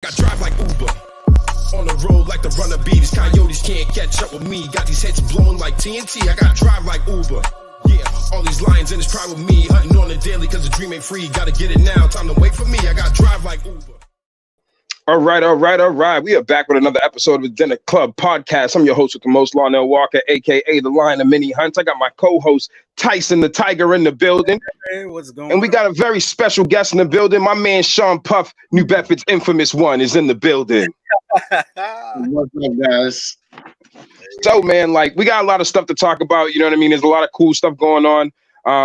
I drive like Uber. On the road like the runner bee. These coyotes can't catch up with me. Got these heads blowing like TNT. I got drive like Uber. Yeah, all these lions in this pride with me. Hunting on the daily cause the dream ain't free. Gotta get it now, time to wait for me. I got drive like Uber. All right. We are back with another episode of the Dinner Club podcast. I'm your host with the most, Larnell Walker, a.k.a. the Lion of Many Hunts. I got my co-host, Tyson the Tiger, in the building. Hey, what's going on? And we got a very special guest in the building. My man, Sean Puff, New Bedford's infamous one, is in the building. What's up, guys? So, man, like, we got a lot of stuff to talk about. You know what I mean? There's a lot of cool stuff going on.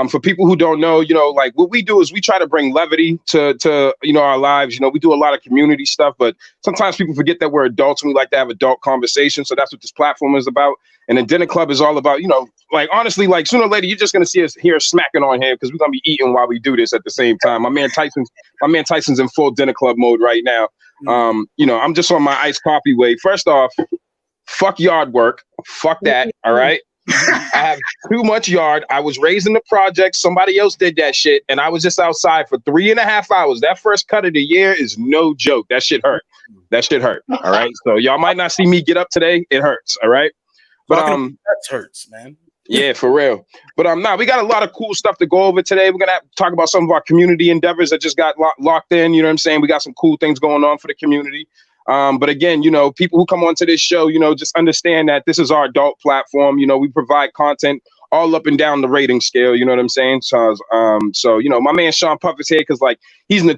For people who don't know, you know, like what we do is we try to bring levity to you know, our lives. You know, we do a lot of community stuff, but sometimes people forget that we're adults and we like to have adult conversations. So that's what this platform is about. And the Dinner Club is all about, you know, like, honestly, like sooner or later, you're just going to see us here smacking on here because we're going to be eating while we do this at the same time. My man Tyson's in full Dinner Club mode right now. You know, I'm just on my iced coffee way. First off, fuck yard work. Fuck that. All right. I have too much yard. I was raised in the project. Somebody else did that shit. And I was just outside for 3.5 hours. That first cut of the year is no joke. That shit hurt. All right. So y'all might not see me get up today. It hurts. All right. But that hurts, man. Yeah, for real. But we got a lot of cool stuff to go over today. We're gonna have to talk about some of our community endeavors that just got locked in. You know what I'm saying? We got some cool things going on for the community. But again, you know, people who come onto this show, you know, just understand that this is our adult platform. You know, we provide content all up and down the rating scale. You know what I'm saying? So, you know, my man Sean Puff is here because, like,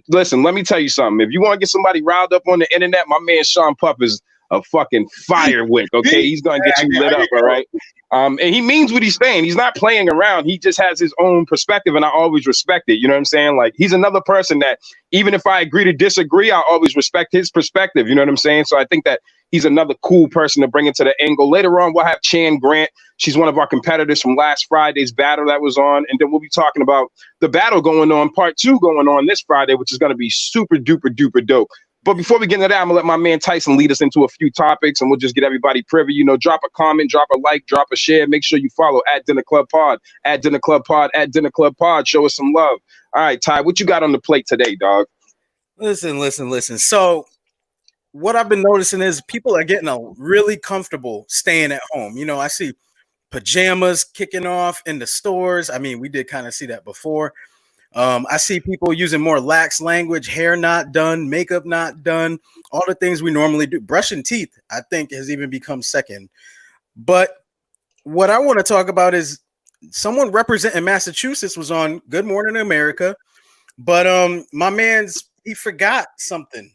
listen, let me tell you something. If you want to get somebody riled up on the internet, my man Sean Puff is a fucking firewick. Okay, he's gonna get you lit up. All right. And he means what he's saying. He's not playing around. He just has his own perspective, and I always respect it. You know what I'm saying? Like, he's another person that even if I agree to disagree, I always respect his perspective. You know what I'm saying? So I think that he's another cool person to bring into the angle. Later on, we'll have Chan Grant. She's one of our competitors from last Friday's battle that was on. And then we'll be talking about the battle going on, part 2 going on this Friday, which is going to be super duper dope. But before we get into that, I'm going to let my man Tyson lead us into a few topics, and we'll just get everybody privy. You know, drop a comment, drop a like, drop a share. Make sure you follow at Dinner Club Pod, at Dinner Club Pod, at Dinner Club Pod. Show us some love. All right, Ty, what you got on the plate today, dog? Listen. So what I've been noticing is people are getting really comfortable staying at home. You know, I see pajamas kicking off in the stores. I mean, we did kind of see that before. I see people using more lax language, hair not done, makeup not done, all the things we normally do. Brushing teeth, I think, has even become second. But what I want to talk about is someone representing Massachusetts was on Good Morning America, but my he forgot something.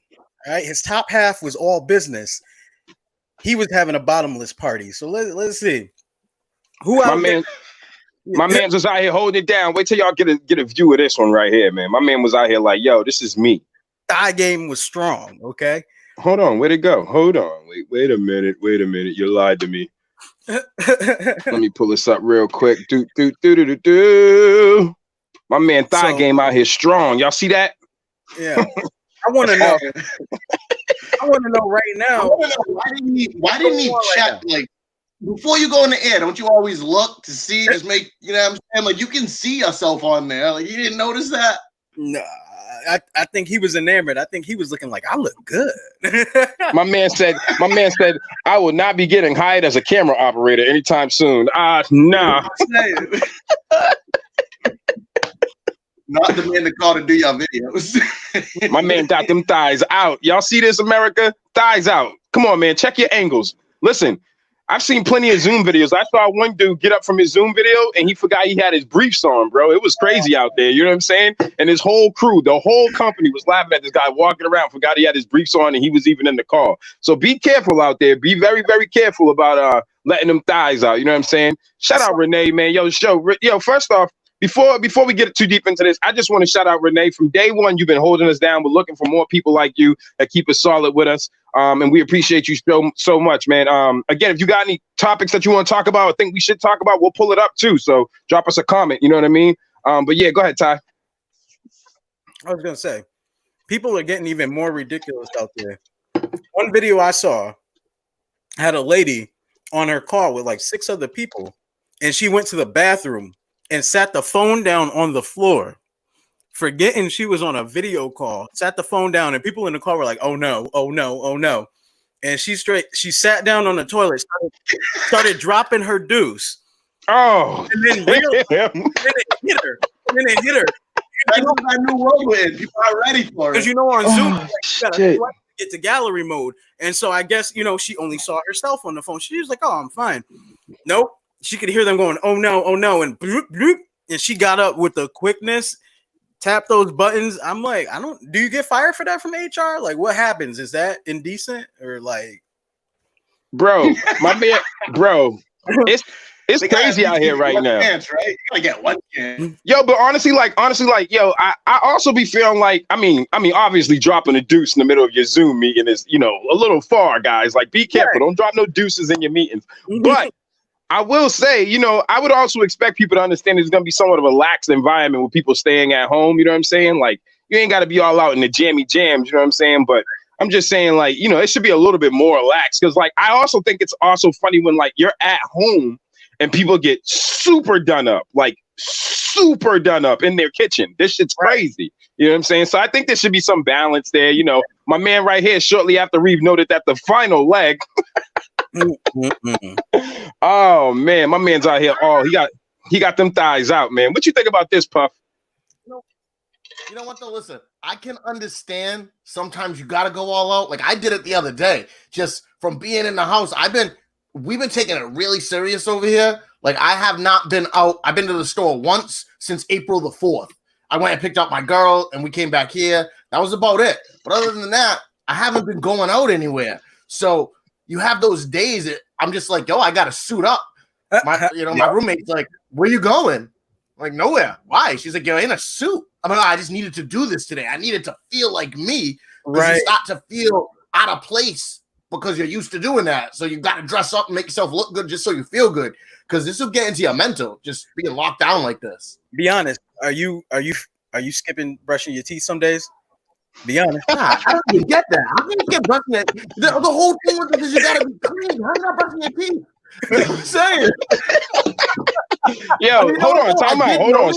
Right, his top half was all business. He was having a bottomless party. So let's see who My man was out here holding it down. Wait till y'all get a view of this one right here, man. My man was out here like, yo, this is me. Thigh game was strong, okay? Hold on, where'd it go? Hold on. Wait a minute. You lied to me. Let me pull this up real quick. Do. My man thigh game out here strong. Y'all see that? Yeah. I want to know. I want to know right now. Why didn't he check, like, before you go in the air, don't you always look to see, just make, you know what I'm saying? Like, you can see yourself on there. Like, you didn't notice that? No, I think he was enamored. I think he was looking like, I look good. My man said, I will not be getting hired as a camera operator anytime soon. Nah. Not the man that called to do your videos. My man got them thighs out. Y'all see this, America? Thighs out. Come on, man. Check your angles. Listen. I've seen plenty of Zoom videos. I saw one dude get up from his Zoom video and he forgot he had his briefs on, bro. It was crazy out there. You know what I'm saying? And his whole crew, the whole company was laughing at this guy walking around, forgot he had his briefs on and he was even in the car. So be careful out there. Be very, very careful about letting them thighs out. You know what I'm saying? Shout out Renee, man. Yo, first off, before we get too deep into this, I just want to shout out Renee. From day one, you've been holding us down. We're looking for more people like you that keep us solid with us. And we appreciate you so much, man. Again, if you got any topics that you want to talk about or think we should talk about, we'll pull it up too. So drop us a comment. You know what I mean? But yeah, go ahead, Ty. I was going to say, people are getting even more ridiculous out there. One video I saw had a lady on her car with like 6 other people, and she went to the bathroom and sat the phone down on the floor forgetting she was on a video call, sat the phone down, and people in the car were like, "Oh no, oh no, oh no!" And she sat down on the toilet, started dropping her deuce. Oh, and then it hit her. And then it hit her. I knew what we're in. People are ready for it. Because on Zoom, like, you gotta get to gallery mode. And so I guess she only saw herself on the phone. She was like, "Oh, I'm fine." Nope. She could hear them going, "Oh no," and bloop, bloop, and she got up with the quickness, tapped those buttons. I'm like, do you get fired for that from HR? Like, what happens? Is that indecent or like, bro, my man, bro, it's crazy out here right now. Chance, right? You gotta get one chance. Yo, but honestly, yo, I also be feeling like, I mean, obviously dropping a deuce in the middle of your Zoom meeting is, a little far, guys. Like, be careful. Don't drop no deuces in your meetings. But I will say, I would also expect people to understand there's going to be somewhat of a lax environment with people staying at home. You know what I'm saying? Like, you ain't got to be all out in the jammy jams. You know what I'm saying? But I'm just saying, like, it should be a little bit more lax. Because, like, I also think it's also funny when, like, you're at home and people get super done up in their kitchen. This shit's crazy. You know what I'm saying? So I think there should be some balance there. My man right here, shortly after Reeve noted that the final leg. Oh man, my man's out here. Oh, he got them thighs out, man. What you think about this, Puff? You know what though? Listen, I can understand sometimes you gotta go all out. Like I did it the other day, just from being in the house. We've been taking it really serious over here. Like I have not been out. I've been to the store once since April the 4th. I went and picked up my girl and we came back here. That was about it. But other than that, I haven't been going out anywhere. So you have those days that I'm just like, yo, I got to suit up. My roommate's like, where you going? I'm like, nowhere. Why? She's like, you're in a suit. I'm like, I just needed to do this today. I needed to feel like me. Right. You start to feel out of place because you're used to doing that. So you got to dress up and make yourself look good just so you feel good. Because this will get into your mental, just being locked down like this. Be honest. Are you skipping brushing your teeth some days? Be honest. I don't even get that. How can you get brushing it? The whole thing with it is you gotta be clean. How are you not brushing your teeth? You know what I'm saying? Yo, hold on, time out. Hold on.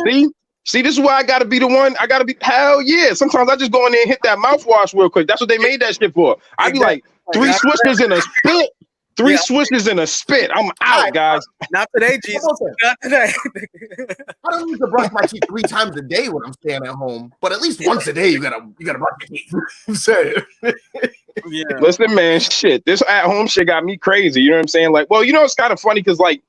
See, this is why I gotta be the one. I gotta be hell yeah. Sometimes I just go in there and hit that mouthwash real quick. That's what they made that shit for. I'd be like 3 swishers in a spit. 3 swishes in a spit. I'm out, guys. Not today, Jesus. Not today. I don't need to brush my teeth 3 times a day when I'm staying at home, but at least once a day you gotta brush your teeth. I'm saying. Yeah. Listen, man, shit. This at home shit got me crazy. You know what I'm saying? Like, well, it's kind of funny because like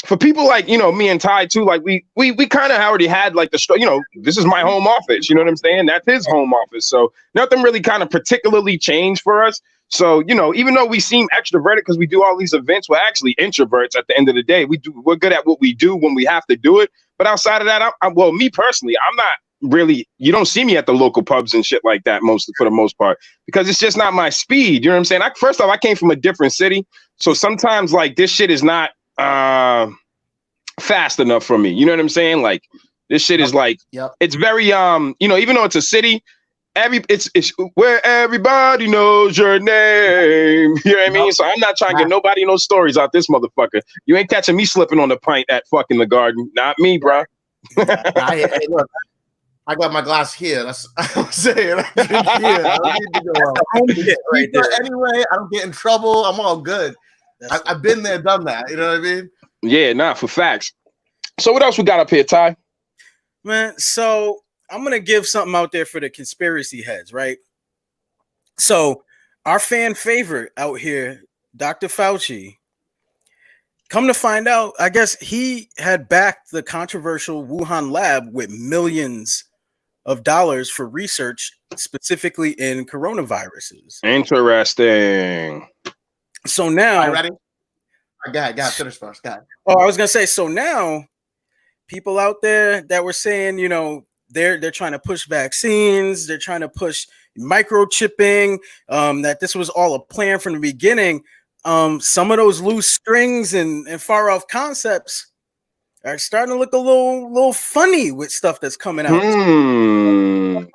for people like me and Ty too, like we kind of already had like this is my home office. You know what I'm saying? That's his home office. So nothing really kind of particularly changed for us. So, even though we seem extroverted because we do all these events, we're actually introverts at the end of the day. We're good at what we do when we have to do it. But outside of that, me personally, I'm not really, you don't see me at the local pubs and shit like that for the most part, because it's just not my speed. You know what I'm saying? First off, I came from a different city. So sometimes like this shit is not fast enough for me. You know what I'm saying? Like this shit is like, it's very, even though it's a city, it's where everybody knows your name. You know what I mean? So I'm not trying to get nobody no stories out this motherfucker. You ain't catching me slipping on the pint at fucking the garden. Not me, bro. Hey, look, I got my glass here. That's what I'm saying. I don't need to go out. Anyway, I don't get in trouble. I'm all good. I've been there, done that. You know what I mean? Yeah, for facts. So what else we got up here, Ty? Man, so I'm going to give something out there for the conspiracy heads, right? So our fan favorite out here, Dr. Fauci, come to find out, I guess he had backed the controversial Wuhan lab with millions of dollars for research, specifically in coronaviruses. Interesting. So now... Ready? Go ahead, finish first. Go ahead. Oh, I was going to say, so now people out there that were saying, they're trying to push vaccines. They're trying to push microchipping. That this was all a plan from the beginning. Some of those loose strings and far off concepts are starting to look a little funny with stuff that's coming out.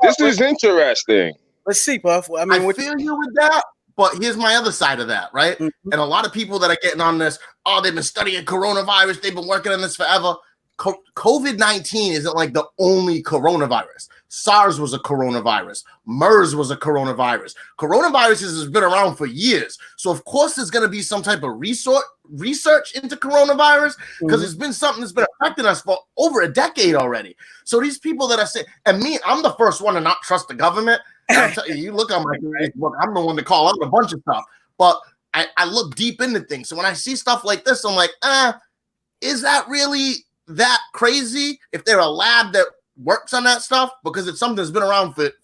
This is interesting. Let's see, Puff. I mean, I feel you with that. But here's my other side of that, right? Mm-hmm. And a lot of people that are getting on this, they've been studying coronavirus. They've been working on this forever. COVID-19 isn't like the only coronavirus. SARS was a coronavirus. MERS was a coronavirus. Coronaviruses has been around for years. So of course there's going to be some type of research into coronavirus because it's been something that's been affecting us for over a decade already. So these people that are saying, and me, I'm the first one to not trust the government. I'll tell you, you look on my Facebook, I'm the one to call out a bunch of stuff. But I look deep into things. So when I see stuff like this, I'm like, is that really that crazy if they're a lab that works on that stuff? Because it's something that's been around for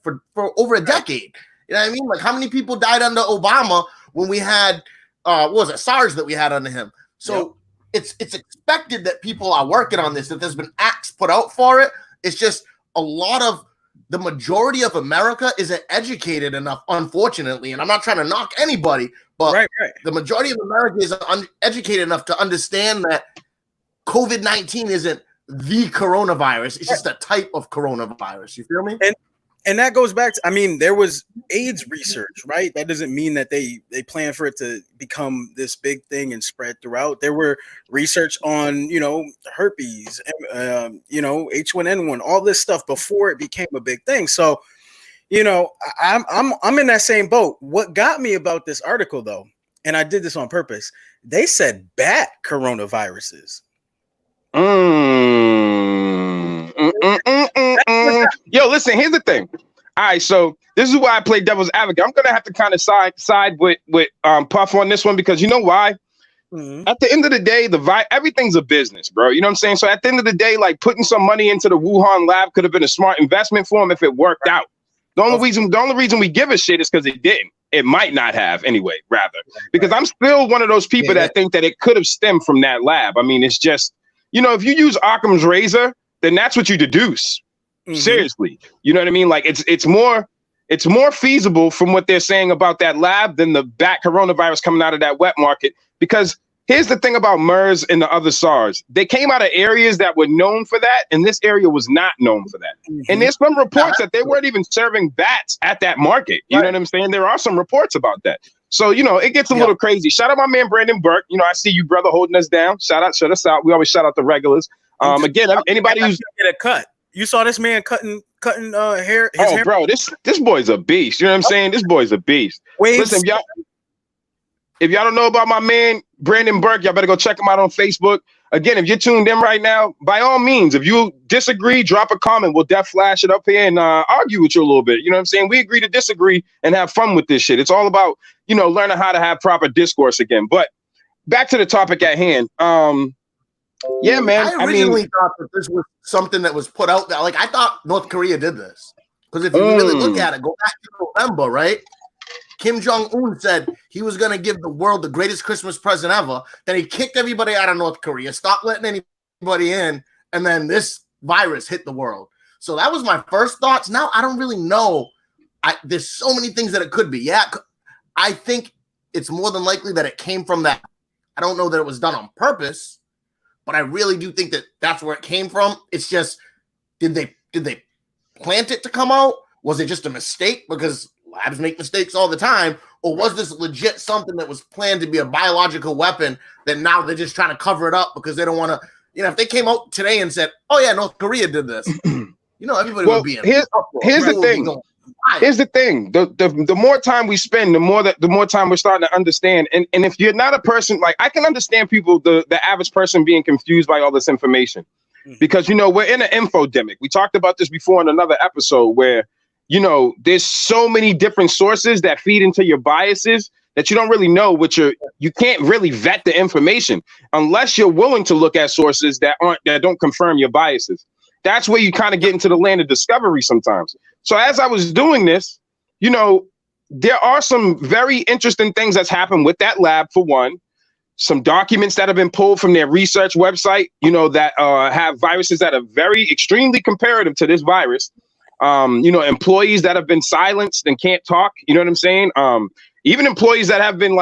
over a decade. You know what I mean? Like how many people died under Obama when we had what was it, SARS that we had under him? So it's expected that people are working on this, that there's been acts put out for it. It's just the majority of America isn't educated enough, unfortunately. And I'm not trying to knock anybody, but the majority of America is uneducated enough to understand that COVID-19 isn't the coronavirus. It's just a type of coronavirus. You feel me? And that goes back to, I mean, there was AIDS research, right? That doesn't mean that they plan for it to become this big thing and spread throughout. There were research on, herpes, H1N1, all this stuff before it became a big thing. So, I'm in that same boat. What got me about this article though, and I did this on purpose, they said bat coronaviruses. Yo, listen, here's the thing. All right, so this is why I play devil's advocate. I'm gonna have to kind of side with Puff on this one because you know why? At the end of the day, everything's a business, bro. You know what I'm saying? So at the end of the day, like putting some money into the Wuhan lab could have been a smart investment for him if it worked out. The only reason we give a shit is because it didn't. It might not have anyway, rather. Because I'm still one of those people that think that it could have stemmed from that lab. I mean, it's just, if you use Occam's razor, then that's what you deduce. Seriously. You know what I mean? Like it's more feasible from what they're saying about that lab than the bat coronavirus coming out of that wet market. Because here's the thing about MERS and the other SARS. They came out of areas that were known for that, and this area was not known for that. And there's some reports that they weren't even serving bats at that market. You know what I'm saying? There are some reports about that. So, it gets a little crazy. Shout out my man, Brandon Burke. I see you, brother, holding us down. Shout us out. We always shout out the regulars. Again, anybody who's get a cut. You saw this man cutting hair. Hair? Bro, this boy's a beast. You know what I'm saying? This boy's a beast. Listen, if y'all don't know about my man, Brandon Burke, y'all better go check him out on Facebook. Again, if you're tuned in right now, by all means, if you disagree, drop a comment. We'll flash it up here and argue with you a little bit. You know what I'm saying? We agree to disagree and have fun with this shit. It's all about, learning how to have proper discourse again. But back to the topic at hand. Yeah, man. I originally thought that this was something that was put out there. Like, I thought North Korea did this. Because if you really look at it, go back to November, right? Kim Jong-un said he was going to give the world the greatest Christmas present ever. Then he kicked everybody out of North Korea, stopped letting anybody in, and then this virus hit the world. So that was my first thoughts. Now I don't really know. There's so many things that it could be. Yeah, I think it's more than likely that it came from that. I don't know that it was done on purpose, but I really do think that that's where it came from. It's just, did they plant it to come out? Was it just a mistake? Because labs make mistakes all the time. Or was this legit something that was planned to be a biological weapon that now they're just trying to cover it up because they don't want to, if they came out today and said, oh yeah, North Korea did this, everybody would be in. Here's the thing. Here's the thing. The more time we spend, the more time we're starting to understand. And if you're not a person, like, I can understand people, the average person being confused by all this information. Because, we're in an infodemic. We talked about this before in another episode where, there's so many different sources that feed into your biases that you don't really know you can't really vet the information unless you're willing to look at sources that don't confirm your biases. That's where you kind of get into the land of discovery sometimes. So as I was doing this, there are some very interesting things that's happened with that lab. For one, some documents that have been pulled from their research website, that have viruses that are very extremely comparative to this virus. Employees that have been silenced and can't talk. You know what I'm saying? Even employees that have been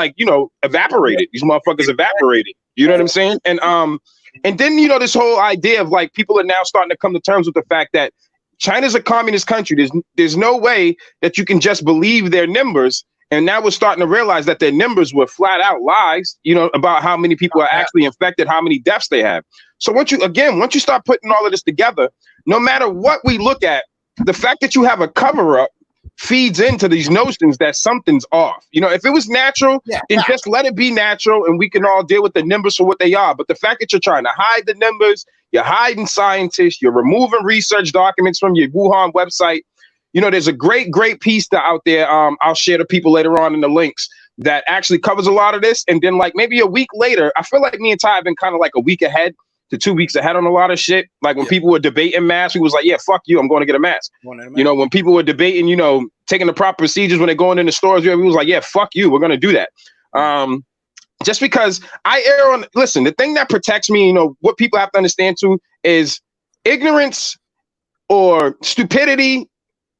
evaporated. These motherfuckers evaporated. You know what I'm saying? And then, this whole idea of like people are now starting to come to terms with the fact that China's a communist country. There's no way that you can just believe their numbers. And now we're starting to realize that their numbers were flat out lies, about how many people are actually infected, how many deaths they have. So once you start putting all of this together, no matter what we look at, the fact that you have a cover up feeds into these notions that something's off. You know, if it was natural, then just let it be natural and we can all deal with the numbers for what they are. But the fact that you're trying to hide the numbers, you're hiding scientists, you're removing research documents from your Wuhan website. You know, there's a great piece out there. I'll share to people later on in the links that actually covers a lot of this. And then like maybe a week later, I feel like me and Ty have been kind of like a week ahead to 2 weeks ahead on a lot of shit. Like when people were debating masks, we was like, yeah, fuck you, I'm going to get a mask. You know, when people were debating, you know, taking the proper procedures when they're going in the stores, we was like, yeah, fuck you, we're going to do that. Just because listen, the thing that protects me, you know, what people have to understand too is ignorance or stupidity,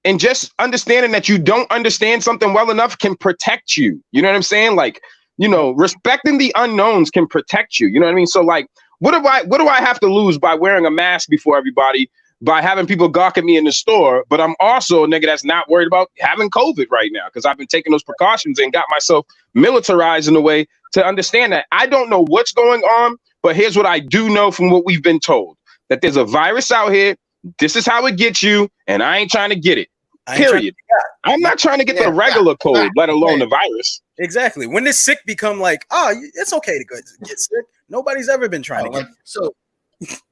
and just understanding that you don't understand something well enough can protect you. You know what I'm saying? Like, you know, respecting the unknowns can protect you. You know what I mean? So like, what do I have to lose by wearing a mask before everybody, by having people gawk at me in the store? But I'm also a nigga that's not worried about having COVID right now because I've been taking those precautions and got myself militarized in a way to understand that I don't know what's going on, but here's what I do know from what we've been told, that there's a virus out here. This is how it gets you, and I ain't trying to get it. Period. I'm not trying to get the regular cold, let alone the virus. Exactly. When does sick become like, oh, it's okay to get sick? Nobody's ever been trying to get sick. So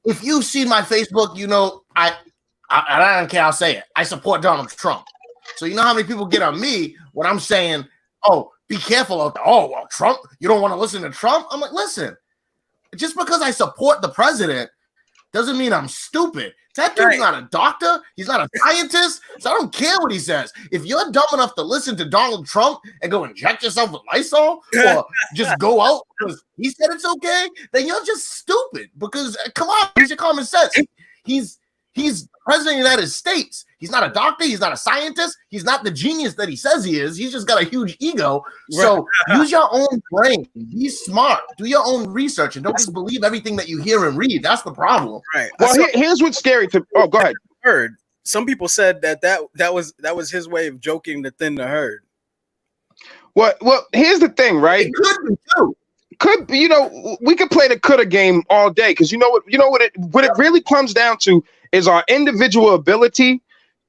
if you've seen my Facebook, you know, I don't care, I'll say it. I support Donald Trump. So you know how many people get on me when I'm saying, oh, be careful out there. Oh, well, Trump, you don't want to listen to Trump? I'm like, listen, just because I support the president doesn't mean I'm stupid. That dude's not a doctor. He's not a scientist. So I don't care what he says. If you're dumb enough to listen to Donald Trump and go inject yourself with Lysol or just go out because he said it's okay, then you're just stupid. Because come on, use your common sense. He's president of the United States. He's not a doctor. He's not a scientist. He's not the genius that he says he is. He's just got a huge ego. So use your own brain. Be smart. Do your own research and don't just believe everything that you hear and read. That's the problem. Right. Well, here's what's scary to. Oh, go ahead. Heard. Some people said that was his way of joking to thin the herd. Well, here's the thing, right? It could be too. You know, we could play the coulda game all day because you know what it really comes down to is our individual ability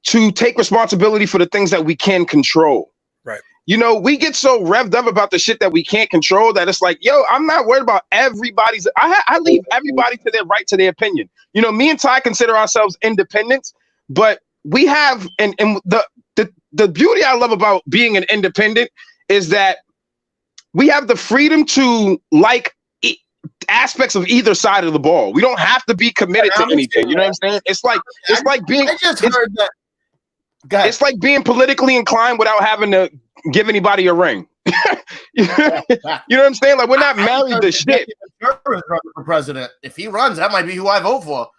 to take responsibility for the things that we can control. Right. You know, we get so revved up about the shit that we can't control that it's like, yo, I'm not worried about everybody's. I leave everybody to their right to their opinion. You know, me and Ty consider ourselves independents, but we have and the beauty I love about being an independent is that we have the freedom to like aspects of either side of the ball. We don't have to be committed to anything. You know what I'm saying? It's like being. I just heard that. It's like being politically inclined without having to give anybody a ring. You know what I'm saying? Like we're not married to shit. For president, if he runs, that might be who I vote for.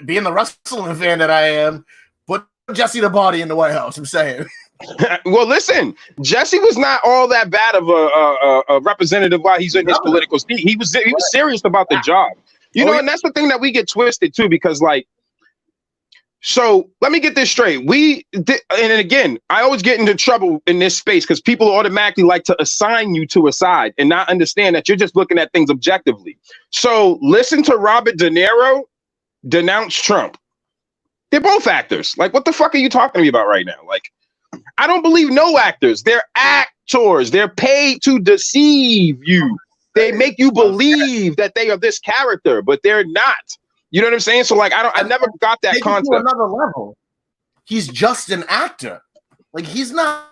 Being the wrestling fan that I am, put Jesse the Body in the White House. I'm saying. Well, listen, Jesse was not all that bad of a representative while he's in his political seat. He was serious about the job, you know, and that's the thing that we get twisted too, because like, so let me get this straight. And again, I always get into trouble in this space because people automatically like to assign you to a side and not understand that you're just looking at things objectively. So listen to Robert De Niro denounce Trump. They're both actors. Like, what the fuck are you talking to me about right now? Like, I don't believe no actors. They're actors. They're paid to deceive you. They make you believe that they are this character, but they're not. You know what I'm saying? So like, I never got that concept. To another level. He's just an actor. Like he's not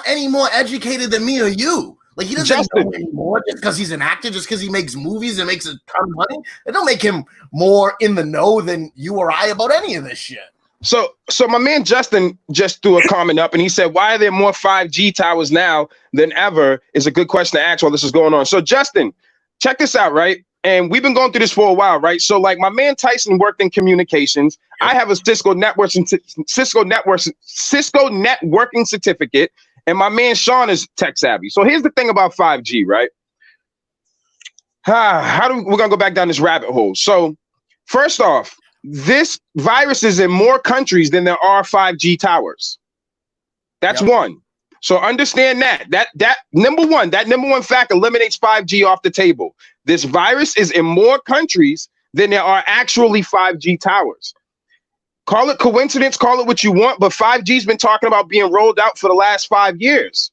any more educated than me or you. Like he doesn't know anymore just because he's an actor, just because he makes movies and makes a ton of money. It don't make him more in the know than you or I about any of this shit. So my man Justin just threw a comment up and he said, why are there more 5G towers now than ever? Is a good question to ask while this is going on. So Justin, check this out, right? And we've been going through this for a while, right? So like my man Tyson worked in communications. I have a Cisco networking certificate, and my man Sean is tech savvy. So here's the thing about 5G, right? We're gonna go back down this rabbit hole. So first off, this virus is in more countries than there are 5G towers. That's one. So understand that number one fact eliminates 5G off the table. This virus is in more countries than there are actually 5G towers. Call it coincidence, call it what you want, but 5G's been talking about being rolled out for the last 5 years.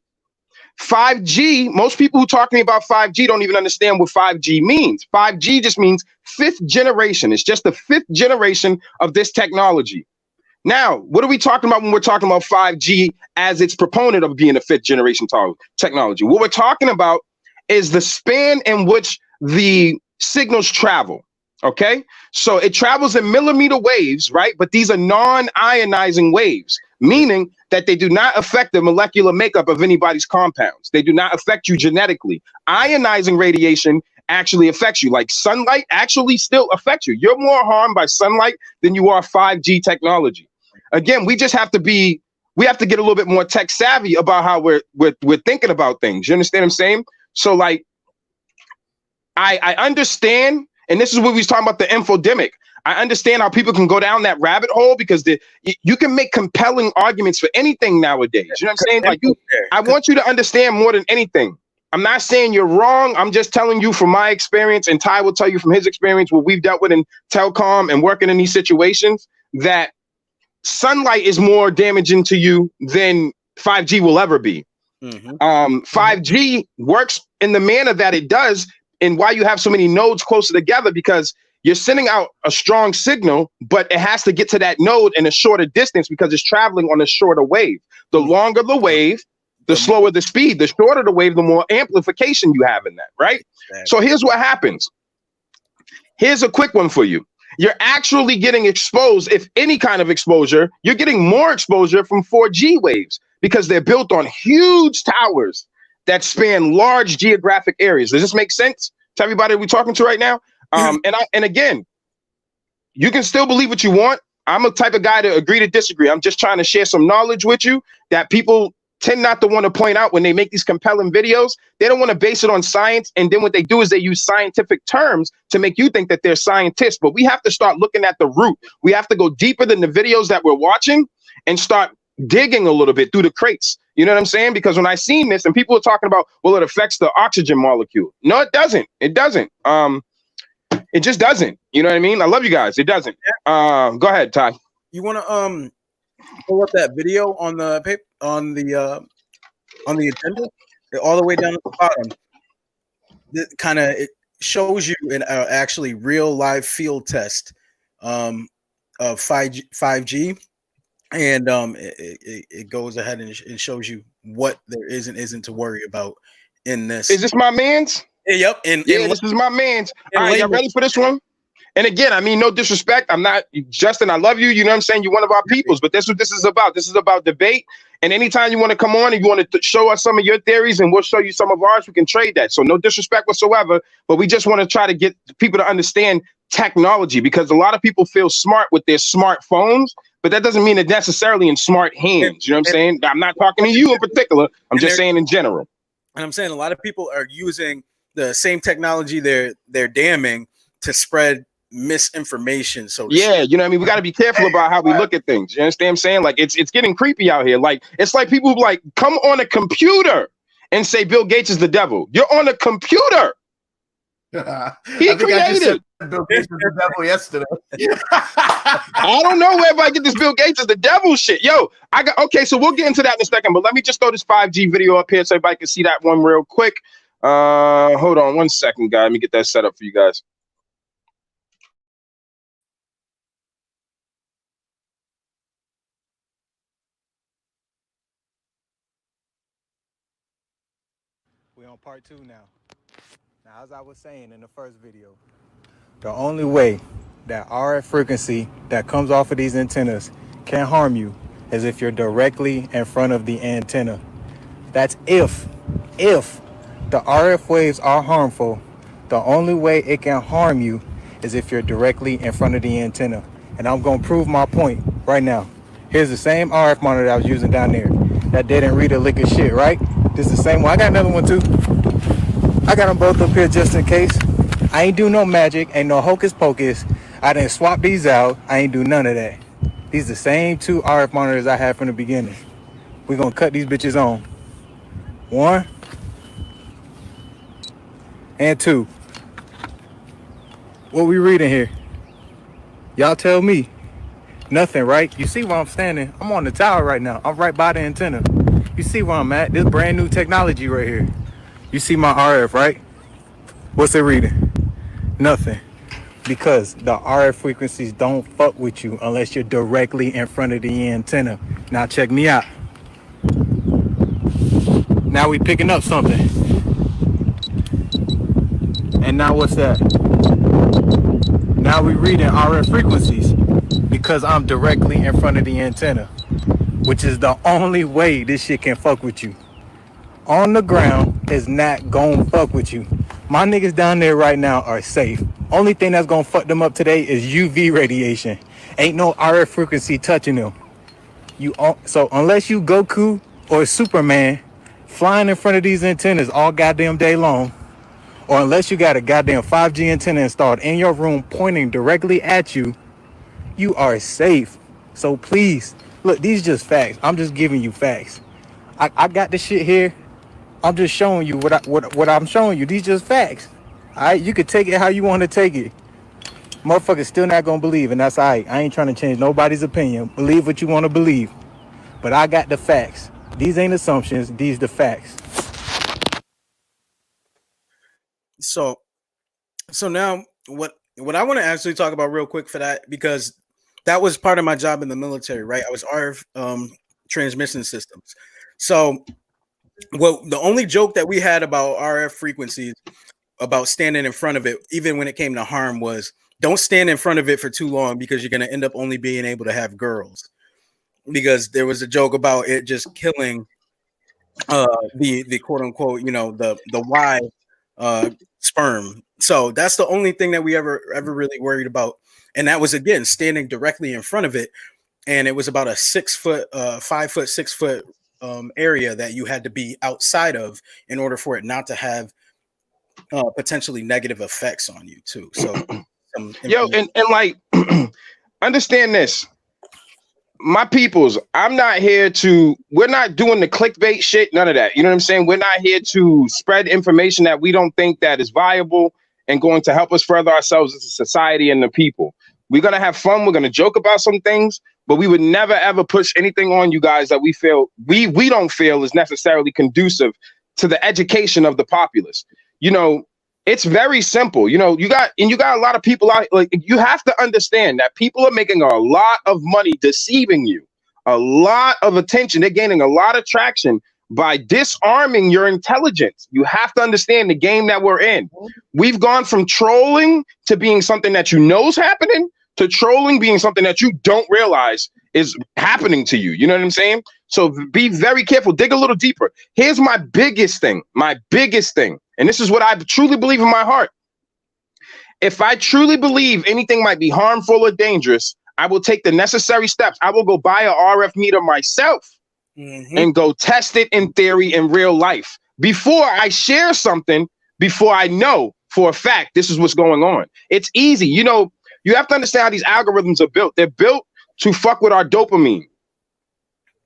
5G, most people who talk to me about 5G don't even understand what 5G means. 5G just means fifth generation. It's just the fifth generation of this technology. Now, what are we talking about when we're talking about 5G as its proponent of being a fifth generation technology? What we're talking about is the span in which the signals travel. Okay, so it travels in millimeter waves, right? But these are non-ionizing waves, meaning that they do not affect the molecular makeup of anybody's compounds. They do not affect you genetically. Ionizing radiation actually affects you. Like sunlight actually still affects you. You're more harmed by sunlight than you are 5G technology. Again, we just have to get a little bit more tech savvy about how we're thinking about things. You understand what I'm saying? So like, I understand. And this is what we was talking about, the infodemic. I understand how people can go down that rabbit hole because you can make compelling arguments for anything nowadays. You know what I'm saying? Like I want you to understand more than anything. I'm not saying you're wrong. I'm just telling you from my experience, and Ty will tell you from his experience, what we've dealt with in telecom and working in these situations, that sunlight is more damaging to you than 5G will ever be. 5G works in the manner that it does, and why you have so many nodes closer together, because you're sending out a strong signal, but it has to get to that node in a shorter distance because it's traveling on a shorter wave. The longer the wave, the slower the speed. The shorter the wave, the more amplification you have in that, right? Exactly. So here's what happens. Here's a quick one for you. You're actually getting exposed, if any kind of exposure, you're getting more exposure from 4G waves because they're built on huge towers that span large geographic areas. Does this make sense to everybody we're talking to right now? And again, you can still believe what you want. I'm a type of guy to agree to disagree. I'm just trying to share some knowledge with you that people tend not to want to point out when they make these compelling videos. They don't want to base it on science. And then what they do is they use scientific terms to make you think that they're scientists. But we have to start looking at the root. We have to go deeper than the videos that we're watching and start digging a little bit through the crates. You know what I'm saying? Because when I seen this and people are talking about, well, it affects the oxygen molecule. No, it doesn't. It doesn't. It just doesn't. You know what I mean? I love you guys. It doesn't. Go ahead, Ty. You want to pull up that video on the paper, on the agenda, all the way down at the bottom? It shows you an actually real live field test of 5G. And it goes ahead and shows you what there is and isn't to worry about in this. Is this my man's? Yep. This is my man's. All right, y'all ready for this one? And again, I mean, no disrespect. I'm not, Justin, I love you. You know what I'm saying? You're one of our peoples, but that's what this is about. This is about debate. And anytime you want to come on and you want to show us some of your theories and we'll show you some of ours, we can trade that. So no disrespect whatsoever, but we just want to try to get people to understand technology, because a lot of people feel smart with their smartphones, but that doesn't mean it's necessarily in smart hands. You know what I'm saying? I'm not talking to you in particular. I'm just saying in general. And I'm saying a lot of people are using the same technology they're damning to spread misinformation. So yeah, you know what I mean? We got to be careful about how we look at things. You understand what I'm saying? Like it's getting creepy out here. Like it's like people who like come on a computer and say Bill Gates is the devil. You're on a computer. He created Bill Gates is the devil yesterday. I don't know where I get this Bill Gates is the devil shit. Yo, okay, so we'll get into that in a second, but let me just throw this 5G video up here so everybody can see that one real quick. Hold on 1 second, guys. Let me get that set up for you guys. We're on part 2 now. Now, as I was saying in the first video, the only way that RF frequency that comes off of these antennas can harm you is if you're directly in front of the antenna. That's if the RF waves are harmful, the only way it can harm you is if you're directly in front of the antenna. And I'm going to prove my point right now. Here's the same RF monitor I was using down there that didn't read a lick of shit, right? This is the same one. I got another one too. I got them both up here just in case. I ain't do no magic, ain't no hocus pocus. I didn't swap these out. I ain't do none of that. These are the same 2 RF monitors I had from the beginning. We're gonna cut these bitches on. 1 and 2. What we reading here? Y'all tell me. Nothing, right? You see where I'm standing? I'm on the tower right now. I'm right by the antenna. You see where I'm at? This brand new technology right here. You see my RF, right? What's it reading? Nothing. Because the RF frequencies don't fuck with you unless you're directly in front of the antenna. Now check me out. Now we picking up something. And now what's that? Now we reading RF frequencies because I'm directly in front of the antenna, which is the only way this shit can fuck with you. On the ground is not gonna fuck with you. My niggas down there right now are safe. Only thing that's gonna fuck them up today is UV radiation. Ain't no RF frequency touching them. So unless you Goku or Superman flying in front of these antennas all goddamn day long, or unless you got a goddamn 5G antenna installed in your room pointing directly at you, you are safe. So please, look, these just facts. I'm just giving you facts. I got this shit here. I'm just showing you what I'm showing you. These just facts. All right, you can take it how you want to take it. Motherfuckers still not gonna believe, and that's all right. I ain't trying to change nobody's opinion. Believe what you want to believe, but I got the facts. These ain't assumptions. These the facts. So now what I want to actually talk about real quick for that, because that was part of my job in the military, right? I was RF transmission systems. So the only joke that we had about RF frequencies, about standing in front of it, even when it came to harm, was don't stand in front of it for too long because you're going to end up only being able to have girls. Because there was a joke about it just killing the quote unquote, the Y sperm. So that's the only thing that we ever really worried about. And that was, again, standing directly in front of it. And it was about a 6 foot, 5 foot, 6 foot area that you had to be outside of in order for it not to have potentially negative effects on you too. So yo, and like understand this, my peoples, we're not doing the clickbait shit, none of that. You know what I'm saying? We're not here to spread information that we don't think that is viable and going to help us further ourselves as a society and the people. We're gonna have fun, we're gonna joke about some things, but we would never ever push anything on you guys that we don't feel is necessarily conducive to the education of the populace. It's very simple. You got a lot of people out. Like, you have to understand that people are making a lot of money deceiving you, a lot of attention. They're gaining a lot of traction by disarming your intelligence. You have to understand the game that we're in. We've gone from trolling to being something that you know is happening, to trolling being something that you don't realize is happening to you. You know what I'm saying? So be very careful. Dig a little deeper. Here's my biggest thing. And this is what I truly believe in my heart. If I truly believe anything might be harmful or dangerous, I will take the necessary steps. I will go buy an RF meter myself and go test it in theory in real life before I share something, before I know for a fact this is what's going on. It's easy. You have to understand how these algorithms are built. They're built to fuck with our dopamine.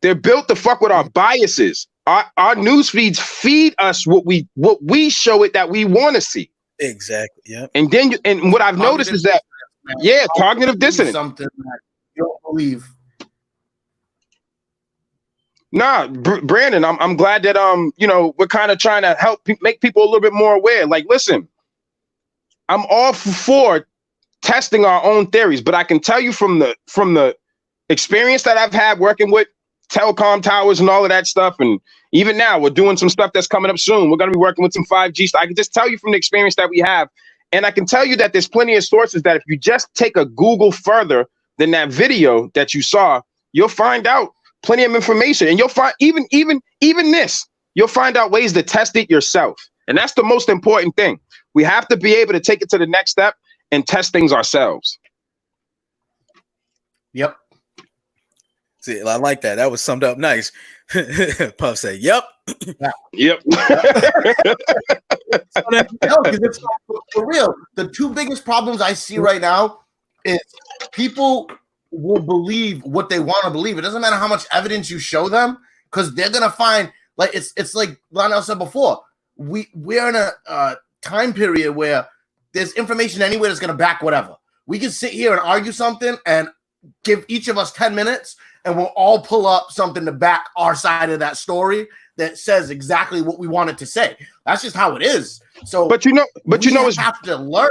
They're built to fuck with our biases. Our news feeds feed us what we show it that we want to see. Exactly. Yeah. And then what I've noticed is that cognitive dissonance. Something that you don't believe. Nah, Brandon, I'm glad that we're kind of trying to help make people a little bit more aware. Like, listen, I'm all for testing our own theories, but I can tell you from the experience that I've had working with telecom towers and all of that stuff, and even now we're doing some stuff that's coming up soon. We're going to be working with some 5G stuff. I can just tell you from the experience that we have, and I can tell you that there's plenty of sources that if you just take a Google further than that video that you saw, you'll find out plenty of information, and you'll find even this, you'll find out ways to test it yourself. And that's the most important thing. We have to be able to take it to the next step and test things ourselves. Yep. See, I like that. That was summed up nice. Puff say, "Yep, yep." No, it's for real. The two biggest problems I see right now is people will believe what they want to believe. It doesn't matter how much evidence you show them, because they're gonna find, like, it's like Lionel said before. We're in a time period where there's information anywhere that's going to back whatever. We can sit here and argue something and give each of us 10 minutes and we'll all pull up something to back our side of that story that says exactly what we want it to say. That's just how it is. So, but you know, it's have to learn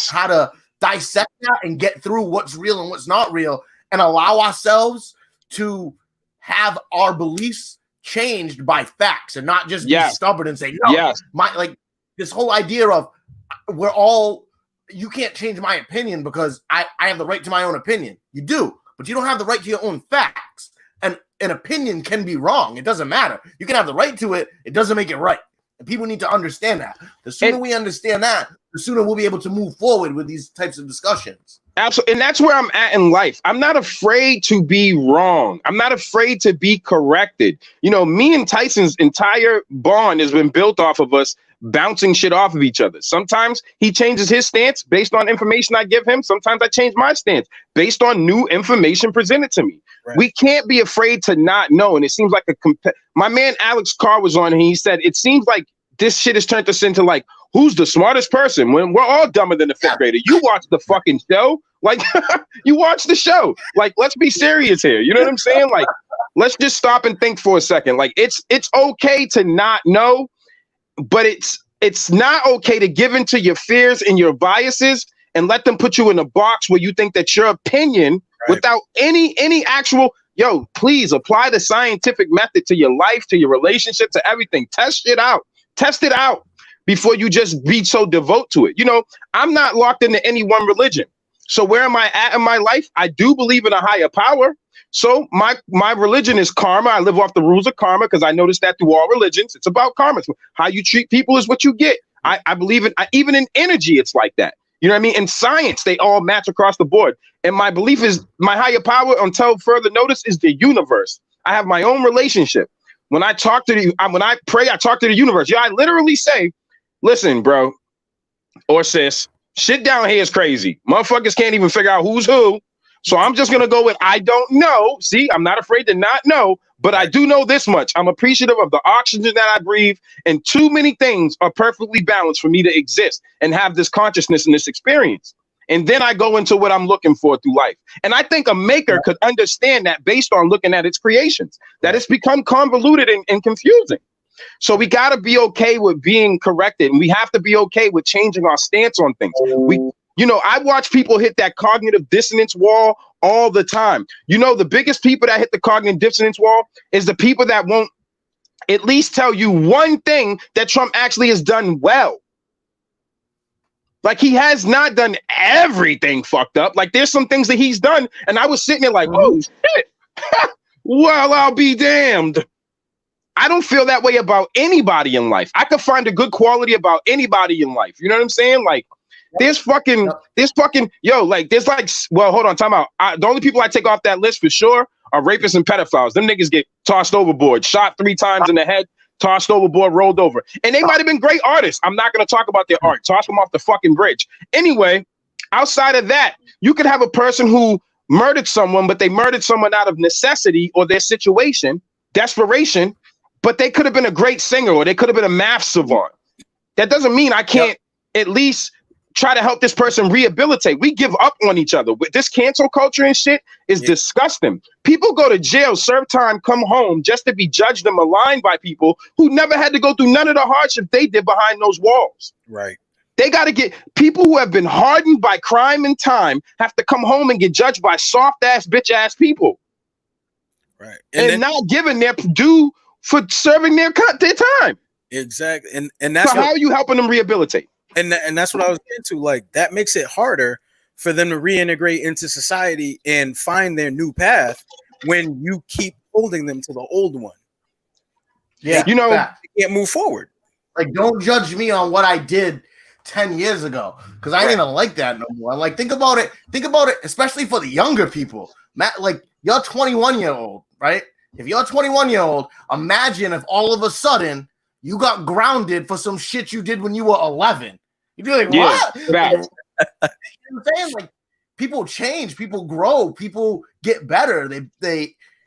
how to dissect that and get through what's real and what's not real and allow ourselves to have our beliefs changed by facts and not just be stubborn and say, no, like this whole idea of you can't change my opinion because I have the right to my own opinion. You do, but you don't have the right to your own facts. And an opinion can be wrong. It doesn't matter. You can have the right to it. It doesn't make it right. And people need to understand that. The sooner we understand that, the sooner we'll be able to move forward with these types of discussions. Absolutely. And that's where I'm at in life. I'm not afraid to be wrong. I'm not afraid to be corrected. You know, me and Tyson's entire bond has been built off of us bouncing shit off of each other. Sometimes he changes his stance based on information I give him. Sometimes I change my stance based on new information presented to me. Right. We can't be afraid to not know. And it seems like my man Alex Carr was on and he said, it seems like this shit has turned us into like, who's the smartest person when we're all dumber than the fifth grader? You watch the fucking show. Like, you watch the show. Like, let's be serious here. You know what I'm saying? Like, let's just stop and think for a second. Like, it's okay to not know, but it's not okay to give into your fears and your biases and let them put you in a box where you think that your opinion, without any actual, please apply the scientific method to your life, to your relationship, to everything. Test it out before you just be so devout to it. You know, I'm not locked into any one religion. So where am I at in my life? I do believe in a higher power. So my religion is karma. I live off the rules of karma because I noticed that through all religions. It's about karma. It's how you treat people is what you get. I believe in, even in energy, it's like that. You know what I mean? In science, they all match across the board. And my belief is my higher power, until further notice, is the universe. I have my own relationship. When I talk to when I pray, I talk to the universe. I literally say, listen, bro, or sis, shit down here is crazy. Motherfuckers can't even figure out who's who. So I'm just going to go with, I don't know. See, I'm not afraid to not know, but I do know this much. I'm appreciative of the oxygen that I breathe, and too many things are perfectly balanced for me to exist and have this consciousness and this experience. And then I go into what I'm looking for through life. And I think a maker could understand that based on looking at its creations, that it's become convoluted and confusing. So we got to be okay with being corrected, and we have to be okay with changing our stance on things. I watch people hit that cognitive dissonance wall all the time. You know, the biggest people that hit the cognitive dissonance wall is the people that won't at least tell you one thing that Trump actually has done well. Like, he has not done everything fucked up. Like, there's some things that he's done, and I was sitting there like, oh shit, well, I'll be damned. I don't feel that way about anybody in life. I could find a good quality about anybody in life. You know what I'm saying? Like, there's like, well, hold on, time out. The only people I take off that list for sure are rapists and pedophiles. Them niggas get tossed overboard, shot 3 times in the head, tossed overboard, rolled over. And they might have been great artists. I'm not going to talk about their art. Toss them off the fucking bridge. Anyway, outside of that, you could have a person who murdered someone, but they murdered someone out of necessity or their situation, desperation, but they could have been a great singer or they could have been a math savant. That doesn't mean I can't at least try to help this person rehabilitate. We give up on each other. With this cancel culture and shit is disgusting. People go to jail, serve time, come home just to be judged and maligned by people who never had to go through none of the hardship they did behind those walls. Right. They got to get people who have been hardened by crime and time have to come home and get judged by soft ass, bitch ass people. Right. And then, not given their due for serving their time. Exactly. And that's so how are you helping them rehabilitate? And that's what I was getting to. Like, that makes it harder for them to reintegrate into society and find their new path when you keep holding them to the old one. Yeah, they can't move forward. Like, don't judge me on what I did 10 years ago, because I ain't even like that no more. Like, think about it, especially for the younger people. Matt, like, you're 21-year-old, right? If you're a 21-year-old, imagine if all of a sudden you got grounded for some shit you did when you were 11. You'd be like, what? You know what I'm saying? Like, people change, people grow, people get better.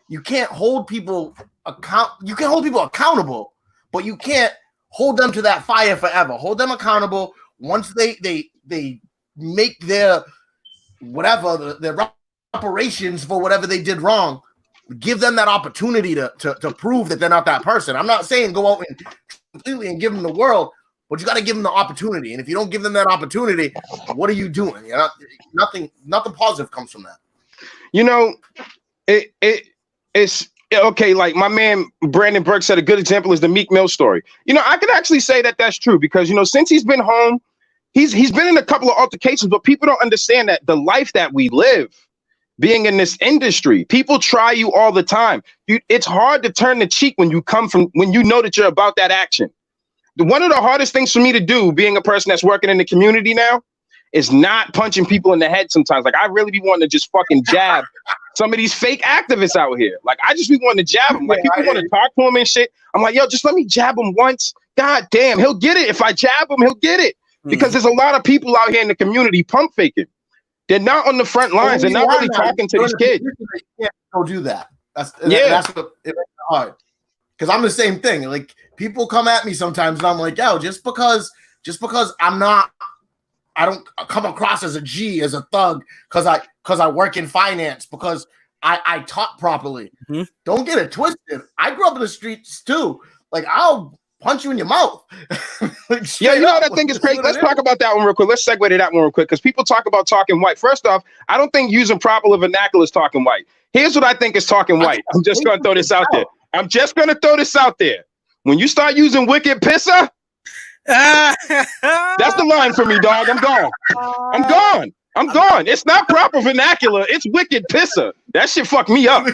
You can't hold people accountable, but you can't hold them to that fire forever. Hold them accountable, once they make their whatever their reparations for whatever they did wrong, give them that opportunity to prove that they're not that person. I'm not saying go out and completely and give them the world, but you got to give them the opportunity. And if you don't give them that opportunity, what are you doing? You know, nothing positive comes from that. You know, it's okay. Like my man Brandon Burke said, a good example is the Meek Mill story. You know, I could actually say that that's true because, you know, since he's been home, he's been in a couple of altercations, but people don't understand that the life that we live, being in this industry, people try you all the time. It's hard to turn the cheek when you know that you're about that action. One of the hardest things for me to do, being a person that's working in the community now, is not punching people in the head sometimes. Like I really be wanting to just fucking jab some of these fake activists out here. Like I just be wanting to jab them. Like people want to talk to him and shit. I'm like, yo, just let me jab him once. God damn, he'll get it. If I jab him, he'll get it. Because there's a lot of people out here in the community pump faking. They're not on the front lines. They're not really talking to these kids. You can't go do that. That's what it makes it hard. Because I'm the same thing. Like people come at me sometimes, and I'm like, yo, just because I don't come across as a G, as a thug, because I work in finance, because I talk properly. Mm-hmm. Don't get it twisted. I grew up in the streets too. Like I'll punch you in your mouth. Like, yeah, you know what I think is crazy? Let's talk about that one real quick. Let's segue to that one real quick, because people talk about talking white. First off, I don't think using proper vernacular is talking white. Here's what I think is talking white. I'm just going to throw this out there. When you start using wicked pisser, that's the line for me, dog. I'm gone. It's not proper vernacular. It's wicked pisser. That shit fucked me up.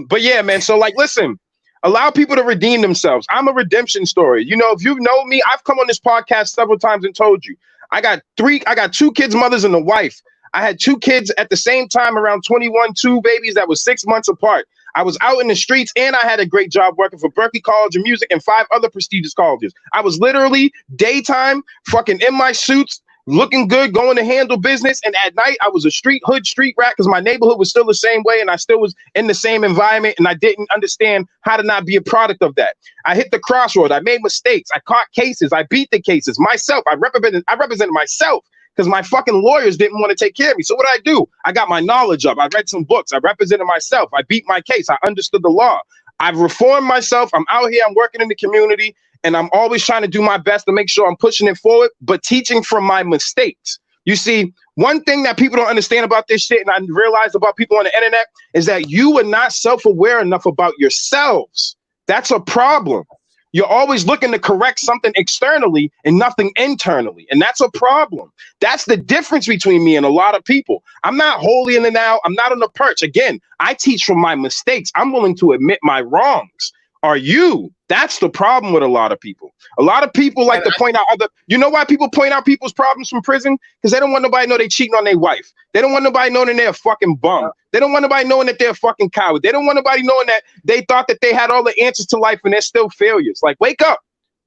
But yeah, man. So like, listen, allow people to redeem themselves. I'm a redemption story. You know, if you know me, I've come on this podcast several times and told you, I got 2 kids, mothers, and a wife. I had 2 kids at the same time, around 21, 2 babies that was 6 months apart. I was out in the streets, and I had a great job working for Berklee College of Music and 5 other prestigious colleges. I was literally daytime fucking in my suits, looking good, going to handle business. And at night, I was a street rat because my neighborhood was still the same way, and I still was in the same environment, and I didn't understand how to not be a product of that. I hit the crossroad. I made mistakes. I caught cases. I beat the cases myself. I represented myself, because my fucking lawyers didn't want to take care of me. So what did I do? I got my knowledge up. I read some books. I represented myself. I beat my case. I understood the law. I've reformed myself. I'm out here. I'm working in the community, and I'm always trying to do my best to make sure I'm pushing it forward, but teaching from my mistakes. You see, one thing that people don't understand about this shit, and I realize about people on the internet, is that you are not self-aware enough about yourselves. That's a problem. You're always looking to correct something externally and nothing internally. And that's a problem. That's the difference between me and a lot of people. I'm not holy in the now. I'm not on the perch. Again, I teach from my mistakes. I'm willing to admit my wrongs. Are you? That's the problem with a lot of people. A lot of people like to point out you know why people point out people's problems from prison? Because they don't want nobody to know they cheating on their wife. They don't want nobody knowing they're a fucking bum. They don't want nobody knowing that they're a fucking coward. They don't want nobody knowing that they thought that they had all the answers to life and they're still failures. Like, wake up.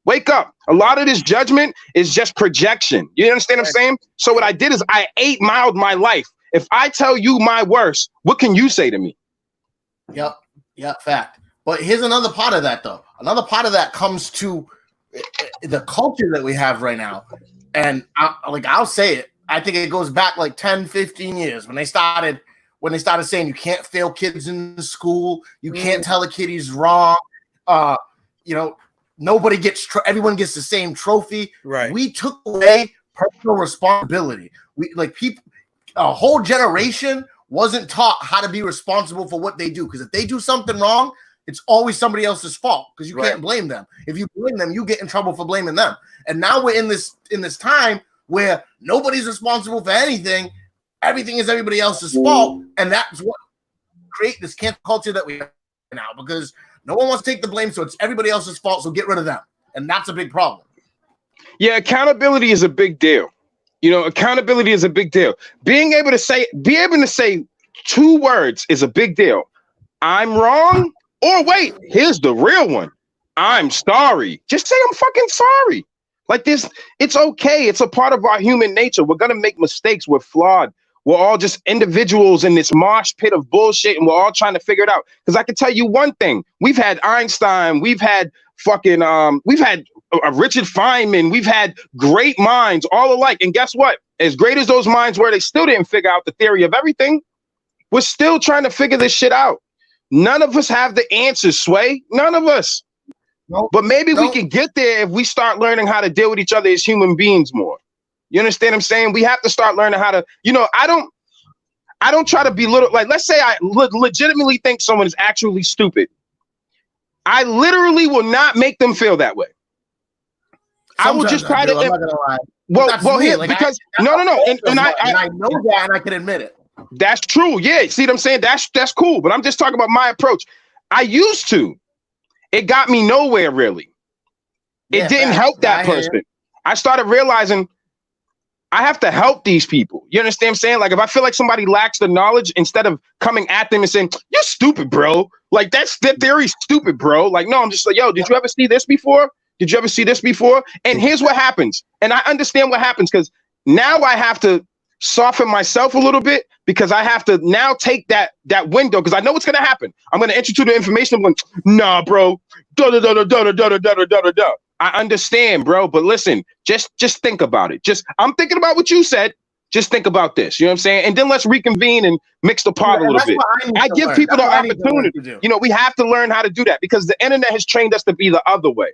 Wake up. A lot of this judgment is just projection. You understand what I'm saying? So what I did is I 8-miled my life. If I tell you my worst, what can you say to me? Yep. Fact. But here's another part of that, though. Another part of that comes to the culture that we have right now. And I'll say it. I think it goes back like 10, 15 years when they started saying you can't fail kids in school. You can't tell a kid he's wrong. Nobody everyone gets the same trophy. Right. We took away personal responsibility. A whole generation wasn't taught how to be responsible for what they do. Because if they do something wrong, it's always somebody else's fault because you can't blame them. If you blame them, you get in trouble for blaming them. And now we're in this time where nobody's responsible for anything. Everything is everybody else's fault. And that's what create this cancel culture that we have now, because no one wants to take the blame. So it's everybody else's fault. So get rid of them. And that's a big problem. Yeah, accountability is a big deal. You know, accountability is a big deal. Being able to say 2 words is a big deal. I'm wrong. Or wait, here's the real one. I'm sorry. Just say I'm fucking sorry. Like this, it's okay. It's a part of our human nature. We're gonna make mistakes. We're flawed. We're all just individuals in this mosh pit of bullshit, and we're all trying to figure it out. Because I can tell you one thing: we've had Einstein, we've had fucking we've had Richard Feynman, we've had great minds all alike. And guess what? As great as those minds were, they still didn't figure out the theory of everything. We're still trying to figure this shit out. None of us have the answers, Sway. None of us. Nope. But maybe we can get there if we start learning how to deal with each other as human beings more. You understand what I'm saying? We have to start learning how to, I don't try to belittle, like, let's say I legitimately think someone is actually stupid. I literally will not make them feel that way. I will just try to. I'm not gonna lie. Well, here, like, because no, and I know that, and I can admit it. That's true. Yeah, see what I'm saying? That's cool. But I'm just talking about my approach. I used to. It got me nowhere, really. It didn't help that person. I started realizing I have to help these people. You understand what I'm saying? Like, if I feel like somebody lacks the knowledge, instead of coming at them and saying, "You're stupid, bro," like, that theory's stupid, bro. Like, no, I'm just like, yo, did you ever see this before? Did you ever see this before? And here's what happens. And I understand what happens, because now I have to soften myself a little bit, because I have to now take that window, because I know what's going to happen. I'm going to enter to the information. I'm going, nah, bro. I understand, bro. But listen, just think about it. I'm thinking about what you said. Just think about this. You know what I'm saying? And then let's reconvene and mix the pot a little bit. I give people the opportunity. We have to learn how to do that, because the internet has trained us to be the other way.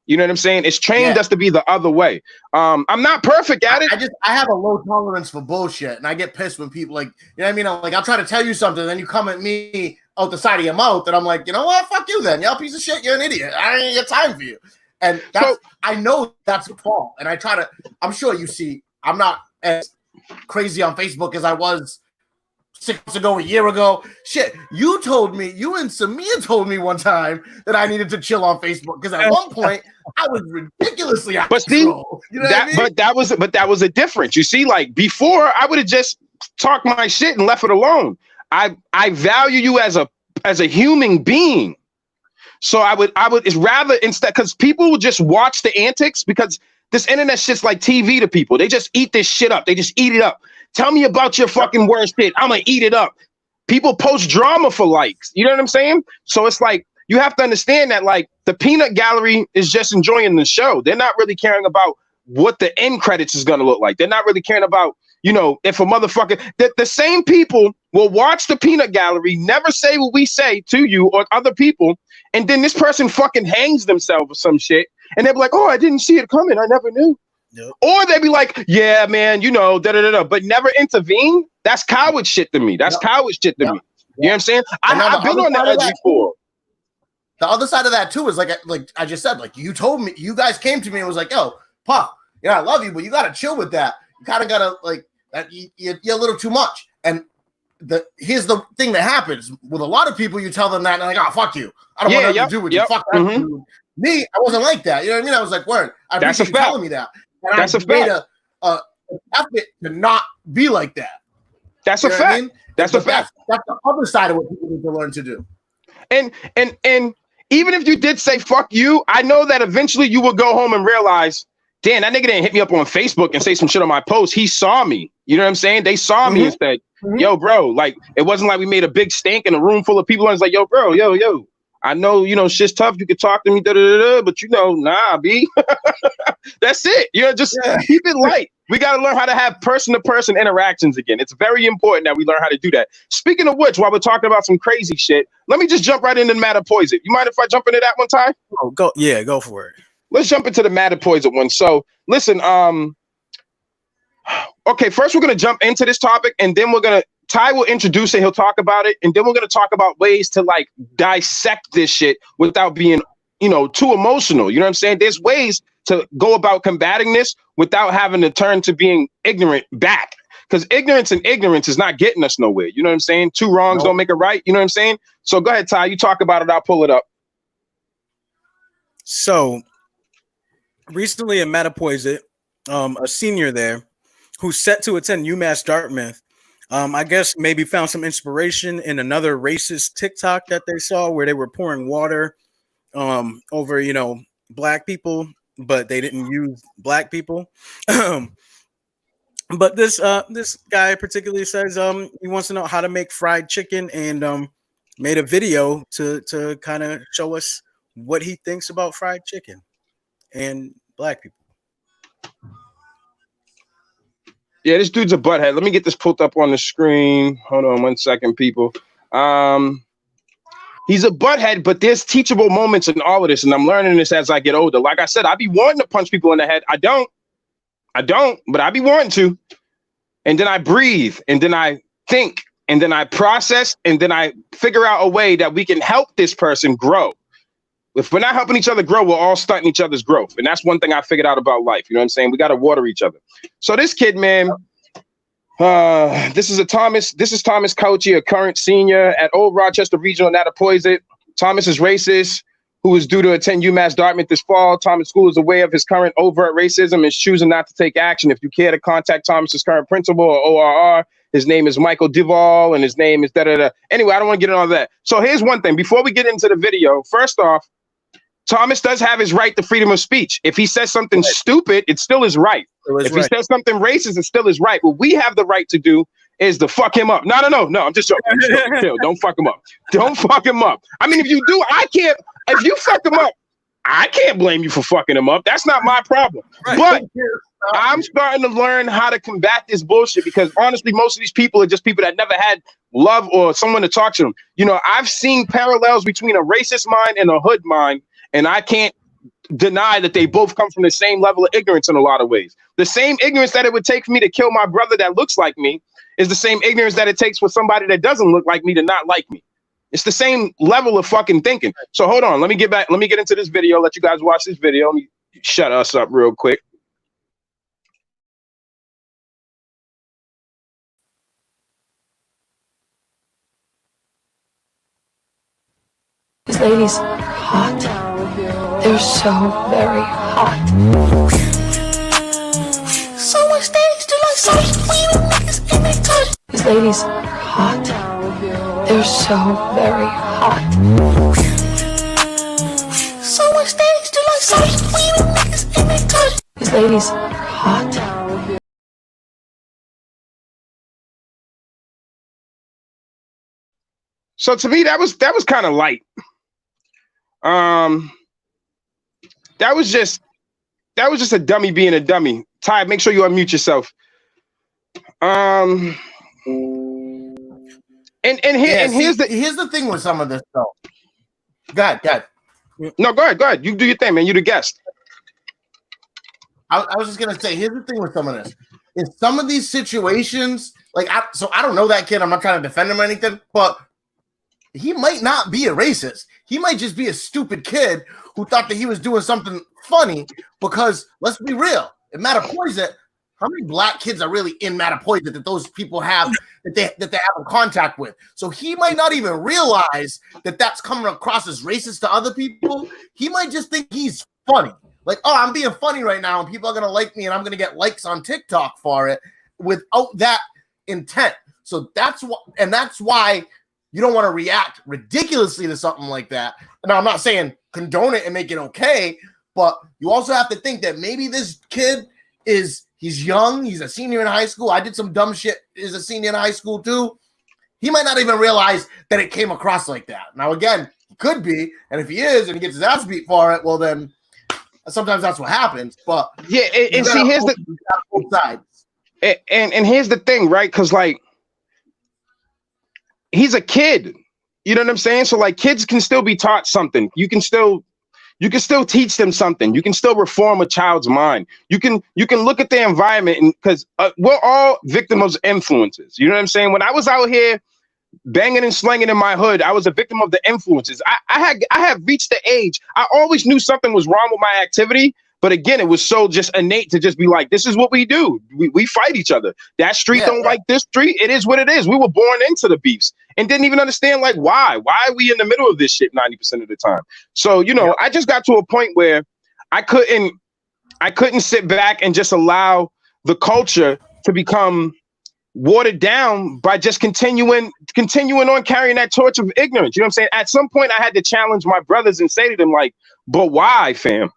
You know what I'm saying? It's trained us to be the other way. I'm not perfect at it. I have a low tolerance for bullshit, and I get pissed when people, like, you know what I mean? I'll try to tell you something, and then you come at me out the side of your mouth, and I'm like, you know what? Fuck you then. You're a piece of shit. You're an idiot. I ain't got time for you. And I know that's a fault. And I'm sure you see, I'm not as crazy on Facebook as I was 6 months ago, a year ago. Shit, you and Samia told me one time that I needed to chill on Facebook, because at one point I was ridiculously out of control. You know what I mean? But that was a difference. You see, like, before, I would have just talked my shit and left it alone. I value you as a human being. So I would it's rather, instead, because people will just watch the antics, because this internet shit's like TV to people. They just eat this shit up. They just eat it up. Tell me about your fucking worst shit. I'm gonna eat it up. People post drama for likes. You know what I'm saying? So it's like, you have to understand that, like, the peanut gallery is just enjoying the show. They're not really caring about what the end credits is gonna look like. They're not really caring about, if a motherfucker, the same people will watch the peanut gallery, never say what we say to you or other people, and then this person fucking hangs themselves or some shit, and they'll be like, "Oh, I didn't see it coming. I never knew." Yep. Or they'd be like, "Yeah, man, but never intervene." That's coward shit to me. That's coward shit to me. You know what I'm saying? I've been on that edge before. The other side of that too is like I just said, like, you told me, you guys came to me and was like, "Yo, Puff, I love you, but you gotta chill with that. You kind of gotta, like, you're a little too much." And here's the thing that happens with a lot of people: you tell them that, and they're like, "Oh, fuck you. I don't want nothing to do with you. Fuck that dude." Me, I wasn't like that. You know what I mean? I was like, "Word, I appreciate you telling me that." And that's a fact. An effort to not be like that. That's a fact. I mean? That's a fact. That's the other side of what people need to learn to do. And even if you did say "fuck you," I know that eventually you will go home and realize, damn, that nigga didn't hit me up on Facebook and say some shit on my post. He saw me. You know what I'm saying? They saw me and said, "Yo, bro," like, it wasn't like we made a big stink in a room full of people. And it's like, "Yo, bro, yo. I know, shit's tough. You could talk to me, but nah, B." That's it. Just keep it light. We got to learn how to have person-to-person interactions again. It's very important that we learn how to do that. Speaking of which, while we're talking about some crazy shit, let me just jump right into the matter poison. You mind if I jump into that one time? Oh, go. Yeah, go for it. Let's jump into the matter poison one. So listen, okay, first we're going to jump into this topic, and then Ty will introduce it. He'll talk about it. And then we're going to talk about ways to, like, dissect this shit without being, too emotional. You know what I'm saying? There's ways to go about combating this without having to turn to being ignorant back. Because ignorance is not getting us nowhere. You know what I'm saying? Two wrongs don't make a right. You know what I'm saying? So go ahead, Ty. You talk about it. I'll pull it up. So recently in Mattapoisett, a senior there who's set to attend UMass Dartmouth, I guess maybe found some inspiration in another racist TikTok that they saw where they were pouring water over, black people, but they didn't use black people. But this guy particularly says he wants to know how to make fried chicken, and made a video to kind of show us what he thinks about fried chicken and black people. Yeah, this dude's a butthead. Let me get this pulled up on the screen. Hold on 1 second, people. He's a butthead, but there's teachable moments in all of this, and I'm learning this as I get older. Like I said, I be wanting to punch people in the head. I don't, but I be wanting to. And then I breathe, and then I think, and then I process, and then I figure out a way that we can help this person grow. If we're not helping each other grow, we're all stunting each other's growth. And that's one thing I figured out about life. You know what I'm saying? We got to water each other. So this kid, man, this is Thomas Couchy, a current senior at Old Rochester Regional Mattapoisett. Thomas is racist, who is due to attend UMass Dartmouth this fall. Thomas School is aware of his current overt racism and is choosing not to take action. If you care to contact Thomas's current principal or ORR, his name is Michael Duvall, and his name is da-da-da. Anyway, I don't want to get into all that. So here's one thing. Before we get into the video, first off, Thomas does have his right to freedom of speech. If he says something stupid, it's still his right. If he says something racist, it's still his right. What we have the right to do is to fuck him up. No, I'm just joking. Chill. Don't fuck him up. Don't fuck him up. I mean, if you do, I can't. If you fuck him up, I can't blame you for fucking him up. That's not my problem. Right. But I'm starting to learn how to combat this bullshit because honestly, most of these people are just people that never had love or someone to talk to them. You know, I've seen parallels between a racist mind and a hood mind. And I can't deny that they both come from the same level of ignorance in a lot of ways. The same ignorance that it would take for me to kill my brother that looks like me is the same ignorance that it takes for somebody that doesn't look like me to not like me. It's the same level of fucking thinking. So hold on, let me get back. Let me get into this video. Let you guys watch this video. Let me shut us up real quick. These ladies are hot. They're so very hot. So much things to like so niggas in their touch. These ladies are hot. They're so very hot. So much things to like so niggas in their touch. These ladies are hot. So to me, that was kind of light. That was just a dummy being a dummy. Ty, make sure you unmute yourself. Here's the thing with some of this though. Go ahead. No, go ahead. You do your thing, man. You're the guest. I was just gonna say, here's the thing with some of this. In some of these situations, I don't know that kid. I'm not trying to defend him or anything, but he might not be a racist. He might just be a stupid kid who thought that he was doing something funny because, let's be real, in Mattapoisett, how many black kids are really in Mattapoisett that those people have that they have in contact with? So he might not even realize that that's coming across as racist to other people. He might just think he's funny. Like, oh, I'm being funny right now and people are going to like me and I'm going to get likes on TikTok for it without that intent. So that's why you don't want to react ridiculously to something like that. Now, I'm not saying condone it and make it okay, but you also have to think that maybe this kid he's young. He's a senior in high school. I did some dumb shit as a senior in high school too. He might not even realize that it came across like that. Now, again, he could be. And if he is and he gets his ass beat for it, well, then sometimes that's what happens. But yeah, and see, here's both sides. And here's the thing, right? Because he's a kid, you know what I'm saying? So kids can still be taught something. You can still teach them something. You can still reform a child's mind. You can look at the environment, and because we're all victims of influences. You know what I'm saying? When I was out here banging and slanging in my hood, I was a victim of the influences. I have reached the age. I always knew something was wrong with my activity. But again, it was so just innate to just be like, this is what we do. We fight each other. That street don't like this street. It is what it is. We were born into the beefs and didn't even understand why. Why are we in the middle of this shit 90% of the time? So, I just got to a point where I couldn't sit back and just allow the culture to become watered down by just continuing on carrying that torch of ignorance. You know what I'm saying? At some point I had to challenge my brothers and say to them, but why, fam?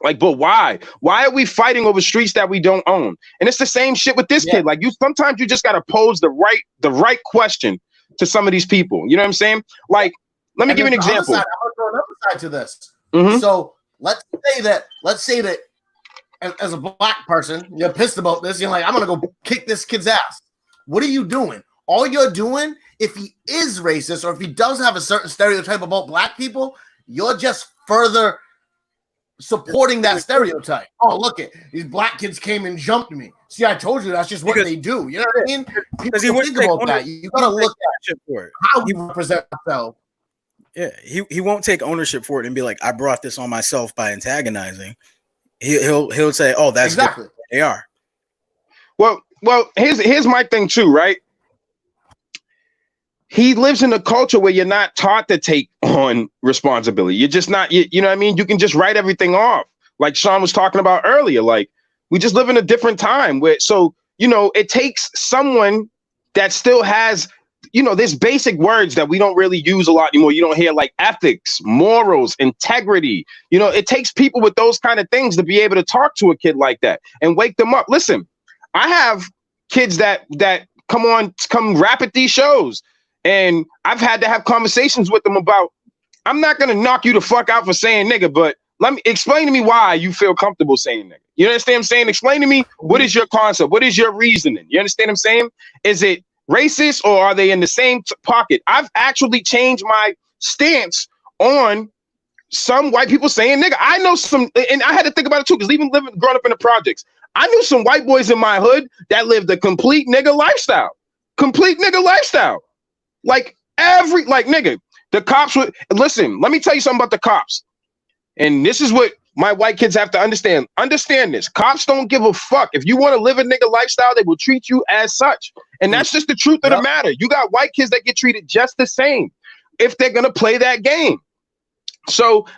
But why? Why are we fighting over streets that we don't own? And it's the same shit with this kid. Sometimes you just gotta pose the right question to some of these people. You know what I'm saying? Let me give you an example. I'm gonna throw another side to this. Mhm. So let's say that as a black person, you're pissed about this. You're like, I'm gonna go kick this kid's ass. What are you doing? All you're doing, if he is racist or if he does have a certain stereotype about black people, you're just further supporting that stereotype. Oh, look it, these black kids came and jumped me. See, I told you that's just what they do. You know what I mean? People think about that. You gotta look at how you represent yourself. Yeah, he won't take ownership for it and be like, I brought this on myself by antagonizing. He'll say, oh, that's exactly what they are. Well, here's my thing too, right? He lives in a culture where you're not taught to take on responsibility. You're just not, you know what I mean? You can just write everything off. Like Sean was talking about earlier, like we just live in a different time where, so, you know, it takes someone that still has, you know, there's basic words that we don't really use a lot anymore. You don't hear like ethics, morals, integrity. You know, it takes people with those kind of things to be able to talk to a kid like that and wake them up. Listen, I have kids that come rap at these shows. And I've had to have conversations with them about, I'm not going to knock you the fuck out for saying nigga, but let me explain to me why you feel comfortable saying nigga. You understand what I'm saying? Explain to me, what is your concept? What is your reasoning? You understand what I'm saying? Is it racist or are they in the same pocket? I've actually changed my stance on some white people saying nigga. I know some, and I had to think about it too, because even growing up in the projects, I knew some white boys in my hood that lived a complete nigga lifestyle. Like nigga, the cops would listen. Let me tell you something about the cops. And this is what my white kids have to understand. Understand this. Cops don't give a fuck. If you want to live a nigga lifestyle, they will treat you as such. And that's just the truth of the matter. You got white kids that get treated just the same if they're going to play that game. So,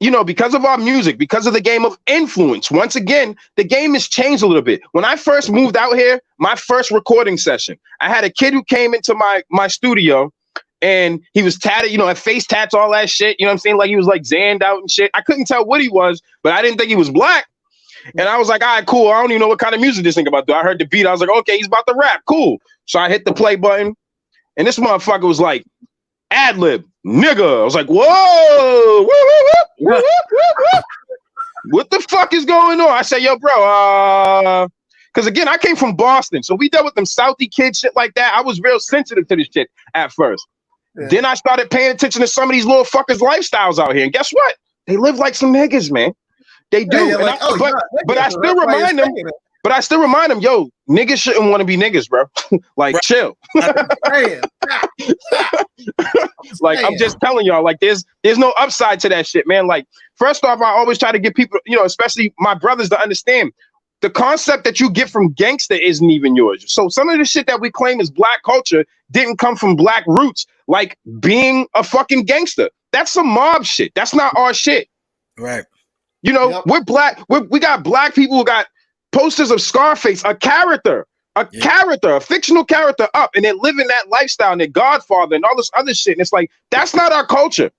you know, because of our music, because of the game of influence, once again, the game has changed a little bit. When I first moved out here, my first recording session, I had a kid who came into my studio and he was tatted, you know, had face tats, all that shit. You know what I'm saying? Like he was like zanned out and shit. I couldn't tell what he was, but I didn't think he was black. And I was like, all right, cool. I don't even know what kind of music this thing about to do. I heard the beat. I was like, okay, he's about to rap. Cool. So I hit the play button and this motherfucker was like, ad lib, nigga. I was like, whoa, what the fuck is going on? I said, yo, bro, because again, I came from Boston, so we dealt with them Southie kids, shit like that. I was real sensitive to this shit at first. Yeah. Then I started paying attention to some of these little fuckers' lifestyles out here, and guess what? They live like some niggas, man. They do. Yeah, like, but I still remind them. But I still remind them, yo, niggas shouldn't want to be niggas, bro. Like, chill. Like, I'm just telling y'all, like, there's no upside to that shit, man. Like, first off, I always try to get people, you know, especially my brothers, to understand the concept that you get from gangster isn't even yours. So some of the shit that we claim is black culture didn't come from black roots, like being a fucking gangster. That's some mob shit. That's not our shit. Right. You know, we're black. We got black people who got posters of Scarface, a fictional character up, and they're living that lifestyle and their Godfather and all this other shit. And it's like, that's not our culture.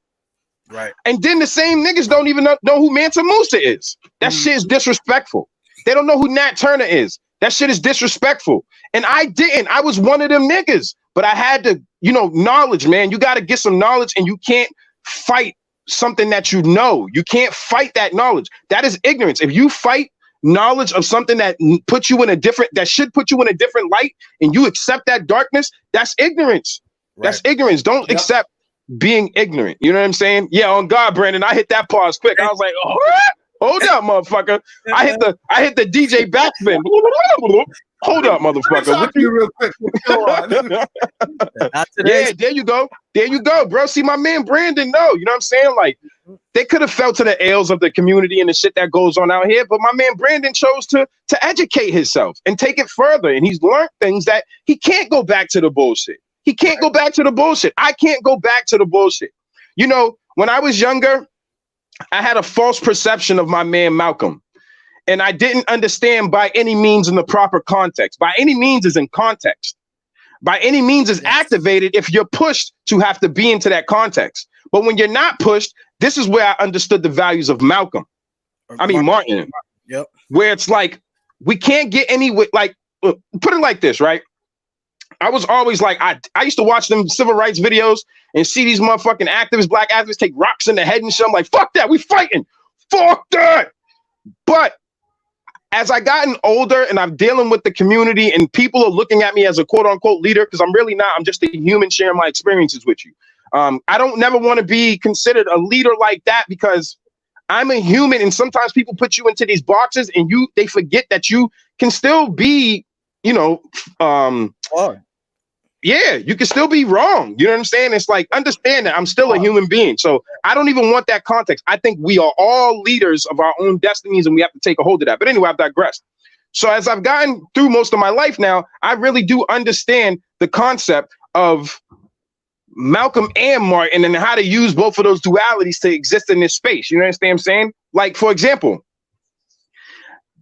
Right. And then the same niggas don't even know who Mansa Musa is. That shit is disrespectful. They don't know who Nat Turner is. That shit is disrespectful. And I didn't. I was one of them niggas. But I had to, you know, knowledge, man. You got to get some knowledge, and you can't fight something that you know. You can't fight that knowledge. That is ignorance. If you fight knowledge of something that puts you in a different, that should put you in a different light, and you accept that darkness, that's ignorance. Right. That's ignorance. Don't accept being ignorant. You know what I'm saying? Yeah, on God, Brandon, I hit that pause quick. I was like, oh, hold up, motherfucker. I hit the DJ backspin. Hold up, motherfucker. Talk to you real quick. Go on. Yeah, there you go. There you go, bro. See, my man Brandon, no, you know what I'm saying? Like, they could have fell to the ails of the community and the shit that goes on out here, but my man Brandon chose to educate himself and take it further. And he's learned things that he can't go back to the bullshit. He can't go back to the bullshit. I can't go back to the bullshit. You know, when I was younger, I had a false perception of my man Malcolm. And I didn't understand by any means in the proper context. By any means is in context. By any means is activated if you're pushed to have to be into that context. But when you're not pushed, this is where I understood the values of Martin. Yep. Where it's like, we can't get any, like, put it like this, right? I was always like, I used to watch them civil rights videos and see these motherfucking activists, black activists take rocks in the head and shit. I'm like, fuck that, we fighting. Fuck that. But as I gotten older and I'm dealing with the community and people are looking at me as a quote unquote leader, because I'm really not, I'm just a human sharing my experiences with you. I don't never want to be considered a leader like that because I'm a human, and sometimes people put you into these boxes and they forget that you can still be, you know, yeah, you can still be wrong. You know what I'm saying? It's like, understand that I'm still a human being. So I don't even want that context. I think we are all leaders of our own destinies and we have to take a hold of that. But anyway, I've digressed. So as I've gotten through most of my life now, I really do understand the concept of Malcolm and Martin and how to use both of those dualities to exist in this space. You understand what I'm saying? Like, for example,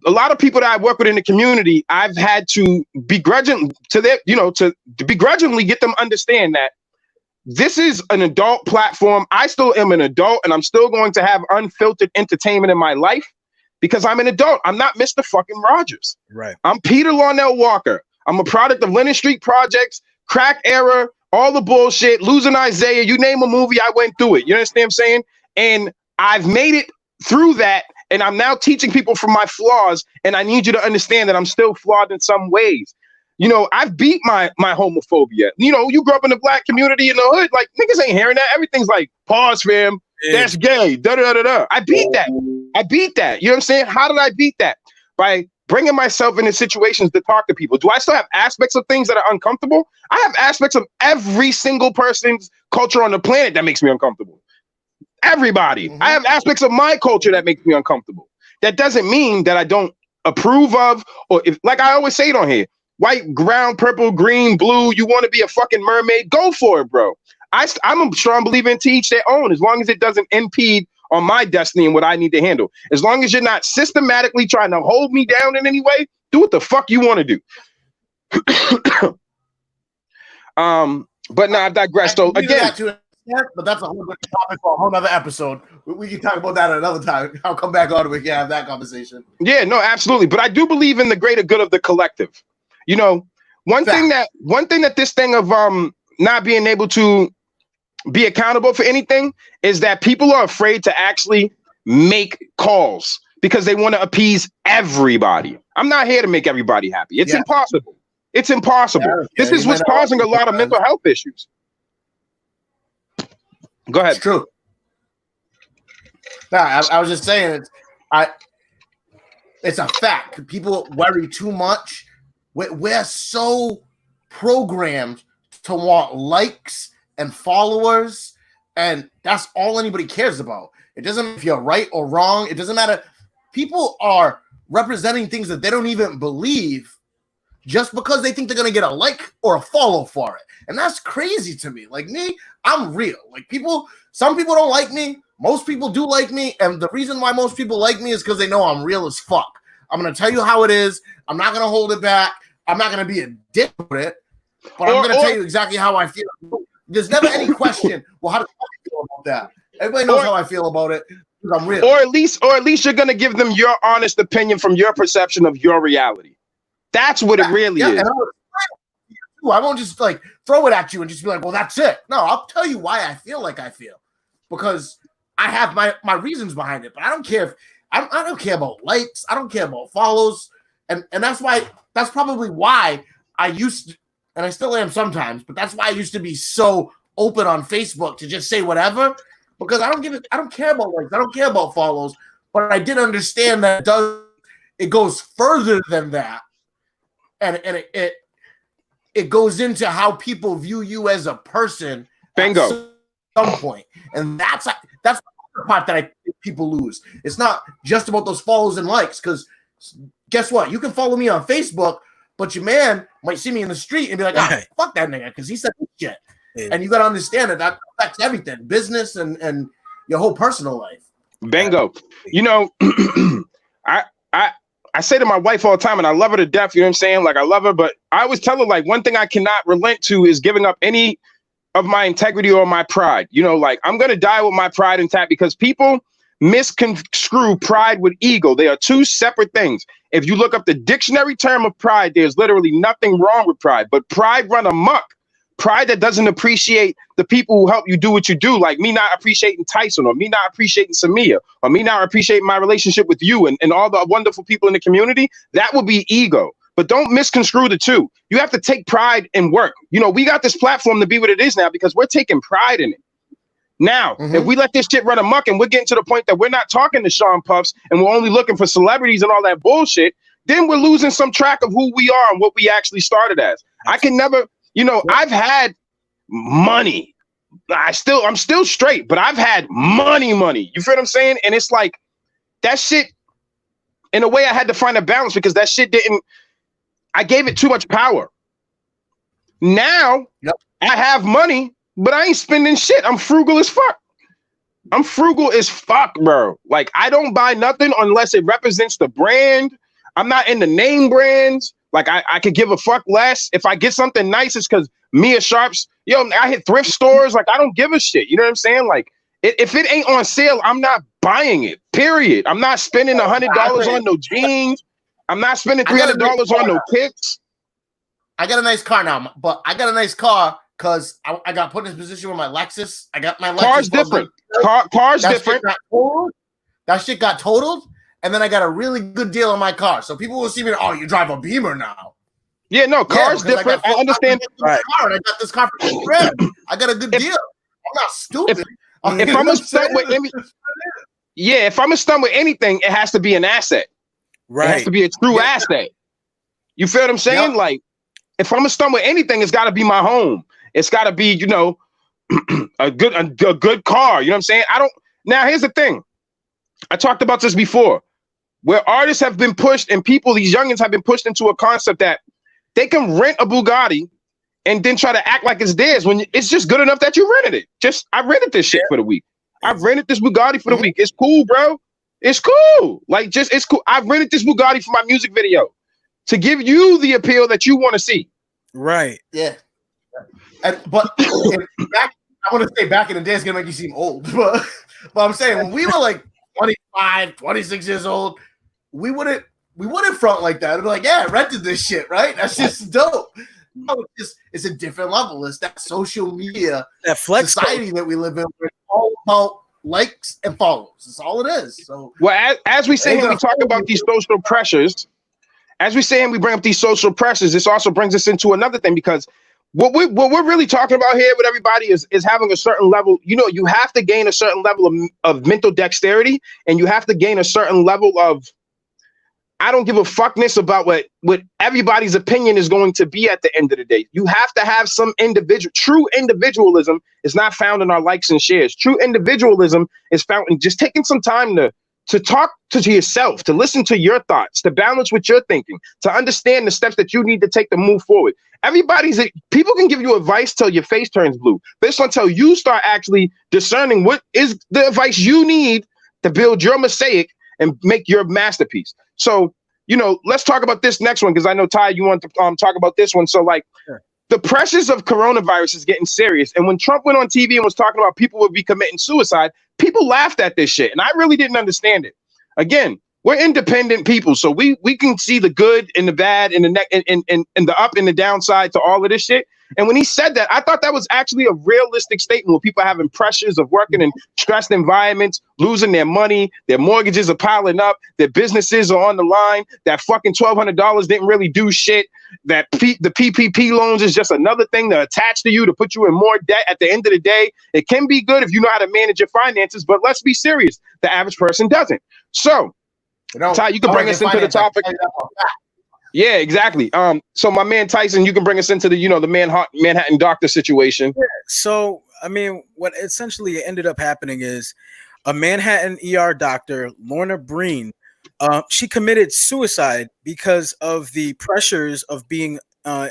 a lot of people that I work with in the community, I've had to begrudgingly get them understand that this is an adult platform. I still am an adult and I'm still going to have unfiltered entertainment in my life because I'm an adult. I'm not Mr. fucking Rogers. Right. I'm Peter Larnell Walker. I'm a product of Lennon Street Projects, crack era, all the bullshit, Losing Isaiah, you name a movie, I went through it. You understand what I'm saying? And I've made it through that. And I'm now teaching people from my flaws. And I need you to understand that I'm still flawed in some ways. You know, I've beat my homophobia. You know, you grew up in the black community in the hood, like niggas ain't hearing that. Everything's like, pause, fam. Yeah. That's gay. Da da da da. I beat that. You know what I'm saying? How did I beat that? By bringing myself into situations to talk to people. Do I still have aspects of things that are uncomfortable? I have aspects of every single person's culture on the planet that makes me uncomfortable. Everybody. I have aspects of my culture that makes me uncomfortable. That doesn't mean that I don't approve of, or if, like I always say it on here, white, brown, purple, green, blue, you want to be a fucking mermaid, go for it, bro. I'm a strong believer in to each their own, as long as it doesn't impede on my destiny and what I need to handle. As long as you're not systematically trying to hold me down in any way, do what the fuck you want to do. But now I digress. So again, but that's a whole other topic for a whole other episode. We can talk about that another time. I'll come back on and we can have that conversation. Yeah, no, absolutely. But I do believe in the greater good of the collective. You know, one thing that this thing of not being able to be accountable for anything is that people are afraid to actually make calls because they want to appease everybody. I'm not here to make everybody happy. It's impossible. It's impossible. Yeah, this is what's causing a lot of mental health issues. Go ahead. It's true. No, I was just saying it's a fact. People worry too much. We're so programmed to want likes and followers, and that's all anybody cares about. It doesn't matter if you're right or wrong. It doesn't matter. People are representing things that they don't even believe just because they think they're going to get a like or a follow for it. And that's crazy to me. Like me, I'm real. Like some people don't like me. Most people do like me. And the reason why most people like me is because they know I'm real as fuck. I'm going to tell you how it is. I'm not going to hold it back. I'm not going to be a dick with it. But I'm going to tell you exactly how I feel. There's never any question, well, how do I feel about that? Everybody knows how I feel about it. I'm real. Or at least you're going to give them your honest opinion from your perception of your reality. That's what it really is. I won't just like throw it at you and just be like, well, that's it. No, I'll tell you why I feel like I feel, because I have my reasons behind it. But I don't care if I don't care about likes. I don't care about follows. And that's probably why I used to, and I still am sometimes, but that's why I used to be so open on Facebook to just say whatever, because I don't care about likes. I don't care about follows. But I did understand that it goes further than that. And it goes into how people view you as a person. Bingo. At some point. And that's the part that I think people lose. It's not just about those follows and likes, because guess what? You can follow me on Facebook, but your man might see me in the street and be like, fuck that nigga, because he said this shit. Yeah. And you got to understand that affects everything, business and your whole personal life. Bingo. You know, I say to my wife all the time, and I love her to death, you know what I'm saying? Like, I love her, but I always tell her, like, one thing I cannot relent to is giving up any of my integrity or my pride. You know, like, I'm going to die with my pride intact, because people misconstrue pride with ego. They are two separate things. If you look up the dictionary term of pride, there's literally nothing wrong with pride, but pride run amok. Pride that doesn't appreciate the people who help you do what you do, like me not appreciating Tyson, or me not appreciating Samia, or me not appreciating my relationship with you and all the wonderful people in the community, that would be ego. But don't misconstrue the two. You have to take pride in work. You know, we got this platform to be what it is now because we're taking pride in it. Now, if we let this shit run amok and we're getting to the point that we're not talking to Sean Puffs and we're only looking for celebrities and all that bullshit, then we're losing some track of who we are and what we actually started as. I can never, you know, I've had money. I'm still straight, but I've had money. You feel what I'm saying? And it's like that shit, in a way I had to find a balance because that shit I gave it too much power. Now I have money, but I ain't spending shit. I'm frugal as fuck. Bro. Like, I don't buy nothing unless it represents the brand. I'm not into name brands. Like, I could give a fuck less. If I get something nice, it's because Mia Sharp's, I hit thrift stores. Like, I don't give a shit. You know what I'm saying? Like, if it ain't on sale, I'm not buying it, period. I'm not spending $100 on no jeans. I'm not spending $300 on no kicks. I got a nice car now, but I got a nice car because I got put in this position with my Lexus. I got my Lexus. Car's different. Car's different. That shit got totaled, and then I got a really good deal on my car. So people will see me, oh, you drive a Beamer now. Yeah, no, car's different. I understand. Right. Car, and I got this car for $2,000. I got a good deal. I'm not stupid. If I'm a stunt with if I'm a stunt with anything, it has to be an asset. Right. It has to be a true asset. You feel what I'm saying? Yep. Like, if I'm a stunt with anything, it's got to be my home. It's got to be, a good car. You know what I'm saying? Now, here's the thing. I talked about this before, where artists have been pushed and these youngins have been pushed into a concept that they can rent a Bugatti and then try to act like it's theirs when it's just good enough that you rented it. I rented this shit for the week. I've rented this Bugatti for the week. It's cool, bro. It's cool. Like, it's cool. I've rented this Bugatti for my music video to give you the appeal that you want to see. Right. Yeah. But I want to say back in the day, it's going to make you seem old. But I'm saying when we were like 25, 26 years old, we wouldn't front like that. It'd be like, yeah, I rented this shit, right? That's just dope. No, it's a different level. It's that social media, that flex society that we live in. Where it's all about likes and follows. That's all it is. So, well, as we say, we talk about these social pressures. As we say, and we bring up these social pressures, this also brings us into another thing, because what we're really talking about here with everybody is having a certain level. You have to gain a certain level of mental dexterity, and you have to gain a certain level of, I don't give a fuckness about what everybody's opinion is going to be at the end of the day. You have to have some true individualism is not found in our likes and shares. True individualism is found in just taking some time to talk to yourself, to listen to your thoughts, to balance what you're thinking, to understand the steps that you need to take to move forward. People can give you advice till your face turns blue, but it's until you start actually discerning what is the advice you need to build your mosaic and make your masterpiece. So, let's talk about this next one, because I know, Ty, you want to talk about this one. So, sure. The pressures of coronavirus is getting serious. And when Trump went on TV and was talking about people would be committing suicide, people laughed at this shit. And I really didn't understand it. Again, we're independent people, so we can see the good and the bad and the up and the downside to all of this shit. And when he said that, I thought that was actually a realistic statement, where people are having pressures of working in stressed environments, losing their money, their mortgages are piling up, their businesses are on the line, that fucking $1,200 didn't really do shit, that the PPP loans is just another thing to attach to you to put you in more debt. At the end of the day, it can be good if you know how to manage your finances, but let's be serious, the average person doesn't. So, Ty, you can bring us into the topic. Yeah, exactly. So my man Tyson, you can bring us into the Manhattan doctor situation. Yeah. So, I mean, what essentially ended up happening is a Manhattan ER doctor, Lorna Breen, she committed suicide because of the pressures of being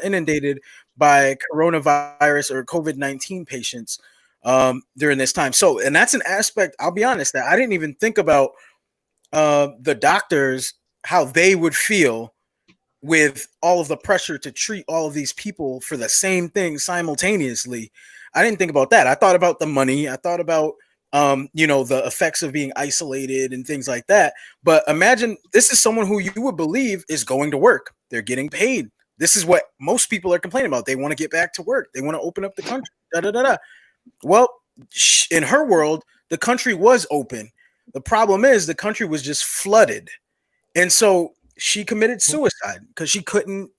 inundated by coronavirus or COVID-19 patients during this time. So, and that's an aspect, I'll be honest, that I didn't even think about the doctors, how they would feel with all of the pressure to treat all of these people for the same thing simultaneously. I didn't think about that. I thought about the money. I thought about you know, the effects of being isolated and things like that. But imagine this is someone who you would believe is going to work. They're getting paid. This is what most people are complaining about. They want to get back to work. They want to open up the country. Da, da, da, da. Well, in her world, the country was open. The problem is the country was just flooded. And so she committed suicide because she couldn't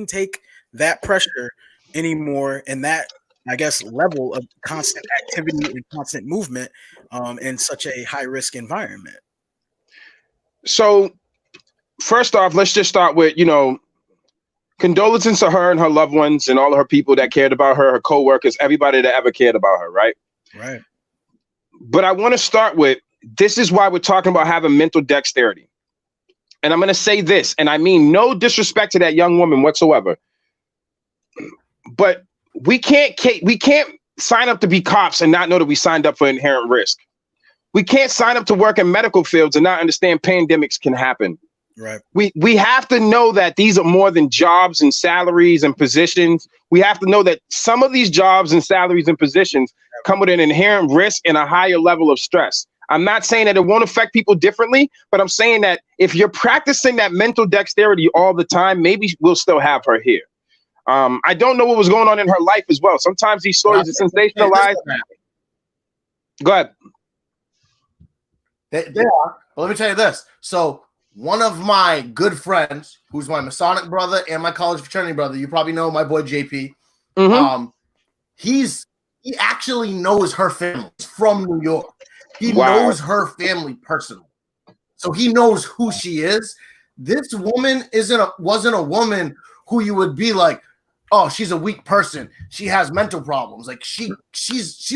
take that pressure anymore, and that, I guess, level of constant activity and constant movement in such a high risk environment. So first off, let's just start with, you know, condolences to her and her loved ones and all of her people that cared about her, her co-workers, everybody that ever cared about her, right? Right. But I want to start with, this is why we're talking about having mental dexterity. And I'm going to say this, and I mean no disrespect to that young woman whatsoever, but we can't sign up to be cops and not know that we signed up for inherent risk. We can't sign up to work in medical fields and not understand pandemics can happen. Right. We have to know that these are more than jobs and salaries and positions. We have to know that some of these jobs and salaries and positions come with an inherent risk and a higher level of stress. I'm not saying that it won't affect people differently, but I'm saying that if you're practicing that mental dexterity all the time, maybe we'll still have her here. I don't know what was going on in her life as well. Sometimes these stories are sensationalized. Go ahead. They are. But let me tell you this. So one of my good friends, who's my Masonic brother and my college fraternity brother, you probably know my boy JP. Mm-hmm. He actually knows her family. He's from New York. He Wow. knows her family personally. So he knows who she is. This woman wasn't a woman who you would be like, oh, she's a weak person. She has mental problems. Like she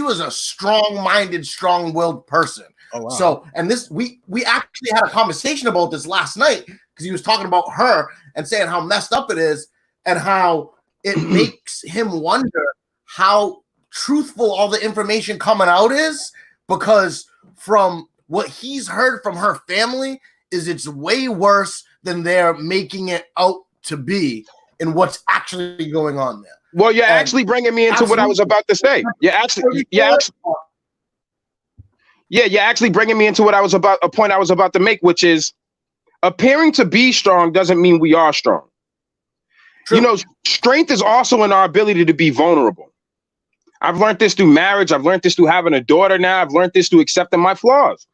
was a strong-minded, strong-willed person. Oh, wow. So, and this we actually had a conversation about this last night because he was talking about her and saying how messed up it is and how it makes him wonder how truthful all the information coming out is, because from what he's heard from her family is it's way worse than they're making it out to be in what's actually going on there. Well, you're actually bringing me into what I was about to say. You're actually bringing me into a point I was about to make, which is appearing to be strong doesn't mean we are strong. True. You know, strength is also in our ability to be vulnerable. I've learned this through marriage. I've learned this through having a daughter now. I've learned this through accepting my flaws.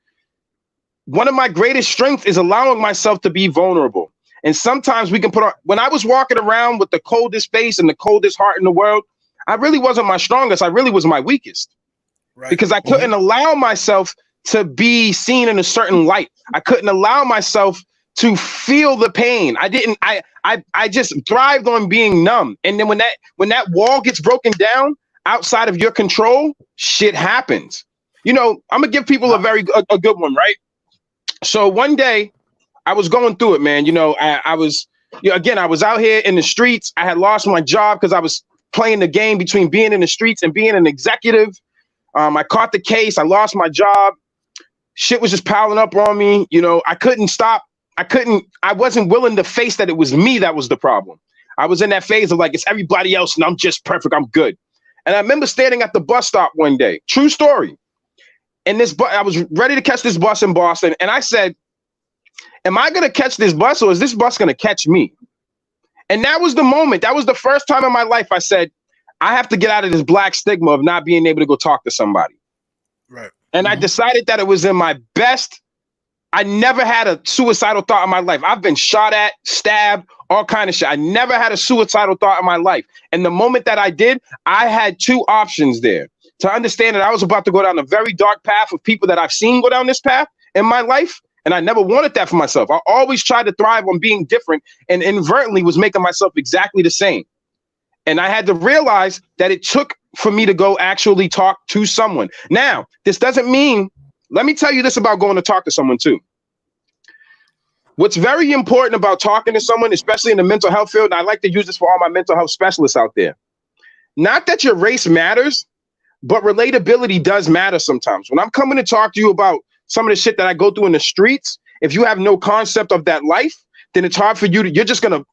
One of my greatest strengths is allowing myself to be vulnerable. And sometimes we can when I was walking around with the coldest face and the coldest heart in the world, I really wasn't my strongest. I really was my weakest. Right. Because I couldn't allow myself to be seen in a certain light. I couldn't allow myself to feel the pain. I just thrived on being numb. And then when that wall gets broken down outside of your control, shit happens. You know, I'm gonna give people a good one, right? So one day I was going through it, man. You know, I was out here in the streets. I had lost my job because I was playing the game between being in the streets and being an executive. I caught the case. I lost my job. Shit was just piling up on me. You know, I couldn't stop. I wasn't willing to face that it was me that was the problem. I was in that phase of like, it's everybody else and I'm just perfect. I'm good. And I remember standing at the bus stop one day, true story. And I was ready to catch this bus in Boston. And I said, am I going to catch this bus or is this bus going to catch me? And that was the moment. That was the first time in my life I said, I have to get out of this black stigma of not being able to go talk to somebody. Right. And I decided that it was in my best. I never had a suicidal thought in my life. I've been shot at, stabbed, all kind of shit. I never had a suicidal thought in my life. And the moment that I did, I had two options there. To understand that I was about to go down a very dark path of people that I've seen go down this path in my life. And I never wanted that for myself. I always tried to thrive on being different and inadvertently was making myself exactly the same. And I had to realize that it took for me to go actually talk to someone. Now, this doesn't mean, let me tell you this about going to talk to someone too. What's very important about talking to someone, especially in the mental health field, and I like to use this for all my mental health specialists out there. Not that your race matters, but relatability does matter sometimes. When I'm coming to talk to you about some of the shit that I go through in the streets, if you have no concept of that life, then it's hard for you you're just going to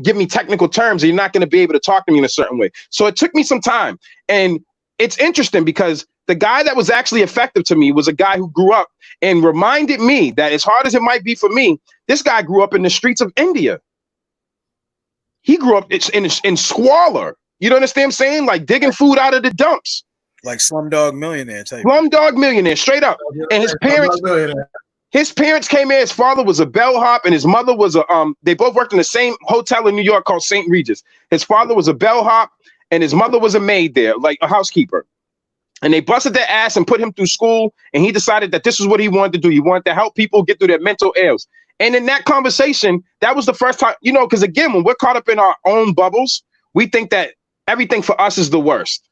give me technical terms and you're not going to be able to talk to me in a certain way. So it took me some time. And it's interesting because The guy that was actually effective to me was a guy who grew up and reminded me that as hard as it might be for me, this guy grew up in the streets of India. He grew up in squalor. You know what I'm saying? Like digging food out of the dumps. Like Slumdog Millionaire type. Slumdog Millionaire, straight up. And his parents came in. His father was a bellhop, and his mother was a they both worked in the same hotel in New York called St. Regis. His father was a bellhop, and his mother was a maid there, like a housekeeper. And they busted their ass and put him through school, and he decided that this is what he wanted to do. He wanted to help people get through their mental ills. And in that conversation, that was the first time, you know, because again, when we're caught up in our own bubbles, we think that everything for us is the worst.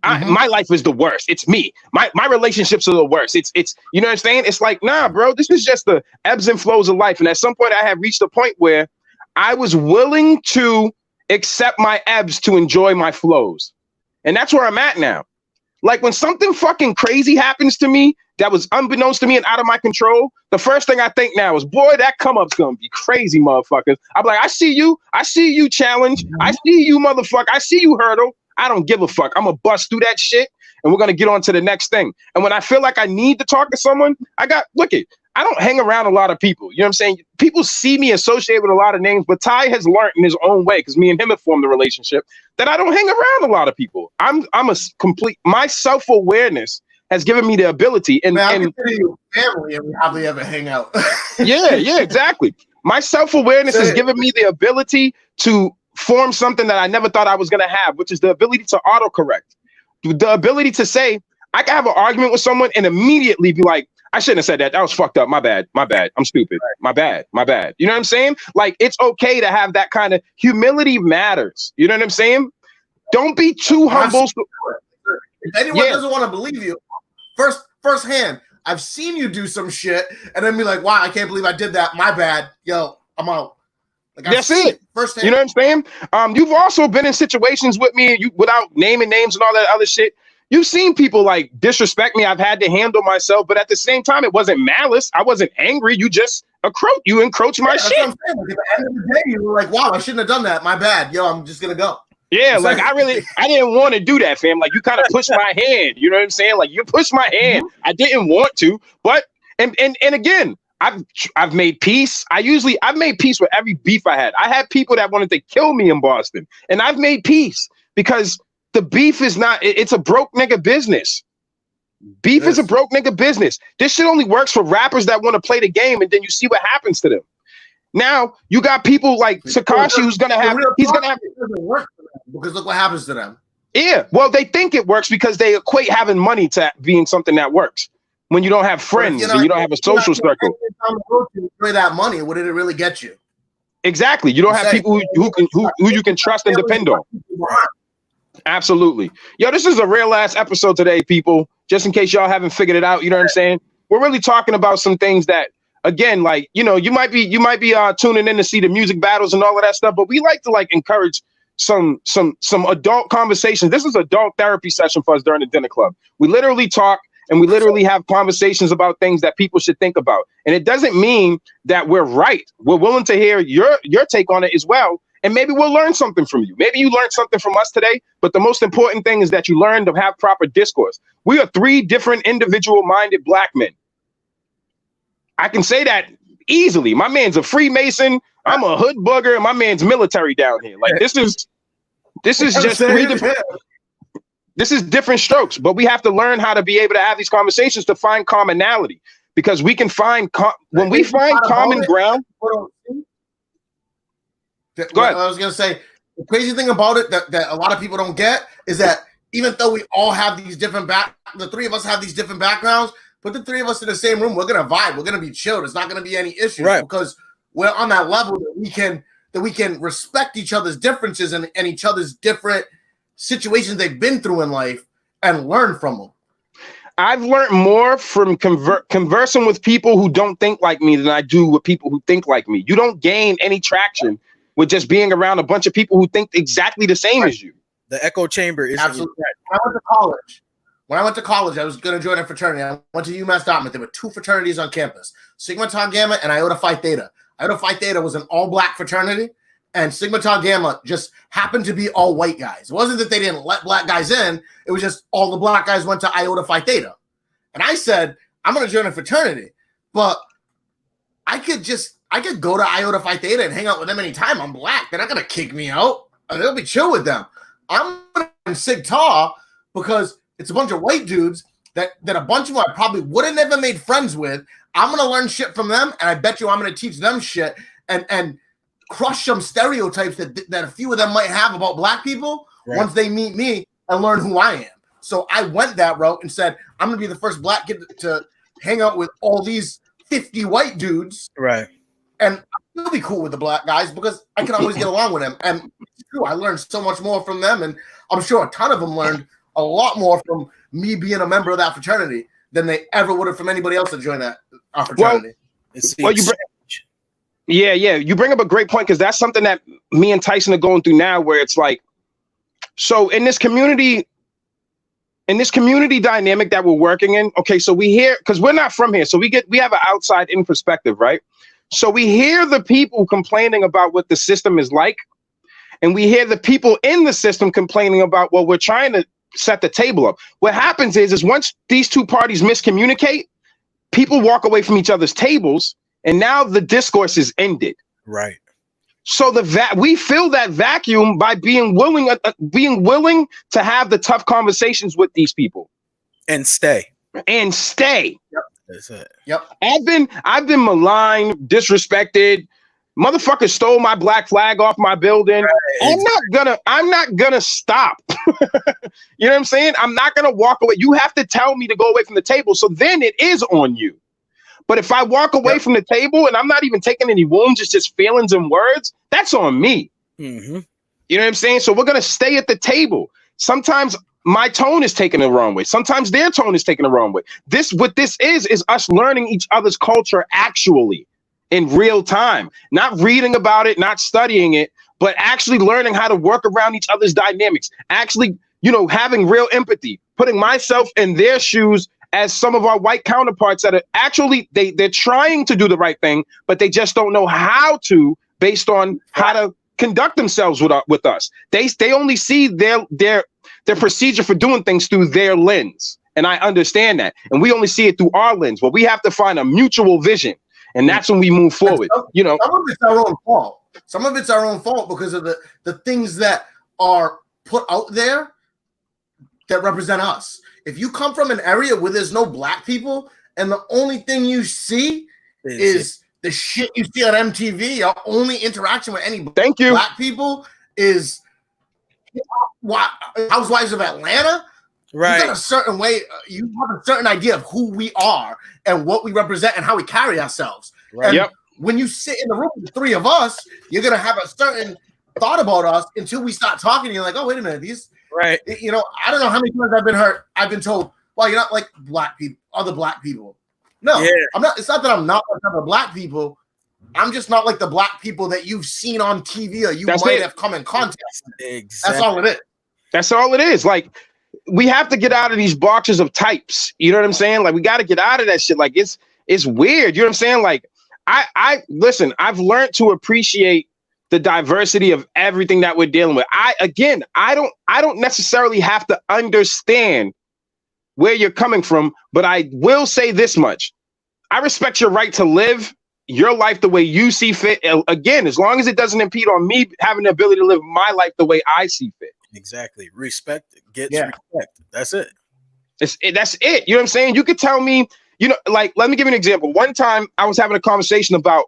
My life is the worst. It's me. My relationships are the worst. It's you know what I'm saying? It's like, nah, bro, this is just the ebbs and flows of life. And at some point I had reached a point where I was willing to accept my ebbs to enjoy my flows. And that's where I'm at now. Like when something fucking crazy happens to me that was unbeknownst to me and out of my control, the first thing I think now is, boy, that come up's gonna be crazy, motherfuckers. I'm like, I see you challenge, I see you, motherfucker, I see you hurdle. I don't give a fuck. I'm gonna bust through that shit and we're gonna get on to the next thing. And when I feel like I need to talk to someone, I don't hang around a lot of people. You know what I'm saying? People see me associated with a lot of names, but Ty has learned in his own way, because me and him have formed a relationship, that I don't hang around a lot of people. My self-awareness has given me the ability. And I consider you family, and we hardly ever hang out. yeah, exactly. My self-awareness has given me the ability to form something that I never thought I was gonna have, which is the ability to autocorrect. The ability to say, I can have an argument with someone and immediately be like, I shouldn't have said that. That was fucked up. My bad. I'm stupid. My bad. You know what I'm saying? Like, it's okay to have that kind of humility matters. You know what I'm saying? Don't be too humble. If anyone doesn't want to believe you, firsthand, I've seen you do some shit and then be like, wow, I can't believe I did that. My bad. Yo, I'm out. Like, that's it. Firsthand. You know what I'm saying? You've also been in situations with me, without naming names and all that other shit. You've seen people like disrespect me. I've had to handle myself, but at the same time, it wasn't malice. I wasn't angry. You just encroached my shit. Like, at the end of the day, you were like, wow, I shouldn't have done that. My bad. Yo, I'm just gonna go. Yeah, like I didn't want to do that, fam. Like you kind of pushed my hand. You know what I'm saying? Like you pushed my hand. I didn't want to, but and again, I've made peace. I've made peace with every beef I had. I had people that wanted to kill me in Boston, and I've made peace because the beef is not, it's a broke nigga business. Beef is a broke nigga business. This shit only works for rappers that want to play the game, and then you see what happens to them. Now you got people like Tekashi who's gonna have, he's gonna have, it doesn't work for them because look what happens to them. Yeah, well, they think it works because they equate having money to being something that works. When you don't have friends and you don't have a social circle, enjoy that money. What did it really get you? Exactly. You don't have people who you can trust and depend on. Absolutely. Yo, this is a real ass episode today, people. Just in case y'all haven't figured it out, you know what I'm saying? We're really talking about some things that, again, like, you know, you might be tuning in to see the music battles and all of that stuff, but we like to like encourage some adult conversations. This is adult therapy session for us during the dinner club. We literally talk and we literally have conversations about things that people should think about. And it doesn't mean that we're right. We're willing to hear your take on it as well. And maybe we'll learn something from you. Maybe you learned something from us today, but the most important thing is that you learn to have proper discourse. We are 3 different individual-minded black men. I can say that easily. My man's a Freemason. I'm a hood bugger, and my man's military down here. Like this is just 3 different. This is different strokes, but we have to learn how to be able to have these conversations to find commonality, because we can find when we find common ground. Go ahead. I was gonna say the crazy thing about it that a lot of people don't get is that even though we all have these different the 3 of us have these different backgrounds, put the 3 of us in the same room, we're gonna vibe. We're gonna be chilled. It's not gonna be any issues, right? Because we're on that level that we can respect each other's differences and each other's different situations they've been through in life and learn from them. I've learned more from conversing with people who don't think like me than I do with people who think like me. You don't gain any traction with just being around a bunch of people who think exactly the same as you. The echo chamber is absolutely right. When I went to college, I was going to join a fraternity. I went to UMass Dartmouth. There were 2 fraternities on campus, Sigma Tau Gamma and Iota Phi Theta. Iota Phi Theta was an all-black fraternity, and Sigma Tau Gamma just happened to be all white guys. It wasn't that they didn't let black guys in. It was just all the black guys went to Iota Phi Theta. And I said, I'm going to join a fraternity, but I could go to Iota Phi Theta and hang out with them anytime. I'm black. They're not going to kick me out. They'll be chill with them. I'm going to Sig Tau because it's a bunch of white dudes that a bunch of them I probably would have never made friends with. I'm going to learn shit from them, and I bet you I'm going to teach them shit and crush some stereotypes that a few of them might have about black people once they meet me and learn who I am. So I went that route and said, I'm going to be the first black kid to hang out with all these 50 white dudes. Right. And I'll be cool with the black guys because I can always get along with them. And it's true, I learned so much more from them. And I'm sure a ton of them learned a lot more from me being a member of that fraternity than they ever would have from anybody else that joined that fraternity. You bring up a great point because that's something that me and Tyson are going through now, where it's like, so in this community dynamic that we're working in, okay, so we hear, because we're not from here, so we have an outside in perspective, right? So we hear the people complaining about what the system is like, and we hear the people in the system complaining about what we're trying to set the table up. What happens is once these two parties miscommunicate, people walk away from each other's tables, and now the discourse is ended. Right. So we fill that vacuum by being willing to have the tough conversations with these people and stay. Yep. That's it. Yep. I've been maligned, disrespected. Motherfuckers stole my black flag off my building. Right. I'm not gonna stop. You know what I'm saying? I'm not gonna walk away. You have to tell me to go away from the table. So then it is on you. But if I walk away from the table and I'm not even taking any wounds, it's just feelings and words, that's on me. Mm-hmm. You know what I'm saying? So we're going to stay at the table. Sometimes my tone is taken the wrong way. Sometimes their tone is taken the wrong way. What this is us learning each other's culture actually in real time, not reading about it, not studying it, but actually learning how to work around each other's dynamics, actually, having real empathy, putting myself in their shoes as some of our white counterparts that are actually, they're trying to do the right thing, but they just don't know how to based on how to conduct themselves with us. They only see their procedure for doing things through their lens. And I understand that. And we only see it through our lens, but we have to find a mutual vision. And that's when we move forward. Some of it's our own fault. Some of it's our own fault because of the things that are put out there that represent us. If you come from an area where there's no black people and the only thing you see is the shit you see on MTV, your only interaction with any black people is Housewives of Atlanta. Right. You got a certain way, you have a certain idea of who we are and what we represent and how we carry ourselves. Right. And when you sit in the room with the three of us, you're going to have a certain thought about us until we start talking. And you're like, oh, wait a minute, these. Right. I don't know how many times I've been told, well, you're not like black people, other black people. No, I'm not. It's not that I'm not like other black people. I'm just not like the black people that you've seen on TV or you might have come in contact with. Exactly. That's all it is. That's all it is. Like, we have to get out of these boxes of types. You know what I'm saying? Like, we got to get out of that shit. Like, it's weird. You know what I'm saying? Like, listen, I've learned to appreciate the diversity of everything that we're dealing with. I don't necessarily have to understand where you're coming from, but I will say this much. I respect your right to live your life the way you see fit. Again, as long as it doesn't impede on me having the ability to live my life the way I see fit. Exactly. Respect gets respect. That's it. That's it. You know what I'm saying? You could tell me, like, let me give you an example. One time I was having a conversation about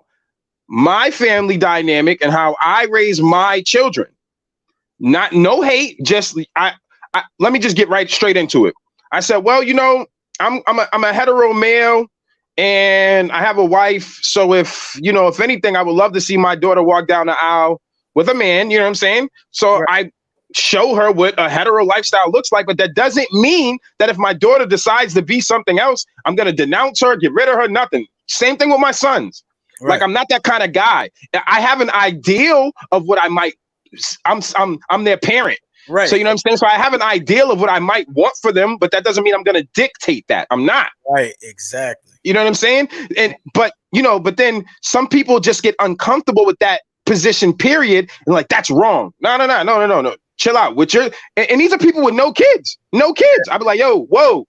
my family dynamic and how I raise my children. No hate, just let me just get right straight into it. I said, well, I'm a hetero male and I have a wife. So if anything, I would love to see my daughter walk down the aisle with a man, you know what I'm saying? So I show her what a hetero lifestyle looks like, but that doesn't mean that if my daughter decides to be something else, I'm going to denounce her, get rid of her, nothing. Same thing with my sons. Right. Like, I'm not that kind of guy. I have an ideal of what I might, I'm their parent. Right. So, you know what I'm saying? So I have an ideal of what I might want for them, but that doesn't mean I'm going to dictate that. I'm not. Right. Exactly. You know what I'm saying? But then some people just get uncomfortable with that position, period. And like, that's wrong. No. Chill out. With your and these are people with no kids. I'd be like, yo, whoa,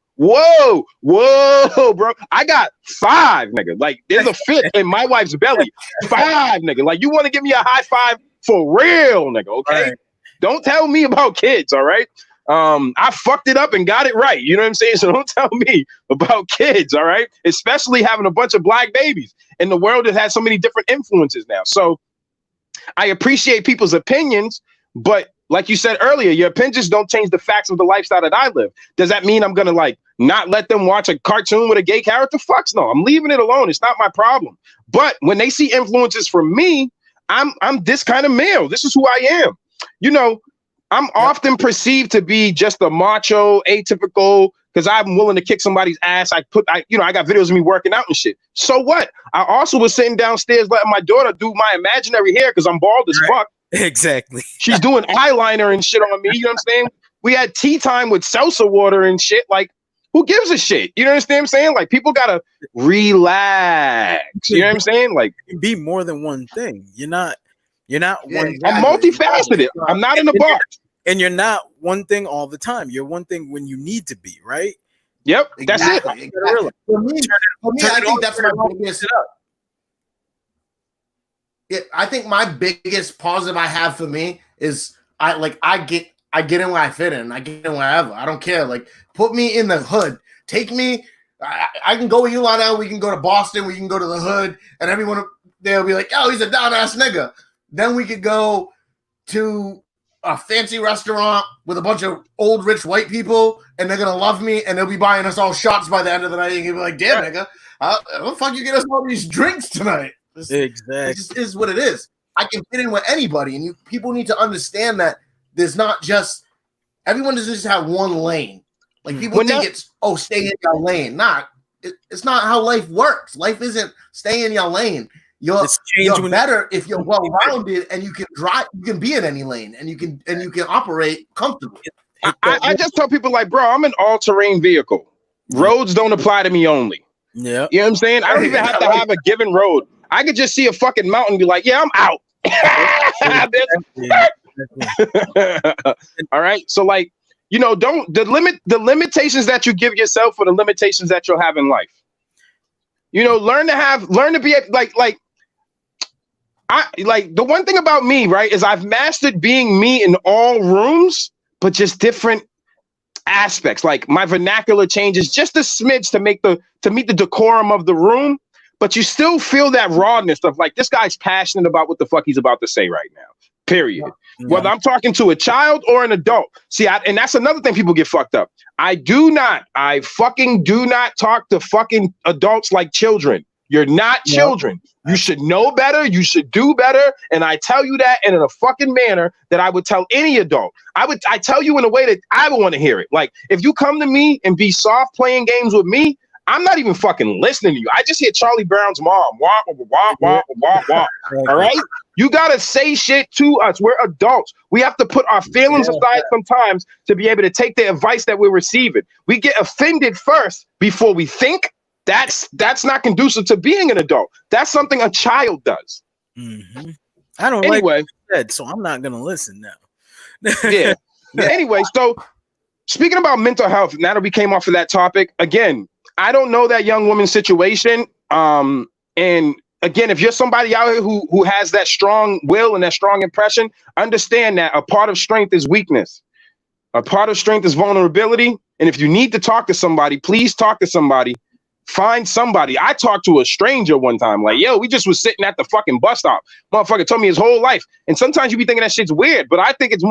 bro. I got 5, nigga. Like, there's a fit in my wife's belly. 5, nigga. Like, you want to give me a high five for real, nigga, okay? Right. Don't tell me about kids, all right? I fucked it up and got it right. You know what I'm saying? So don't tell me about kids, all right? Especially having a bunch of black babies in the world that has so many different influences now. So I appreciate people's opinions, but like you said earlier, your opinions don't change the facts of the lifestyle that I live. Does that mean I'm going to like not let them watch a cartoon with a gay character? Fucks no. I'm leaving it alone. It's not my problem. But when they see influences from me, I'm this kind of male. This is who I am. You know, I'm often perceived to be just a macho, atypical, because I'm willing to kick somebody's ass. I got videos of me working out and shit. So what? I also was sitting downstairs letting my daughter do my imaginary hair because I'm bald as fuck. Exactly. She's doing eyeliner and shit on me. You know what I'm saying? We had tea time with salsa water and shit. Like, who gives a shit? You know what I'm saying? Like, people gotta relax. You know what I'm saying? Like, be more than one thing. You're not one. I'm multifaceted. I'm not in the box. And you're not one thing all the time. You're one thing when you need to be, right? Yep. That's it. Exactly. For me, I think that's my biggest. Yeah, I think my biggest positive I have for me is I get in where I fit in. I get in wherever. I don't care. Like, put me in the hood. Take me. I can go with you, Lionel. We can go to Boston. We can go to the hood, and everyone they'll be like, "Oh, he's a down ass nigga." Then we could go to a fancy restaurant with a bunch of old rich white people, and they're gonna love me, and they'll be buying us all shots by the end of the night. And you'll be like, "Damn, nigga, how the fuck you get us all these drinks tonight?" Exactly. It just is what it is. I can fit in with anybody, and people need to understand that there's not just everyone doesn't just have one lane. Like, people think it's stay in your lane. It's not how life works. Life isn't stay in your lane. You're better if you're well rounded and you can drive. You can be in any lane and you can operate comfortably. I just tell people, like, bro, I'm an all-terrain vehicle. Roads don't apply to me only. Yeah, you know what I'm saying? I don't even have to have a given road. I could just see a fucking mountain and be like, yeah, I'm out. All right. So, like, you know, the limitations that you give yourself are the limitations that you'll have in life. You know, learn to be like the one thing about me, right, is I've mastered being me in all rooms, but just different aspects. Like, my vernacular changes just a smidge to meet the decorum of the room. But you still feel that rawness of, like, this guy's passionate about what the fuck he's about to say right now, period. Yeah. Whether I'm talking to a child or an adult. See, and that's another thing people get fucked up. I fucking do not talk to fucking adults like children. You're not children. You should know better. You should do better. And I tell you that in a fucking manner that I would tell any adult. I tell you in a way that I would want to hear it. Like, if you come to me and be soft playing games with me, I'm not even fucking listening to you. I just hear Charlie Brown's mom. Wah, wah, wah, wah, wah, wah. All right? You got to say shit to us. We're adults. We have to put our feelings aside sometimes to be able to take the advice that we're receiving. We get offended first before we think. That's not conducive to being an adult. That's something a child does. Mm-hmm. I don't like what you said, so I'm not going to listen now. Yeah. Anyway, so speaking about mental health, now that we came off of that topic, again, I don't know that young woman's situation. And again, if you're somebody out here who has that strong will and that strong impression, understand that a part of strength is weakness. A part of strength is vulnerability. And if you need to talk to somebody, please talk to somebody. Find somebody. I talked to a stranger one time, like, yo, we just was sitting at the fucking bus stop. Motherfucker told me his whole life. And sometimes you be thinking that shit's weird, but I think it's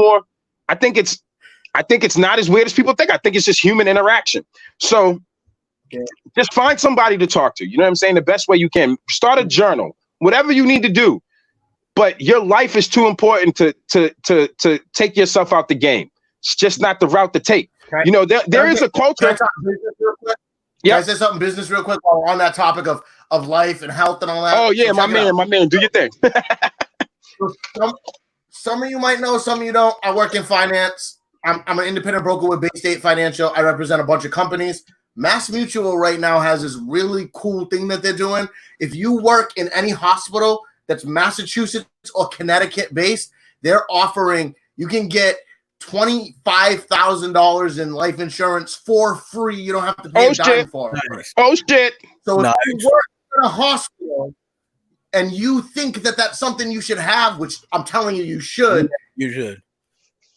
not as weird as people think. I think it's just human interaction. So just find somebody to talk to. You know what I'm saying? The best way you can. Start a journal, whatever you need to do. But your life is too important to take yourself out the game. It's just not the route to take. You know, there is a culture. Can I say something business real quick while we're on that topic of life and health and all that? Oh yeah, my man, do your thing. Some of you might know, some of you don't. I work in finance. I'm an independent broker with Bay State Financial. I represent a bunch of companies. Mass Mutual right now has this really cool thing that they're doing. If you work in any hospital that's Massachusetts or Connecticut based, they're offering, you can get $25,000 in life insurance for free. You don't have to pay a dime for it. Nice. Oh shit! So if Nice. you work in a hospital and you think that that's something you should have, which I'm telling you, you should. You should.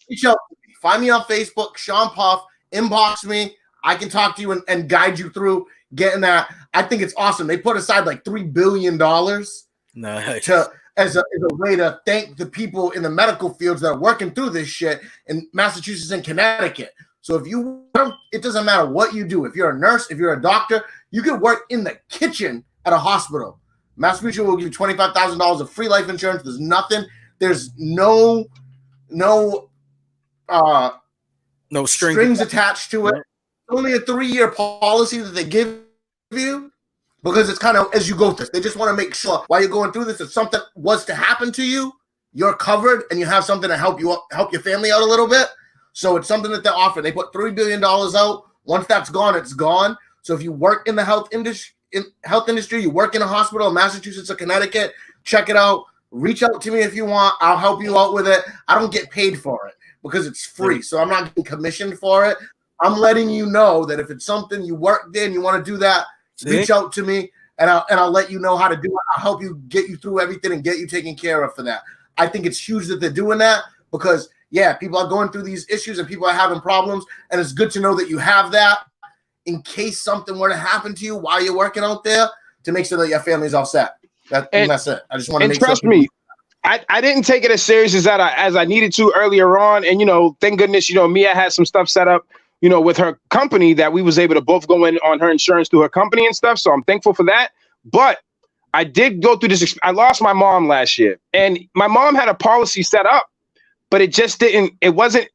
Reach out to me. Find me on Facebook, Sean Puff. Inbox me. I can talk to you and guide you through getting that. I think it's awesome. They put aside like $3 billion Nice. as a way to thank the people in the medical fields that are working through this shit in Massachusetts and Connecticut. So if you, it doesn't matter what you do. If you're a nurse, if you're a doctor, you can work in the kitchen at a hospital. Massachusetts will give you $25,000 of free life insurance. There's nothing. There's no strings attached to it. It's only a 3-year policy that they give you, because it's kind of as you go through. They just want to make sure while you're going through this, if something was to happen to you, you're covered and you have something to help your family out a little bit. So it's something that they offer. They put $3 billion out. Once that's gone, it's gone. So if you work in the health industry, you work in a hospital in Massachusetts or Connecticut, check it out. Reach out to me if you want. I'll help you out with it. I don't get paid for it because it's free. So I'm not getting commissioned for it. I'm letting you know that if it's something you worked in, you want to do that, reach out to me and I'll let you know how to do it. I'll help you, get you through everything and get you taken care of for that. I think it's huge that they're doing that because, yeah, people are going through these issues and people are having problems. And it's good to know that you have that in case something were to happen to you while you're working out there, to make sure that your family's all set. That's it. I just want to make trust sure. me, I didn't take it as serious as I needed to earlier on. And, thank goodness, Mia had some stuff set up, with her company that we was able to both go in on her insurance through her company and stuff. So I'm thankful for that. But I did go through this. I lost my mom last year, and my mom had a policy set up, but it just didn't. It wasn't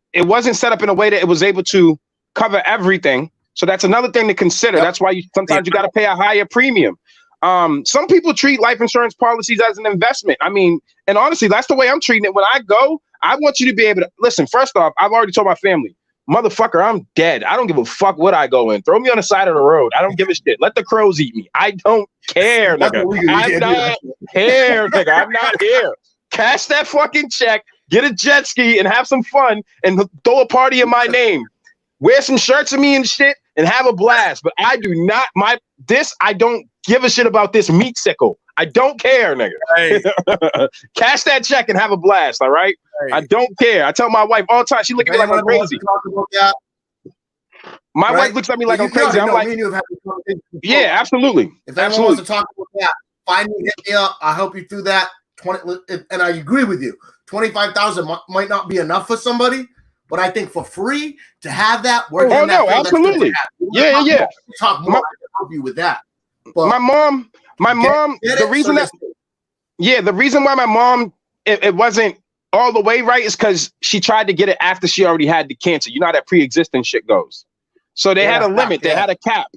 set up in a way that it was able to cover everything. So that's another thing to consider. That's why sometimes you got to pay a higher premium. Some people treat life insurance policies as an investment. I mean, and honestly, that's the way I'm treating it. When I go, I want you to be able to listen. First off, I've already told my family, motherfucker, I'm dead. I don't give a fuck what I go in. Throw me on the side of the road. I don't give a shit. Let the crows eat me. I don't care, nigga. I'm not here, nigga. I'm not here. Cash that fucking check, get a jet ski and have some fun and throw a party in my name. Wear some shirts of me and shit and have a blast. But I do not, I don't give a shit about this meat sickle. I don't care, nigga. Right. Cash that check and have a blast, all right? I don't care. I tell my wife all the time. She look at me like I'm crazy. My wife looks at me like I'm crazy. I'm like, yeah, absolutely. If anyone wants to talk about that, find me, hit me up. I'll help you through that. And I agree with you. 25,000 might not be enough for somebody, but I think for free to have that. Oh no, absolutely. Yeah. Talk more. I can help you with that. But my mom. The reason why my mom it wasn't all the way right is because she tried to get it after she already had the cancer. You know how that pre-existing shit goes. So they had a limit. They had a cap.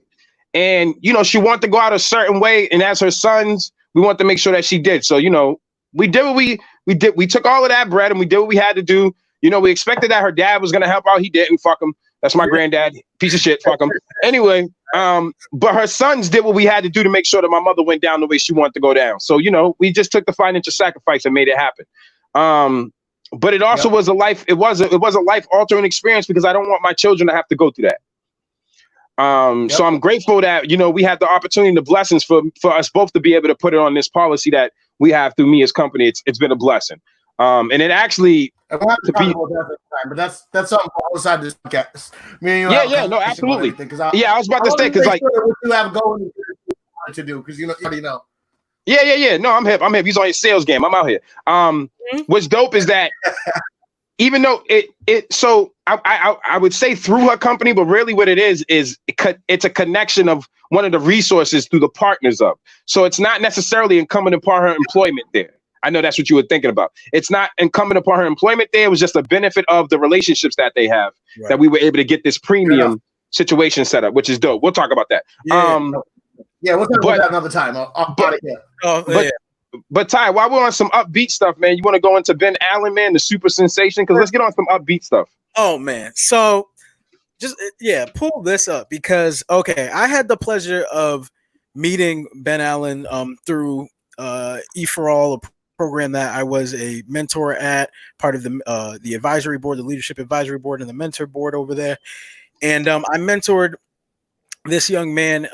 And, she wanted to go out a certain way. And as her sons, we want to make sure that she did. So, we did what we did. We took all of that bread and we did what we had to do. We expected that her dad was going to help out. He didn't. Fuck him. That's my granddad. Piece of shit. Fuck him. Anyway, but her sons did what we had to do to make sure that my mother went down the way she wanted to go down. So, we just took the financial sacrifice and made it happen. But it also was a life. It was a life altering experience because I don't want my children to have to go through that. So I'm grateful that, we had the opportunity, the blessings for us both to be able to put it on this policy that we have through Mia's company. It's been a blessing. And it actually, but that's something outside this podcast. No, absolutely. I was about to say, because like what you have going to do, because you already know. Yeah. No, I'm hip. He's on his sales game. I'm out here. What's dope is that even though so I would say through her company, but really what it is it's a connection of one of the resources through the partners of. So it's not necessarily incumbent upon her employment there. I know that's what you were thinking about. It's not incumbent upon her employment there. It was just a benefit of the relationships that they have that we were able to get this premium situation set up, which is dope. We'll talk about that. We'll talk about that another time. But Ty, while we're on some upbeat stuff, man, you want to go into Ben Allen, man, the super sensation? Because let's get on some upbeat stuff. Oh, man. So just, pull this up because, I had the pleasure of meeting Ben Allen through E4All, a program that I was a mentor at, part of the advisory board, the leadership advisory board, and the mentor board over there. And I mentored this young man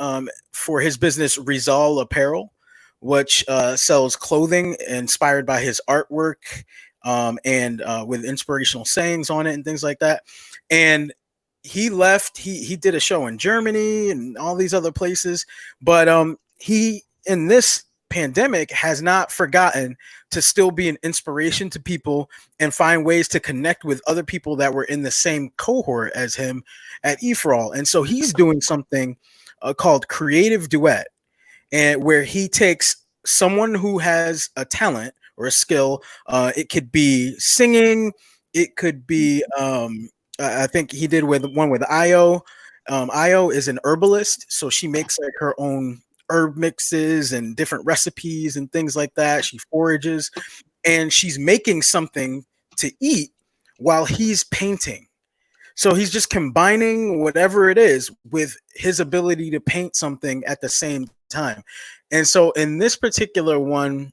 for his business, Rizal Apparel, which sells clothing inspired by his artwork and with inspirational sayings on it and things like that. And he left. He did a show in Germany and all these other places, but he, in this pandemic, has not forgotten to still be an inspiration to people and find ways to connect with other people that were in the same cohort as him at E4All. And so he's doing something called Creative Duet, and where he takes someone who has a talent or a skill. It could be singing, it could be I think he did with one with Io. Io is an herbalist, so she makes like her own herb mixes and different recipes and things like that. She forages, and she's making something to eat while he's painting. So he's just combining whatever it is with his ability to paint something at the same time. And so in this particular one,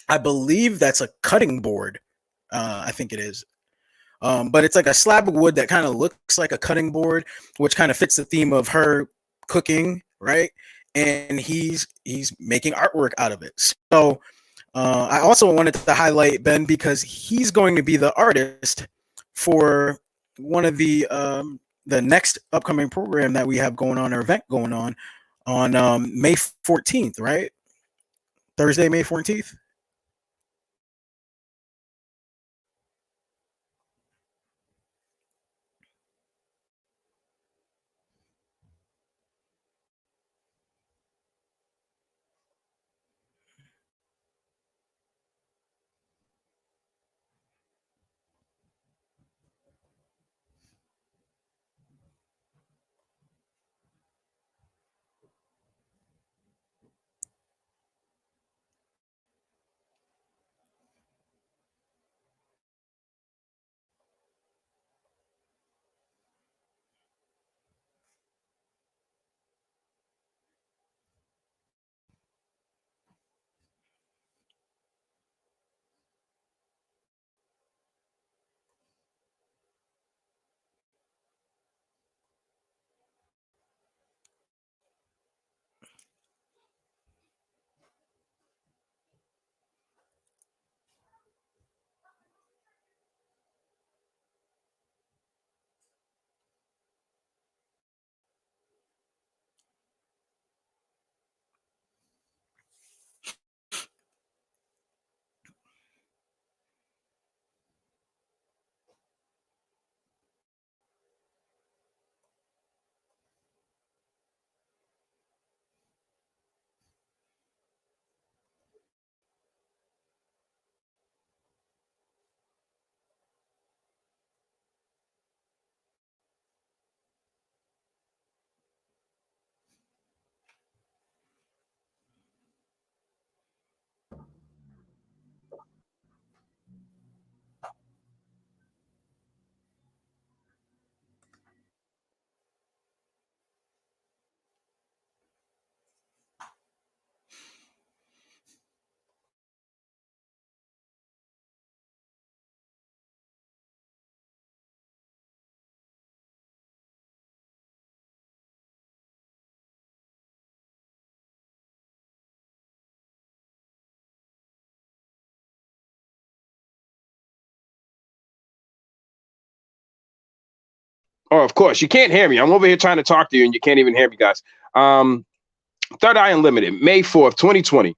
I believe that's a cutting board. I think it is. But it's like a slab of wood that kind of looks like a cutting board, which kind of fits the theme of her cooking, right? And he's making artwork out of it. So I also wanted to highlight Ben because he's going to be the artist for one of the next upcoming program that we have going on, or event going on May 14th, right? Thursday, May 14th. Oh, of course. You can't hear me. I'm over here trying to talk to you and you can't even hear me, guys. Third Eye Unlimited, May 4th, 2020.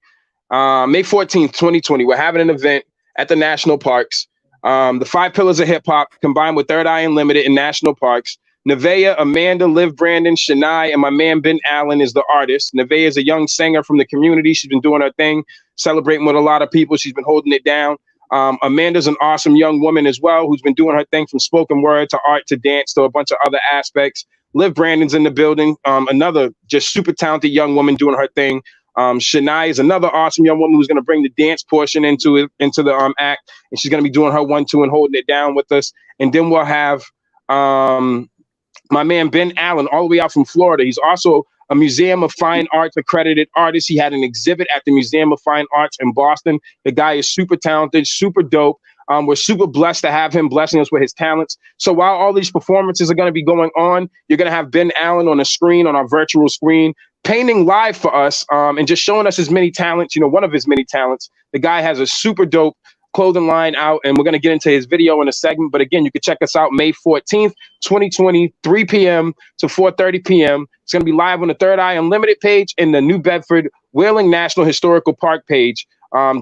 May 14th, 2020. We're having an event at the national parks. The 5 pillars of hip hop combined with Third Eye Unlimited in national parks. Nevaeh, Amanda, Liv, Brandon, Shania, and my man Ben Allen is the artist. Nevaeh is a young singer from the community. She's been doing her thing, celebrating with a lot of people. She's been holding it down. Amanda's an awesome young woman as well, who's been doing her thing from spoken word to art to dance to a bunch of other aspects. Liv Brandon's in the building. Another just super talented young woman doing her thing. Shania is another awesome young woman who's going to bring the dance portion into the act, and she's going to be doing her 1-2 and holding it down with us. And then we'll have my man Ben Allen, all the way out from Florida. He's also a Museum of Fine Arts accredited artist. He had an exhibit at the Museum of Fine Arts in Boston. The guy is super talented, super dope. We're super blessed to have him blessing us with his talents. So while all these performances are going to be going on, you're going to have Ben Allen on a screen, on our virtual screen, painting live for us, and just showing us his many talents, one of his many talents. The guy has a super dope clothing line out, and we're going to get into his video in a segment. But again, you can check us out May 14th, 2020, 3 p.m. to 4:30 p.m. It's going to be live on the Third Eye Unlimited page and the New Bedford Whaling National Historical Park page.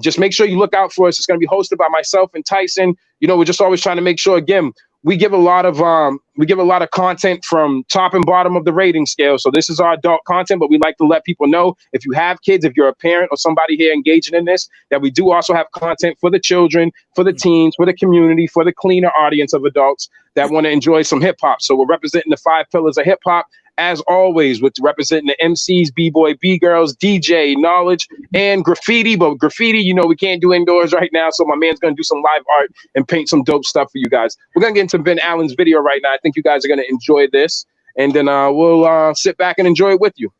Just make sure you look out for us. It's going to be hosted by myself and Tyson. We're just always trying to make sure, again, we give a lot of content from top and bottom of the rating scale. So this is our adult content, but we like to let people know, if you have kids, if you're a parent or somebody here engaging in this, that we do also have content for the children, for the teens, for the community, for the cleaner audience of adults that want to enjoy some hip hop. So we're representing the 5 pillars of hip hop, as always, with representing the MCs, B-boy, B-girls, DJ, knowledge, and graffiti. But graffiti, we can't do indoors right now. So my man's going to do some live art and paint some dope stuff for you guys. We're going to get into Ben Allen's video right now. I think you guys are going to enjoy this. And then we'll sit back and enjoy it with you.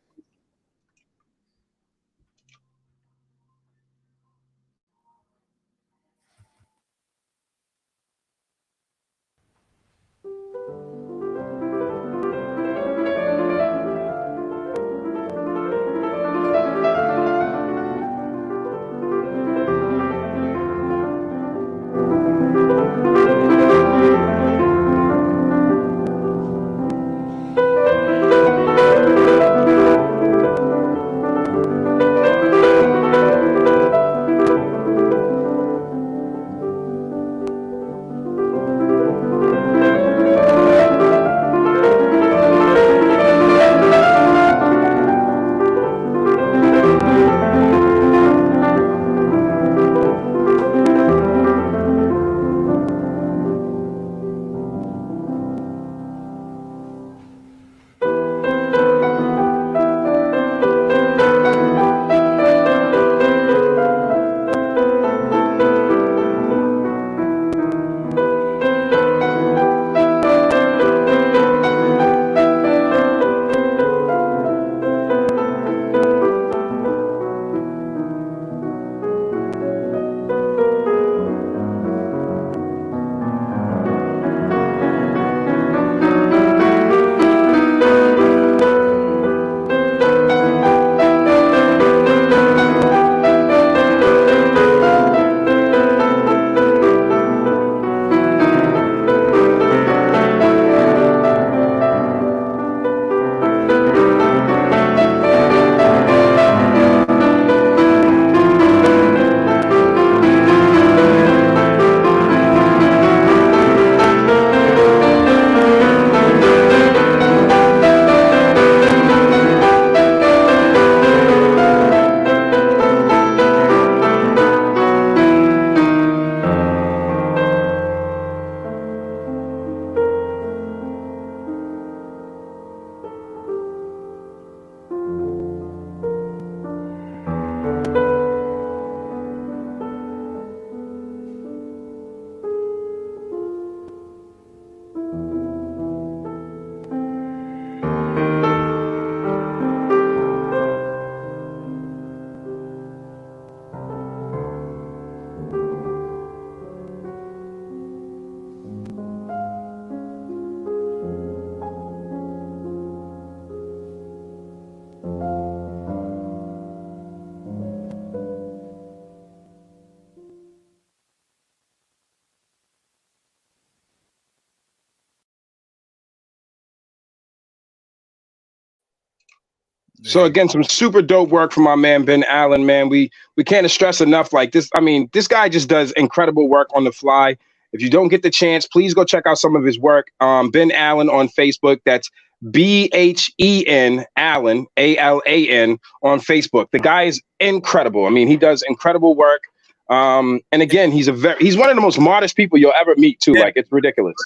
So again, some super dope work from my man Ben Allen, man. We can't stress enough like this. I mean, this guy just does incredible work on the fly. If you don't get the chance, please go check out some of his work. Ben Allen on Facebook. That's BHEN Allen, ALAN on Facebook. The guy is incredible. I mean, he does incredible work. And again, he's one of the most modest people you'll ever meet too. Yeah. Like, it's ridiculous.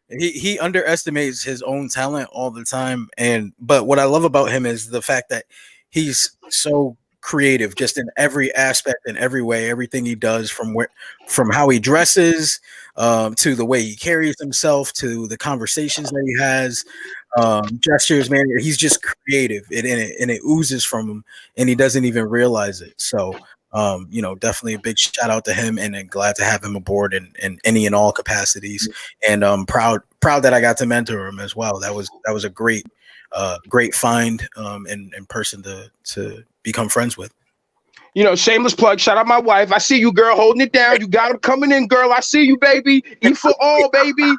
He underestimates his own talent all the time, but what I love about him is the fact that he's so creative, just in every aspect, in every way, everything he does, from how he dresses, to the way he carries himself, to the conversations that he has. gestures, man. He's just creative, and it oozes from him, and he doesn't even realize it. So, definitely a big shout out to him, and glad to have him aboard in any and all capacities. And proud that I got to mentor him as well. That was a great find and person to become friends with. Shameless plug. Shout out my wife. I see you, girl, holding it down. You got him coming in, girl. I see you, baby. E for all, baby.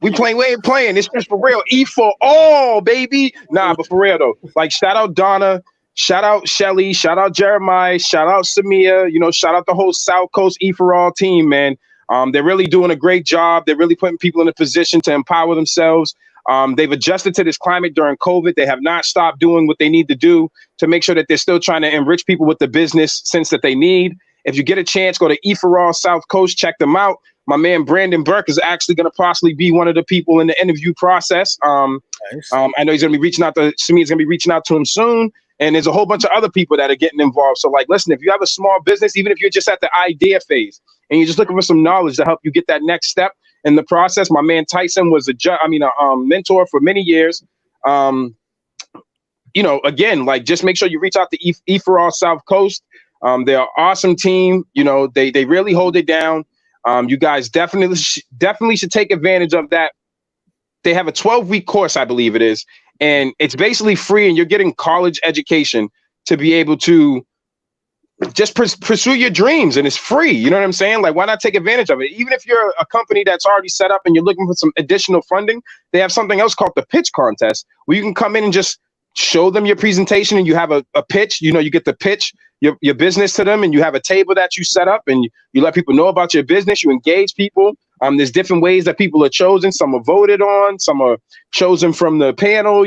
We ain't playing. It's just for real. E for all, baby. Nah, but for real though. Like, shout out Donna, shout out Shelly, shout out Jeremiah, shout out Samia. Shout out the whole South Coast E for all team, man. They're really doing a great job. They're really putting people in a position to empower themselves. They've adjusted to this climate during COVID. They have not stopped doing what they need to do to make sure that they're still trying to enrich people with the business sense that they need. If you get a chance, go to E for All South Coast, check them out. My man Brandon Burke is actually going to possibly be one of the people in the interview process. Nice. I know he's going to be reaching out to Samia's going to be reaching out to him soon. And there's a whole bunch of other people that are getting involved. So, like, listen, if you have a small business, even if you're just at the idea phase and you're just looking for some knowledge to help you get that next step in the process, my man Tyson was a mentor for many years. Again, like, just make sure you reach out to E for All South Coast. They're an awesome team. They really hold it down. You guys definitely should take advantage of that. They have a 12-week course, I believe it is, and it's basically free, and you're getting college education to be able to just pursue your dreams, and it's free. You know what I'm saying? Like, why not take advantage of it? Even if you're a company that's already set up and you're looking for some additional funding, they have something else called the pitch contest, where you can come in and just show them your presentation, and you have a pitch. You get to pitch your business to them, and you have a table that you set up, and you let people know about your business. You engage people. There's different ways that people are chosen. Some are voted on, some are chosen from the panel,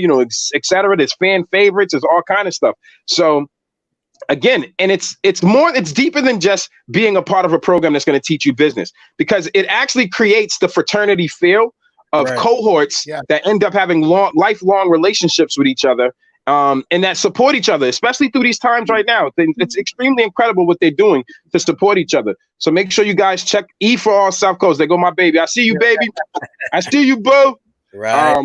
etc. There's fan favorites, there's all kind of stuff. So again, and it's deeper than just being a part of a program that's going to teach you business, because it actually creates the fraternity feel of cohorts that end up having lifelong relationships with each other, and that support each other, especially through these times right now. It's extremely incredible what they're doing to support each other. So make sure you guys check E for All South Coast. There go my baby. I see you, baby. I see you, boo. Right.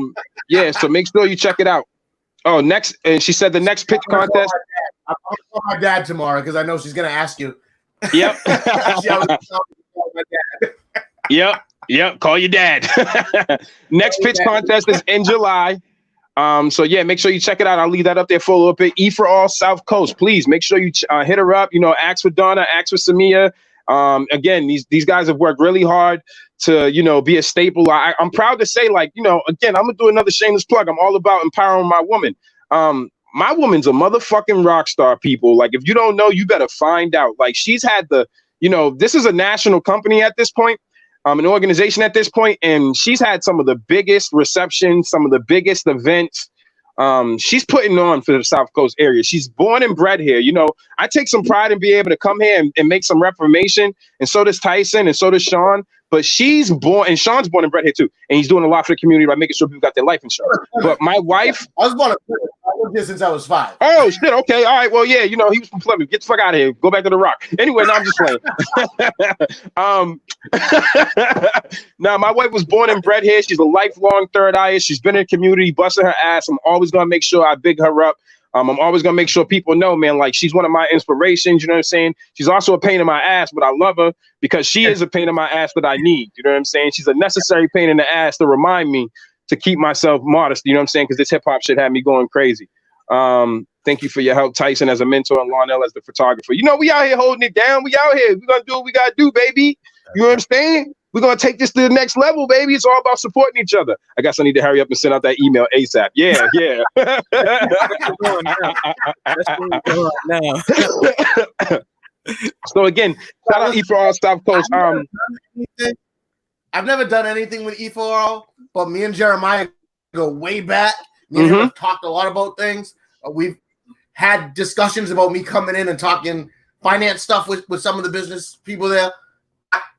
So make sure you check it out. Oh, next, and she said the next pitch contest. I'm gonna call my dad tomorrow because I know she's gonna ask you. Yep. Yep. Call your dad. Next pitch contest is in July. So yeah, make sure you check it out. I'll leave that up there for a little bit. E for All South Coast. Please make sure you hit her up. Ask for Donna, ask for Samia. Again, these guys have worked really hard to, be a staple. I'm proud to say, like, again, I'm gonna do another shameless plug. I'm all about empowering my woman. My woman's a motherfucking rock star, people. Like, if you don't know, you better find out. Like, she's had this is a national company at this point. An organization at this point, and she's had some of the biggest receptions, some of the biggest events. She's putting on for the South Coast area. She's born and bred here. I take some pride in being able to come here and make some reformation, and so does Tyson, and so does Sean. But Sean's born and bred here too, and he's doing a lot for the community by making sure people got their life insurance. But my wife, I was born I lived here since I was 5. Oh shit! Okay, all right. Well, yeah, he was from Plymouth. Get the fuck out of here. Go back to the Rock. Anyway, no, I'm just playing. Now, my wife was born and bred here. She's a lifelong third eye. She's been in the community, busting her ass. I'm always gonna make sure I big her up. I'm always gonna make sure people know, man, like, she's one of my inspirations. You know what I'm saying? She's also a pain in my ass, but I love her because she is a pain in my ass that I need. You know what I'm saying? She's a necessary pain in the ass to remind me to keep myself modest. You know what I'm saying? Because this hip hop shit had me going crazy. Thank you for your help, Tyson, as a mentor, and Lionel as the photographer. We out here holding it down. We out here. We're gonna do what we gotta do, baby. You know what I'm saying? We're gonna take this to the next level, baby. It's all about supporting each other. I guess I need to hurry up and send out that email ASAP. Yeah. So again, shout out E for All South Coast. I've never done anything with E for All, but me and Jeremiah go way back. Me and him have talked a lot about things. We've had discussions about me coming in and talking finance stuff with some of the business people there.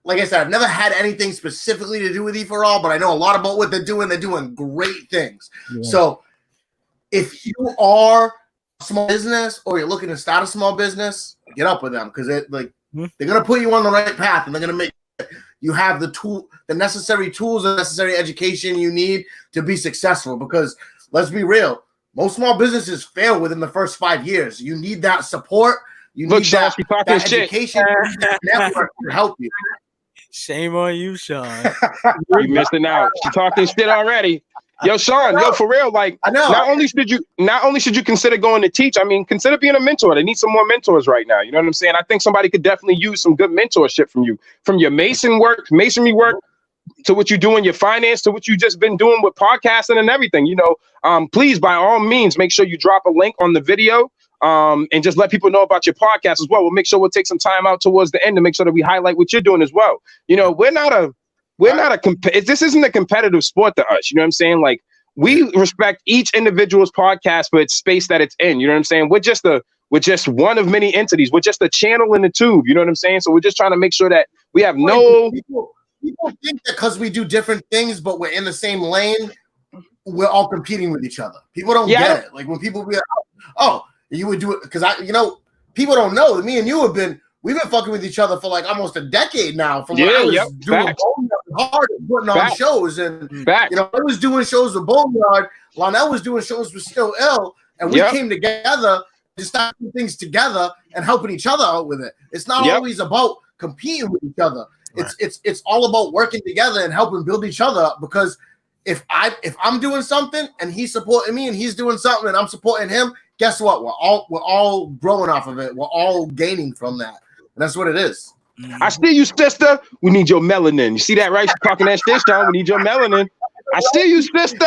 Like I said, I've never had anything specifically to do with E for All, but I know a lot about what they're doing. They're doing great things. Yeah. So if you are a small business or you're looking to start a small business, get up with them, because they're going to put you on the right path, and they're going to make you have the necessary tools and necessary education you need to be successful. Because let's be real. Most small businesses fail within the first 5 years. You need that support. You Look, need Sean, that, she talking that shit. education, that network to help you. Shame on you, Sean. You missing out. She talking shit already. Yo, Sean, yo, for real, like, I know. not only should you consider going to teach, I mean, consider being a mentor. They need some more mentors right now. You know what I'm saying? I think somebody could definitely use some good mentorship from you, from your masonry work, to what you do in your finance, to what you just been doing with podcasting and everything. You know, please, by all means, make sure you drop a link on the video, and just let people know about your podcast as well. We'll make sure we'll take some time out towards the end to make sure that we highlight what you're doing as well. You know, this isn't a competitive sport to us. You know what I'm saying? Like, we respect each individual's podcast for its space that it's in. You know what I'm saying? We're just one of many entities. We're just a channel in the tube. You know what I'm saying? So we're just trying to make sure that we have no. People think that because we do different things, but we're in the same lane, we're all competing with each other. People don't get it. Like when people be like, "Oh, you would do it," because people don't know. Me and you we've been fucking with each other for like almost a decade now. From when I was doing hard and putting on shows, and I was doing shows with Boneyard. Lionel was doing shows with Still Ill, and we came together to start doing things together and helping each other out with it. It's not always about competing with each other. Right. It's all about working together and helping build each other up, because if I'm doing something and he's supporting me and he's doing something and I'm supporting him, guess what? We're all growing off of it. We're all gaining from that. And that's what it is. I steal you, sister. We need your melanin. You see that, right? She's talking that shit, Sean. We need your melanin. I steal you, sister.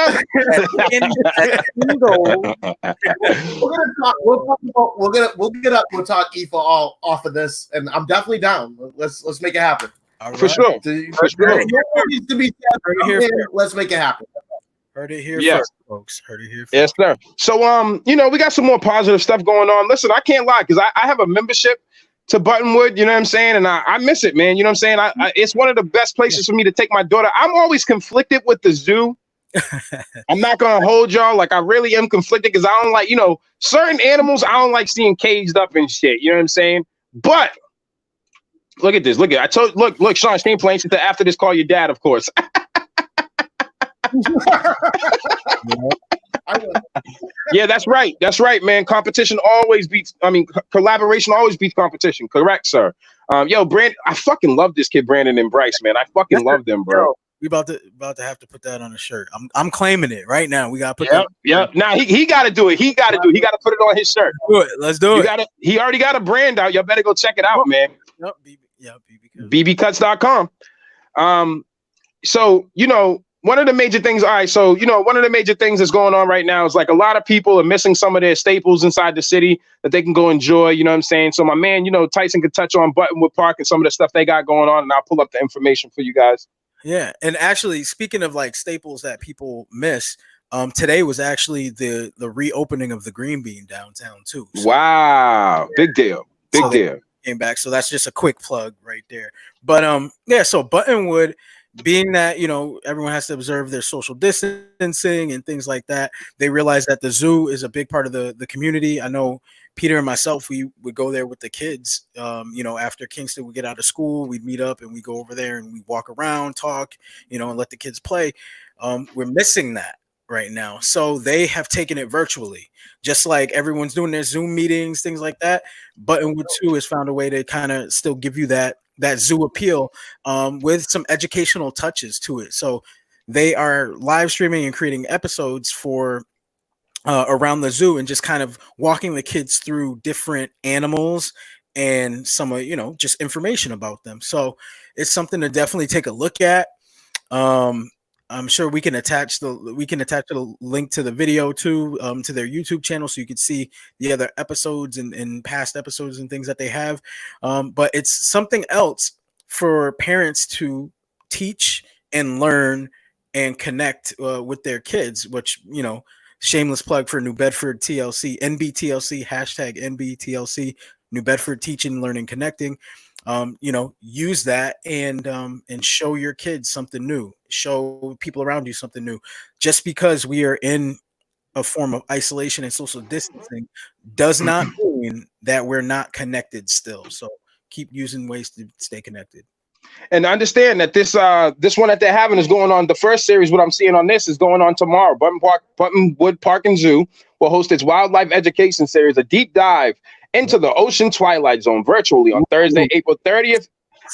We'll get up. We'll talk E for all off of this, and I'm definitely down. Let's make it happen. Right. For sure. Needs to be said. Let's make it happen. Heard it here first, folks. Heard it here first. Yes, sir. So, you know, we got some more positive stuff going on. Listen, I can't lie, because I have a membership to Buttonwood, you know what I'm saying? And I miss it, man. You know what I'm saying? It's one of the best places for me to take my daughter. I'm always conflicted with the zoo. I'm not going to hold y'all. Like, I really am conflicted because I don't like, you know, certain animals I don't like seeing caged up and shit. You know what I'm saying? But look at this. Look, Sean, she ain't playing shit after this. Call your dad, of course. Yeah, that's right. That's right, man. Collaboration always beats competition. Correct, sir. Yo, Brandon, I fucking love this kid, Brandon and Bryce, man. I fucking love them, bro. Yo, we about to have to put that on a shirt. I'm claiming it right now. We gotta put Yep. Now he gotta do it. He gotta put it on his shirt. Let's do it. He already got a brand out. Y'all better go check it out, man. Yep, bbcuts.com. So, you know, one of the major things that's going on right now is like a lot of people are missing some of their staples inside the city that they can go enjoy. You know what I'm saying? So my man, you know, Tyson could touch on Buttonwood Park and some of the stuff they got going on, and I'll pull up the information for you guys. Yeah. And actually, speaking of like staples that people miss, today was actually the reopening of the Green Bean downtown too. So, wow. Big deal. Big deal. Came back. So that's just a quick plug right there. But so Buttonwood, being that, you know, everyone has to observe their social distancing and things like that, they realize that the zoo is a big part of the community. I know Peter and myself, we would go there with the kids. You know, after Kingston would get out of school, we'd meet up and we go over there and we walk around, talk, you know, and let the kids play. We're missing that right now. So they have taken it virtually, just like everyone's doing their Zoom meetings, things like that. Buttonwood 2 has found a way to kind of still give you that zoo appeal with some educational touches to it. So they are live streaming and creating episodes for around the zoo and just kind of walking the kids through different animals and some of, you know, just information about them. So it's something to definitely take a look at. I'm sure we can attach the link to the video too, to their YouTube channel, so you can see the other episodes and past episodes and things that they have. But it's something else for parents to teach and learn and connect with their kids, which, you know, shameless plug for New Bedford TLC, NBTLC, hashtag NBTLC, New Bedford Teaching, Learning, Connecting. You know, use that and show your kids something new, show people around you something new. Just because we are in a form of isolation and social distancing does not mean that we're not connected still. So keep using ways to stay connected. And understand that this one that they're having is going on. The first series, what I'm seeing on this, is going on tomorrow. Buttonwood Park and Zoo will host its wildlife education series, a deep dive into the ocean twilight zone, virtually on Thursday, April 30th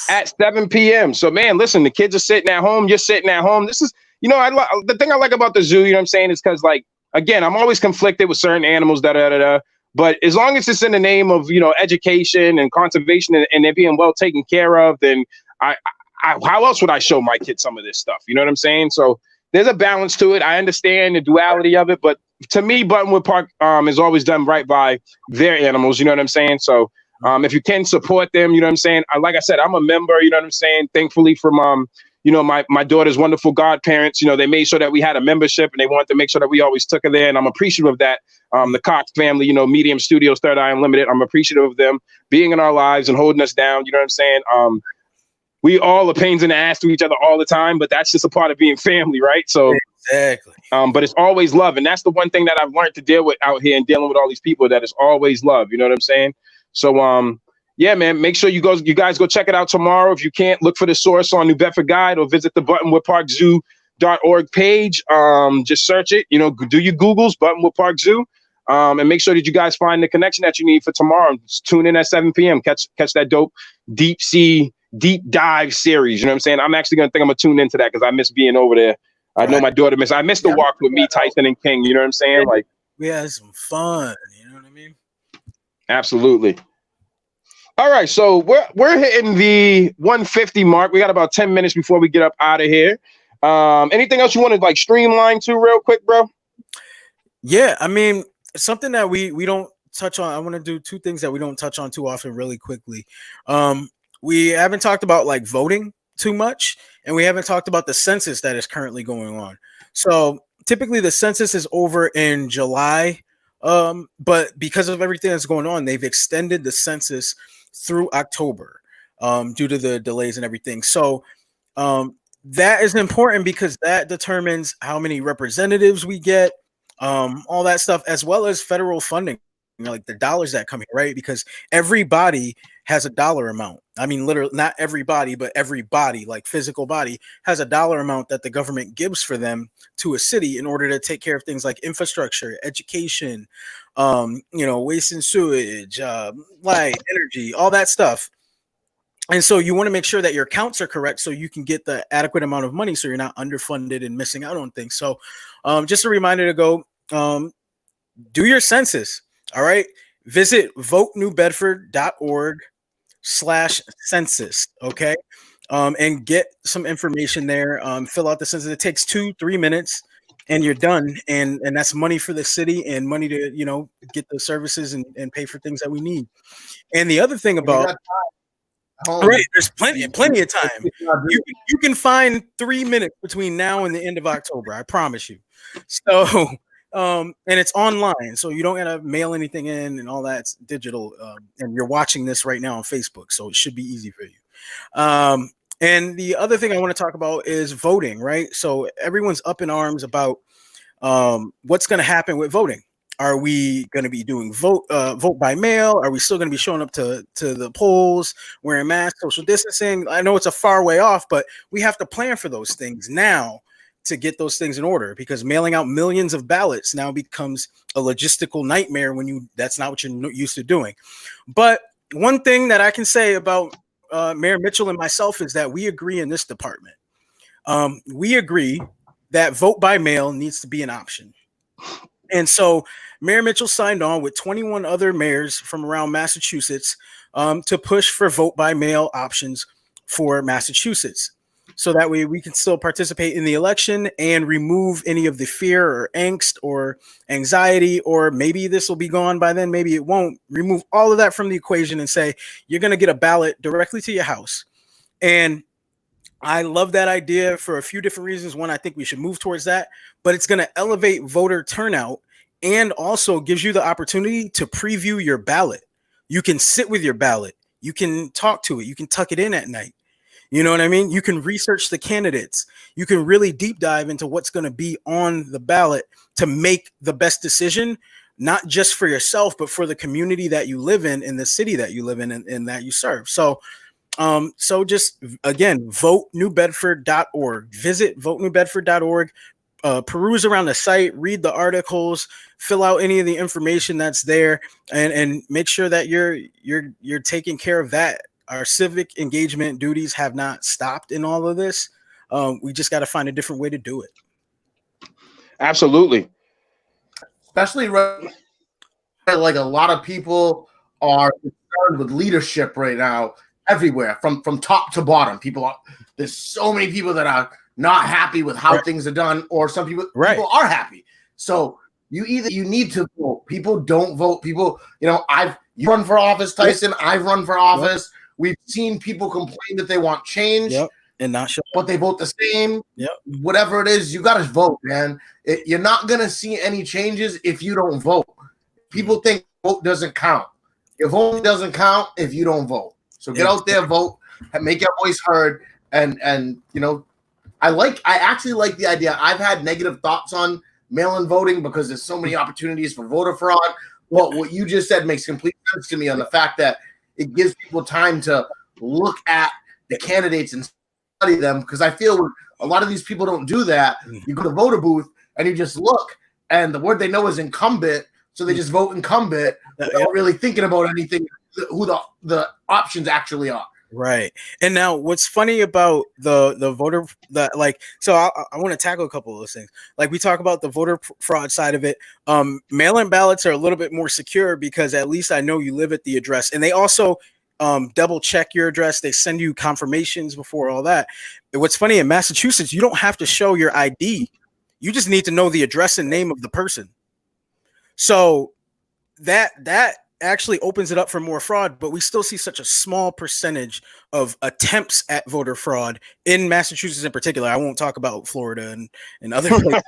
at 7 p.m. So, man, listen, the kids are sitting at home. You're sitting at home. This is, the thing I like about the zoo, you know what I'm saying, is because, like, again, I'm always conflicted with certain animals, but as long as it's in the name of, education and conservation, and they're being well taken care of, then how else would I show my kids some of this stuff? You know what I'm saying? So there's a balance to it. I understand the duality of it, but to me, Buttonwood Park is always done right by their animals. You know what I'm saying? So if you can support them, you know what I'm saying? Like I said, I'm a member. You know what I'm saying? Thankfully, from my daughter's wonderful godparents, they made sure that we had a membership, and they wanted to make sure that we always took her there, and I'm appreciative of that. The Cox family, Medium Studios, Third Eye Unlimited, I'm appreciative of them being in our lives and holding us down. You know what I'm saying? We all are pains in the ass to each other all the time, but that's just a part of being family, right? So exactly. But it's always love, and that's the one thing that I've learned to deal with out here and dealing with all these people. That is always love. You know what I'm saying? So yeah, man, make sure you guys go check it out tomorrow. If you can't, look for the source on New Bedford Guide or visit the buttonwoodparkzoo.org page. Just search it. Do your Googles, Buttonwood Park Zoo. And make sure that you guys find the connection that you need for tomorrow. Just tune in at 7 p.m. Catch that dope deep dive series. You know what I'm saying? I'm actually I'm gonna tune into that because I miss being over there. I know my daughter I miss the walk with me, Tyson, and King. You know what I'm saying? Like, we had some fun. You know what I mean? Absolutely. All right, so we're hitting the 150 mark. We got about 10 minutes before we get up out of here. Anything else you want to streamline to real quick, bro? Yeah, I mean, something that we don't touch on. I want to do two things that we don't touch on too often really quickly. We haven't talked about voting too much, and we haven't talked about the census that is currently going on. So typically the census is over in July, but because of everything that's going on, they've extended the census through October due to the delays and everything. So that is important because that determines how many representatives we get, all that stuff, as well as federal funding, like the dollars that come in, right? Because everybody has a dollar amount. I mean, literally, not everybody, but everybody, like physical body, has a dollar amount that the government gives for them to a city in order to take care of things like infrastructure, education, waste and sewage, light, energy, all that stuff. And so you want to make sure that your counts are correct so you can get the adequate amount of money so you're not underfunded and missing out on things. So just a reminder to go do your census. All right. Visit votenewbedford.org/census. Okay. And get some information there. Fill out the census. It takes 2-3 minutes and you're done. And that's money for the city and money to, get the services and pay for things that we need. And the other thing about right, there's plenty of time. You can find 3 minutes between now and the end of October. I promise you. So, and it's online, so you don't gotta mail anything in and all that's digital. And you're watching this right now on Facebook, so it should be easy for you. And the other thing I want to talk about is voting, right? So everyone's up in arms about what's going to happen with voting. Are we going to be doing vote by mail? Are we still going to be showing up to the polls, wearing masks, social distancing? I know it's a far way off, but we have to plan for those things now to get those things in order, because mailing out millions of ballots now becomes a logistical nightmare when that's not what you're used to doing. But one thing that I can say about Mayor Mitchell and myself is that we agree in this department. We agree that vote by mail needs to be an option. And so Mayor Mitchell signed on with 21 other mayors from around Massachusetts to push for vote by mail options for Massachusetts. So that way we can still participate in the election and remove any of the fear or angst or anxiety, or maybe this will be gone by then, maybe it won't. Remove all of that from the equation and say, you're going to get a ballot directly to your house. And I love that idea for a few different reasons. One, I think we should move towards that, but it's going to elevate voter turnout and also gives you the opportunity to preview your ballot. You can sit with your ballot. You can talk to it. You can tuck it in at night. You know what I mean? You can research the candidates. You can really deep dive into what's going to be on the ballot to make the best decision, not just for yourself, but for the community that you live in the city that you live in and that you serve. So So just again, votenewbedford.org. Visit votenewbedford.org. Peruse around the site, read the articles, fill out any of the information that's there, and make sure that you're taking care of that. Our civic engagement duties have not stopped in all of this. We just got to find a different way to do it. Absolutely. Especially like a lot of people are concerned with leadership right now everywhere, from top to bottom. There's so many people that are not happy with how things are done, or some people are happy. So you need to vote. People don't vote. People, you run for office, Tyson. I've run for office. We've seen people complain that they want change. And not sure, but they vote the same. Whatever it is, you got to vote, man. You're not gonna see any changes if you don't vote. People think vote doesn't count. Your vote doesn't count if you don't vote. So get out there, vote, and make your voice heard. And I actually like the idea. I've had negative thoughts on mail-in voting because there's so many opportunities for voter fraud. Well, what you just said makes complete sense to me on the fact that it gives people time to look at the candidates and study them, because I feel a lot of these people don't do that. You go to the voter booth and you just look, and the word they know is incumbent, so they just vote incumbent without really thinking about anything, who the options actually are. Right. And now what's funny about the voter so I want to tackle a couple of those things. Like, we talk about the voter fraud side of it. Mail-in ballots are a little bit more secure because at least I know you live at the address, and they also double check your address. They send you confirmations before all that. And what's funny, in Massachusetts, you don't have to show your ID. You just need to know the address and name of the person. So that actually opens it up for more fraud, but we still see such a small percentage of attempts at voter fraud in Massachusetts in particular. I won't talk about Florida and other places.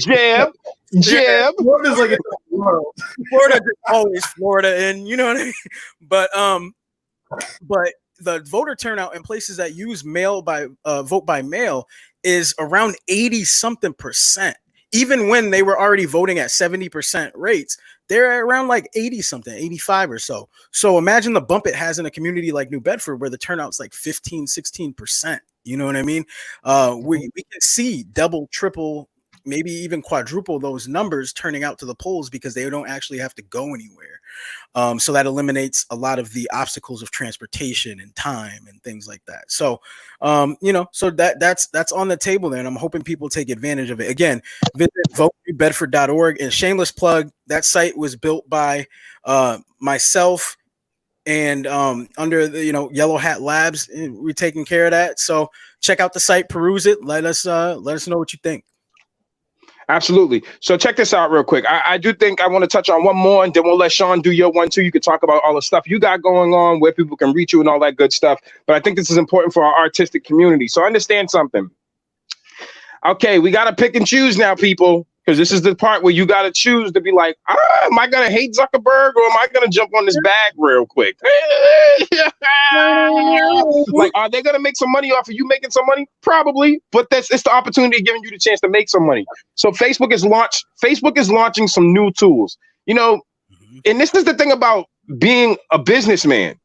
Jab. Florida's like a world. Florida is always Florida, and you know what I mean? But the voter turnout in places that use vote by mail is around 80-something%. Even when they were already voting at 70% rates, they're around like 80-something, 85 or so. So imagine the bump it has in a community like New Bedford, where the turnout's like 15, 16%. You know what I mean? We can see double, triple, maybe even quadruple those numbers turning out to the polls because they don't actually have to go anywhere. So that eliminates a lot of the obstacles of transportation and time and things like that. So, so that's on the table there, and I'm hoping people take advantage of it. Again, visit votenewbedford.org, and shameless plug, that site was built by myself and under the Yellow Hat Labs. We're taking care of that. So check out the site, peruse it, let us know what you think. Absolutely. So check this out real quick. I do think I want to touch on one more, and then we'll let Sean do your one too. You can talk about all the stuff you got going on, where people can reach you and all that good stuff. But I think this is important for our artistic community. So understand something. Okay, we got to pick and choose now, people, because this is the part where you got to choose to be like, am I going to hate Zuckerberg, or am I going to jump on this bag real quick? Like, are they going to make some money off of you making some money? Probably, but it's the opportunity giving you the chance to make some money. So Facebook is launching some new tools, and this is the thing about being a businessman.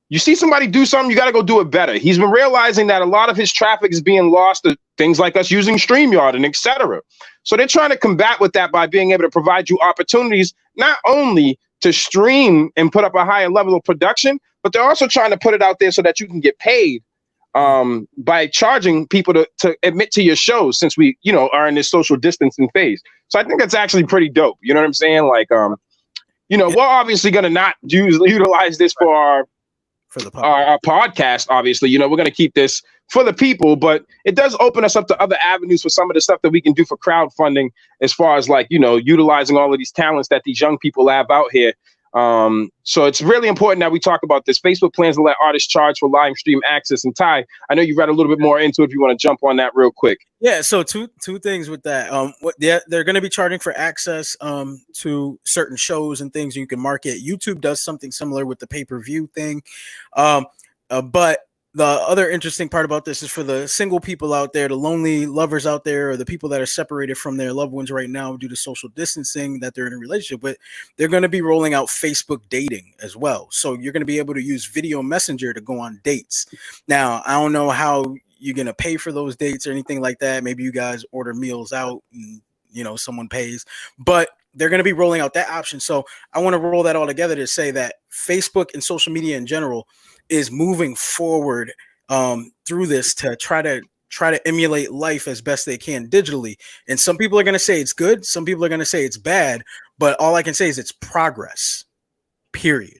You see somebody do something, you got to go do it better. He's been realizing that a lot of his traffic is being lost to things like us using StreamYard and etc. So they're trying to combat with that by being able to provide you opportunities, not only to stream and put up a higher level of production, but they're also trying to put it out there so that you can get paid by charging people to admit to your shows, since we, are in this social distancing phase. So I think that's actually pretty dope. You know what I'm saying? Like, we're obviously going to not utilize this for our podcast. Obviously, we're going to keep this for the people, but it does open us up to other avenues for some of the stuff that we can do for crowdfunding, as far as like, utilizing all of these talents that these young people have out here. So it's really important that we talk about this. Facebook plans to let artists charge for live stream access. And Ty, I know you read a little bit more into it, if you want to jump on that real quick. Yeah, so two things with that. They're going to be charging for access to certain shows and things you can market. YouTube does something similar with the pay-per-view thing. But the other interesting part about this is for the single people out there, the lonely lovers out there, or the people that are separated from their loved ones right now due to social distancing that they're in a relationship with, they're going to be rolling out Facebook dating as well. So you're going to be able to use video messenger to go on dates. Now, I don't know how you're going to pay for those dates or anything like that. Maybe you guys order meals out and, you know, someone pays, but they're going to be rolling out that option. So I want to roll that all together to say that Facebook and social media in general is moving forward through this to try to emulate life as best they can digitally. And some people are going to say it's good. Some people are going to say it's bad. But all I can say is it's progress, period.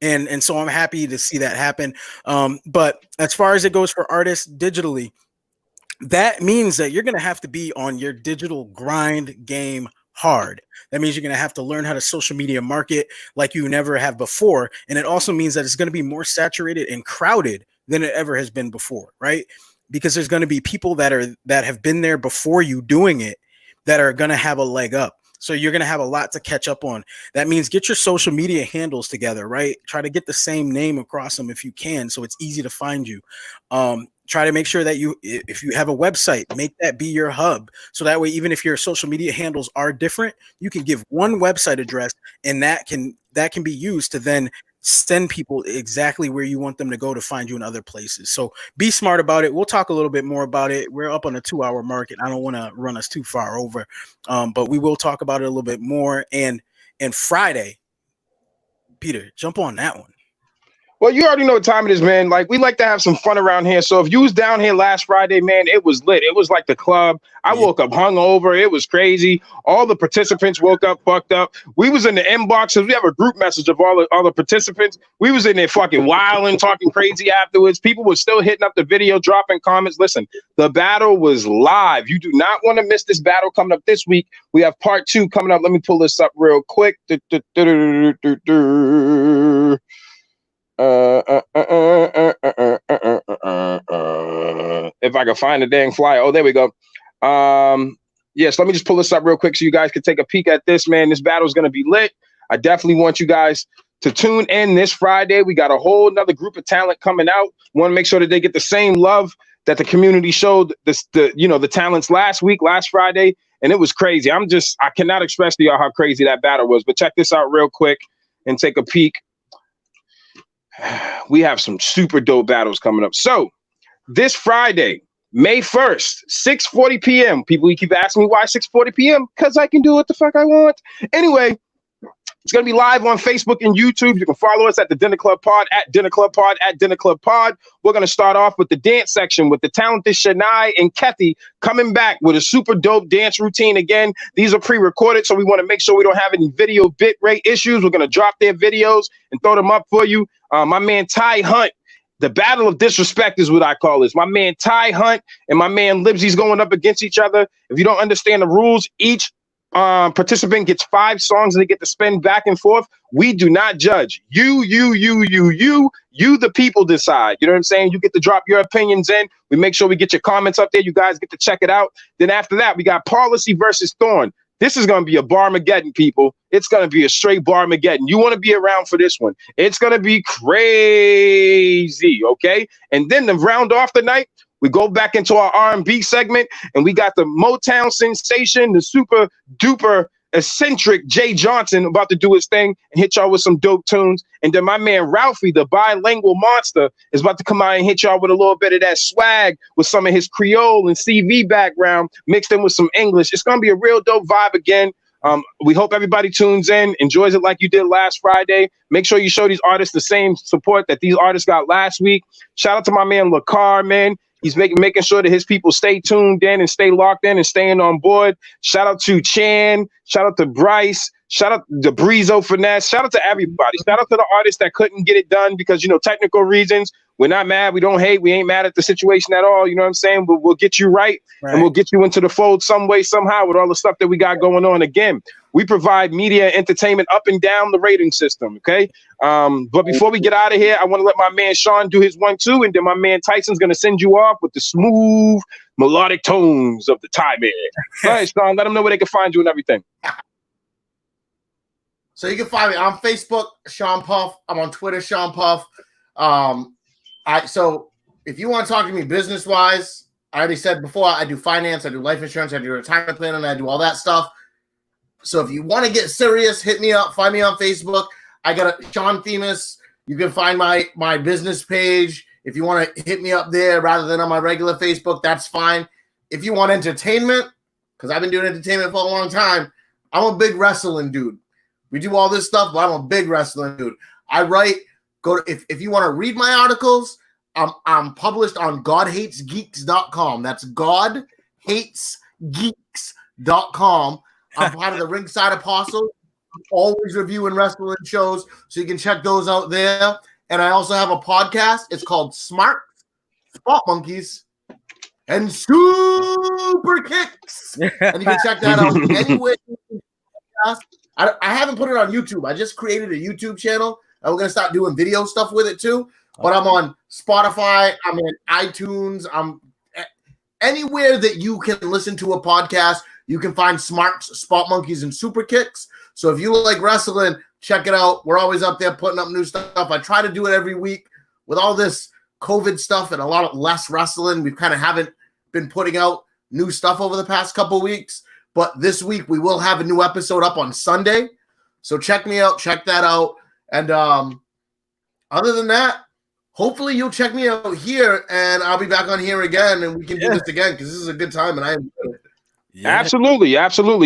And so I'm happy to see that happen. But as far as it goes for artists digitally, that means that you're going to have to be on your digital grind game hard. That means you're going to have to learn how to social media market like you never have before. And it also means that it's going to be more saturated and crowded than it ever has been before, right? Because there's going to be people that have been there before you doing it that are going to have a leg up. So you're going to have a lot to catch up on. That means get your social media handles together, right? Try to get the same name across them if you can, so it's easy to find you. Try to make sure that if you have a website, make that be your hub. So that way, even if your social media handles are different, you can give one website address, and that can be used to then send people exactly where you want them to go to find you in other places. So be smart about it. We'll talk a little bit more about it. We're up on a 2-hour mark, and I don't want to run us too far over, but we will talk about it a little bit more. And Friday, Peter, jump on that one. Well, you already know what time it is, man. Like, we like to have some fun around here. So if you was down here last Friday, man, it was lit. It was like the club. I woke up hungover. It was crazy. All the participants woke up fucked up. We was in the inboxes. We have a group message of all the participants. We was in there fucking wilding, talking crazy afterwards. People were still hitting up the video, dropping comments. Listen, the battle was live. You do not want to miss this battle coming up this week. We have part 2 coming up. Let me pull this up real quick. If I can find the dang flyer. Oh, there we go. Yes, let me just pull this up real quick so you guys can take a peek at this, man. This battle is going to be lit. I definitely want you guys to tune in this Friday. We got a whole nother group of talent coming out. Want to make sure that they get the same love that the community showed the talents last Friday, and it was crazy. I cannot express to y'all how crazy that battle was. But check this out real quick and take a peek. We have some super dope battles coming up. So this Friday, May 1st, 6:40 p.m. People keep asking me why 6:40 p.m. Because I can do what the fuck I want. Anyway, it's going to be live on Facebook and YouTube. You can follow us at the Dinner Club Pod, at Dinner Club Pod, at Dinner Club Pod. We're going to start off with the dance section with the talented Shania and Kethy coming back with a super dope dance routine again. These are pre-recorded, so we want to make sure we don't have any video bit rate issues. We're going to drop their videos and throw them up for you. My man Ty Hunt, the battle of disrespect is what I call this. My man Ty Hunt and my man Libsy's going up against each other. If you don't understand the rules, each participant gets 5 songs and they get to spin back and forth. We do not judge. You, the people decide. You know what I'm saying? You get to drop your opinions in. We make sure we get your comments up there. You guys get to check it out. Then after that, we got Policy versus Thorn. This is going to be a Barmageddon, people. It's going to be a straight Barmageddon. You want to be around for this one. It's going to be crazy, okay? And then to round off the night, we go back into our R&B segment, and we got the Motown sensation, the super duper eccentric Jay Johnson about to do his thing and hit y'all with some dope tunes. And then my man Ralphie, the bilingual monster, is about to come out and hit y'all with a little bit of that swag with some of his Creole and CV background mixed in with some English. It's going to be a real dope vibe again. We hope everybody tunes in, enjoys it like you did last Friday. Make sure you show these artists the same support that these artists got last week. Shout out to my man LaCar, man. He's making sure that his people stay tuned in and stay locked in and staying on board. Shout out to Chan. Shout out to Bryce. Shout out to Breezo Finesse. Shout out to everybody. Shout out to the artists that couldn't get it done because, technical reasons. We're not mad. We don't hate. We ain't mad at the situation at all. You know what I'm saying? But we'll get you right. And we'll get you into the fold some way, somehow with all the stuff that we got going on. Again, we provide media entertainment up and down the rating system. Okay. But before we get out of here, I want to let my man Sean do his 1-2, and then my man Tyson's going to send you off with the smooth melodic tones of the timing. All right, Sean, let them know where they can find you and everything. So you can find me on Facebook, Sean Puff. I'm on Twitter, Sean Puff. So if you want to talk to me business wise, I already said before, I do finance, I do life insurance, I do retirement planning, I do all that stuff. So if you want to get serious, hit me up. Find me on Facebook. I got a Sean Themis. You can find my business page. If you want to hit me up there rather than on my regular Facebook, that's fine. If you want entertainment, because I've been doing entertainment for a long time, I'm a big wrestling dude. We do all this stuff, but I'm a big wrestling dude. I write. If you want to read my articles, I'm published on GodHatesGeeks.com. That's GodHatesGeeks.com. I'm part of the Ringside Apostles. I'm always reviewing wrestling shows, so you can check those out there. And I also have a podcast. It's called Smart Spot Monkeys and Super Kicks. And you can check that out anywhere. I haven't put it on YouTube. I just created a YouTube channel, and we're going to start doing video stuff with it too. But I'm on Spotify. I'm in iTunes. I'm anywhere that you can listen to a podcast. You can find Smart Spot Monkeys and Super Kicks. So if you like wrestling, check it out. We're always up there putting up new stuff. I try to do it every week. With all this COVID stuff and a lot of less wrestling, we kind of haven't been putting out new stuff over the past couple weeks. But this week, we will have a new episode up on Sunday. So check me out. Check that out. And other than that, hopefully you'll check me out here, and I'll be back on here again, and we can do this again because this is a good time, and I enjoy it. Yeah. Absolutely.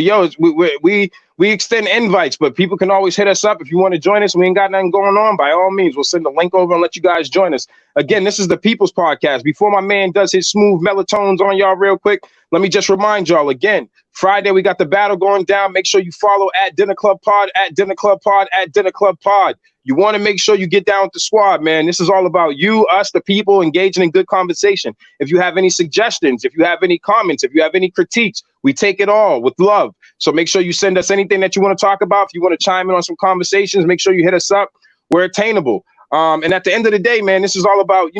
Yo, we extend invites, but people can always hit us up if you want to join us. We ain't got nothing going on. By all means, we'll send the link over and let you guys join us. Again, this is the People's Podcast. Before my man does his smooth melatones on y'all real quick, let me just remind y'all again, Friday, we got the battle going down. Make sure you follow at Dinner Club Pod, at Dinner Club Pod, at Dinner Club Pod. You want to make sure you get down with the squad, man. This is all about you, us, the people, engaging in good conversation. If you have any suggestions, if you have any comments, if you have any critiques, we take it all with love. So make sure you send us anything that you want to talk about. If you want to chime in on some conversations, make sure you hit us up. We're attainable. And at the end of the day, man, this is all about,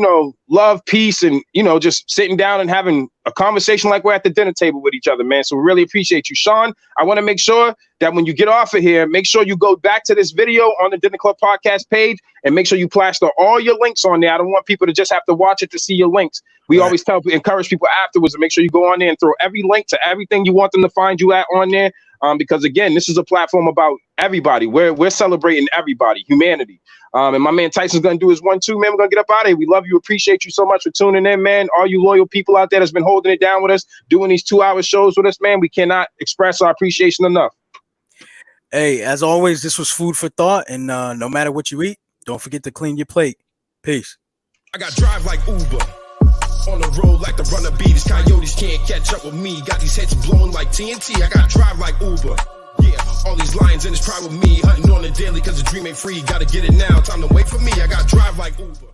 love, peace, and, just sitting down and having a conversation like we're at the dinner table with each other, man. So we really appreciate you. Sean, I want to make sure that when you get off of here, make sure you go back to this video on the Dinner Club Podcast page and make sure you plaster all your links on there. I don't want people to just have to watch it to see your links. We always encourage people afterwards to make sure you go on there and throw every link to everything you want them to find you at on there. Because again, this is a platform about everybody. We're celebrating everybody, humanity. And my man Tyson's gonna do his 1-2, man. We're gonna get up out of here. We love you, appreciate you so much for tuning in, man. All you loyal people out there that's been holding it down with us, doing these 2-hour shows with us, man. We cannot express our appreciation enough. Hey, as always, this was food for thought, and no matter what you eat, don't forget to clean your plate. Peace. I got drive like Uber. On the road like the runner bee. These coyotes can't catch up with me. Got these heads blowing like TNT. I got drive like Uber. Yeah, all these lions in this pride with me. Hunting on the daily cause the dream ain't free. Gotta get it now. Time to wait for me. I got drive like Uber.